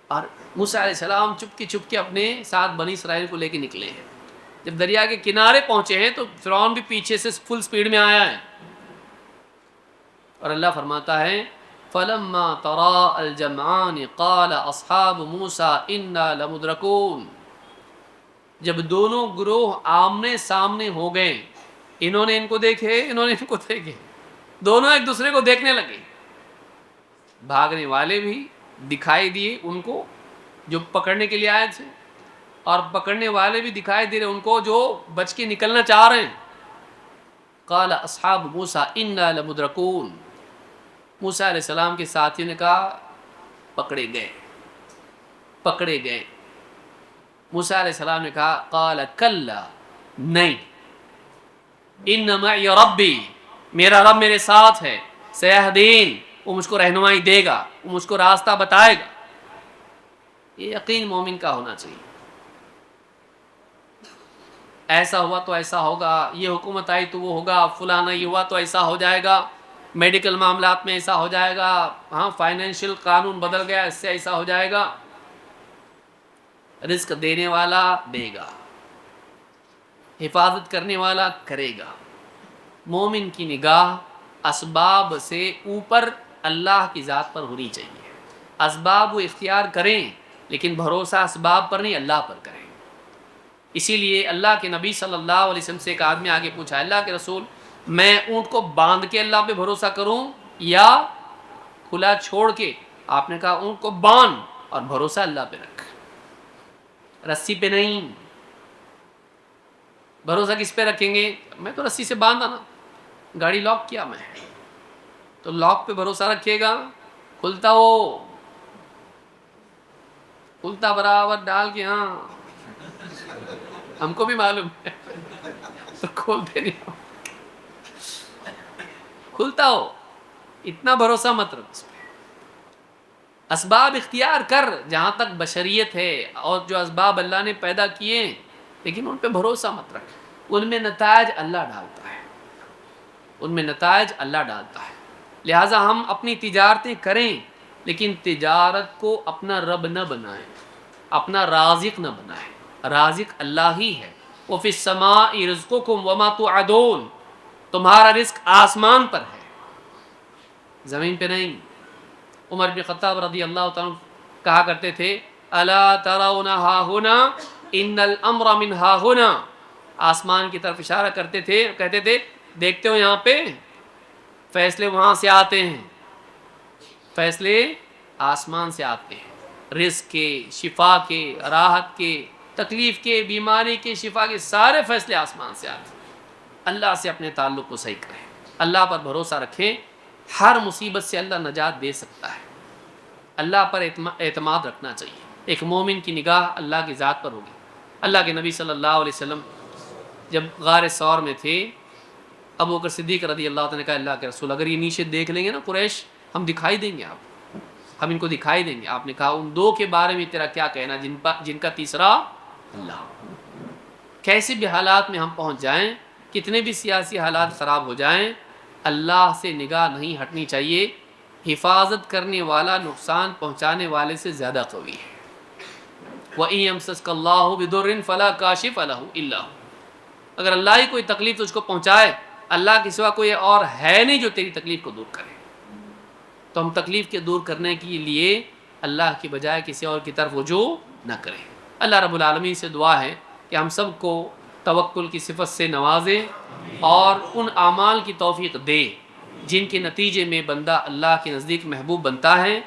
[SPEAKER 1] اور موسیٰ علیہ السلام چپ کے اپنے ساتھ بنی اسرائیل کو لے کے نکلے ہیں. جب دریا کے کنارے پہنچے ہیں تو فرعون بھی پیچھے سے فل سپیڈ میں آیا ہے. اور اللہ فرماتا ہے فَلَمَّا تَرَاءَ الْجَمْعَانِ قَالَ أَصْحَابُ مُوسَىٰ إِنَّا لَمُدْرَكُونَ. جب دونوں گروہ آمنے سامنے ہو گئے، انہوں نے ان کو دیکھے، انہوں نے ان کو دیکھے، دونوں ایک دوسرے کو دیکھنے لگے. بھاگنے والے بھی دکھائی دیے ان کو جو پکڑنے کے لیے آئے تھے، اور پکڑنے والے بھی دکھائی دے رہے ان کو جو بچ کے نکلنا چاہ رہے ہیں. قال اصحاب موسیٰ انا لمدرکون. موسیٰ علیہ السلام کے ساتھیوں نے کہا پکڑے گئے. موسیٰ علیہ السلام نے کہا قال کلا، نہیں، ان معی ربی، میرا رب میرے ساتھ ہے، سیہدین، وہ مجھ کو رہنمائی دے گا، وہ مجھ کو راستہ بتائے گا. یہ یقین مومن کا ہونا چاہیے. ایسا ہوا تو ایسا ہوگا، یہ حکومت آئی تو وہ ہوگا، فلانا یہ ہوا تو ایسا ہو جائے گا، میڈیکل معاملات میں ایسا ہو جائے گا، ہاں فائنینشیل قانون بدل گیا اس سے ایسا ہو جائے گا. رزق دینے والا دے گا، حفاظت کرنے والا کرے گا. مومن کی نگاہ اسباب سے اوپر اللہ کی ذات پر ہونی چاہیے. اسباب وہ اختیار کریں لیکن بھروسہ اسباب پر نہیں، اللہ پر کریں. اسی لیے اللہ کے نبی صلی اللہ علیہ وسلم سے ایک آدمی آگے پوچھا، اللہ کے رسول میں اونٹ کو باندھ کے اللہ پہ بھروسہ کروں یا کھلا چھوڑ کے؟ آپ نے کہا اونٹ کو باندھ اور بھروسہ اللہ پہ رکھ، رسی پہ نہیں. بھروسہ کس پہ رکھیں گے؟ میں تو رسی سے باندھا نا، گاڑی لاک کیا میں، تو لاک پہ بھروسہ رکھے گا، کھلتا برابر ڈال کے، ہاں ہم کو بھی معلوم ہے تو کھولتے نہیں. کھلتا ہو، اتنا بھروسہ مت رکھ اس پہ۔ اسباب اختیار کر جہاں تک بشریت ہے، اور جو اسباب اللہ نے پیدا کیے ہیں، لیکن ان پہ بھروسہ مت رکھ، ان میں نتائج اللہ ڈالتا ہے، ان میں نتائج اللہ ڈالتا ہے۔ لہٰذا ہم اپنی تجارتیں کریں، لیکن تجارت کو اپنا رب نہ بنائیں، اپنا رازق نہ بنائیں۔ رازق اللہ ہی ہے۔ وَفِي السَّمَاءِ رِزْقُكُمْ وَمَا تُوعَدُونَ، تمہارا رزق آسمان پر ہے، زمین پہ نہیں۔ عمر بن خطاب رضی اللہ تعالیٰ عنہ کہا کرتے تھے الا ترون ہا ہنا ان الامر من ہا ہنا، آسمان کی طرف اشارہ کرتے تھے، کہتے تھے دیکھتے ہو یہاں پہ فیصلے وہاں سے آتے ہیں، فیصلے آسمان سے آتے ہیں، رزق کے، شفا کے، راحت کے، تکلیف کے، بیماری کے، شفا کے، سارے فیصلے آسمان سے آتے ہیں۔ اللہ سے اپنے تعلق کو صحیح کریں، اللہ پر بھروسہ رکھیں، ہر مصیبت سے اللہ نجات دے سکتا ہے۔ اللہ پر اعتماد رکھنا چاہیے۔ ایک مومن کی نگاہ اللہ کی ذات پر ہوگی۔ اللہ کے نبی صلی اللہ علیہ وسلم جب غار ثور میں تھے، ابو بکر صدیق رضی اللہ عنہ نے کہا اللہ کے رسول اگر یہ نیچے دیکھ لیں گے نا قریش، ہم دکھائی دیں گے، ہم ان کو دکھائی دیں گے۔ آپ نے کہا ان دو کے بارے میں تیرا کیا کہنا جن کا تیسرا اللہ۔ کیسے بھی حالات میں ہم پہنچ جائیں، کتنے بھی سیاسی حالات خراب ہو جائیں، اللہ سے نگاہ نہیں ہٹنی چاہیے۔ حفاظت کرنے والا نقصان پہنچانے والے سے زیادہ قوی ہے۔ وَإِن يَمْسَسْكَ اللَّهُ بِضُرٍّ فَلَا كَاشِفَ لَهُ إِلَّا هُوَ، اگر اللہ ہی کوئی تکلیف تجھ کو پہنچائے، اللہ کے سوا کوئی اور ہے نہیں جو تیری تکلیف کو دور کرے۔ تو ہم تکلیف کے دور کرنے کے لیے اللہ کی بجائے کسی اور کی طرف رجوع نہ کریں۔ اللہ رب العالمین سے دعا ہے کہ ہم سب کو توکل کی صفت سے نوازے اور ان اعمال کی توفیق دے جن کے نتیجے میں بندہ اللہ کے نزدیک محبوب بنتا ہے،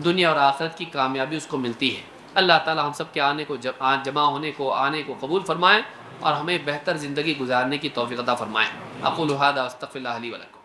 [SPEAKER 1] دنیا اور آخرت کی کامیابی اس کو ملتی ہے۔ اللہ تعالی ہم سب کے جمع ہونے کو، آنے کو قبول فرمائے اور ہمیں بہتر زندگی گزارنے کی توفیق عطا فرمائے۔ اقول ھذا واستغفر اللہ لی ولکم۔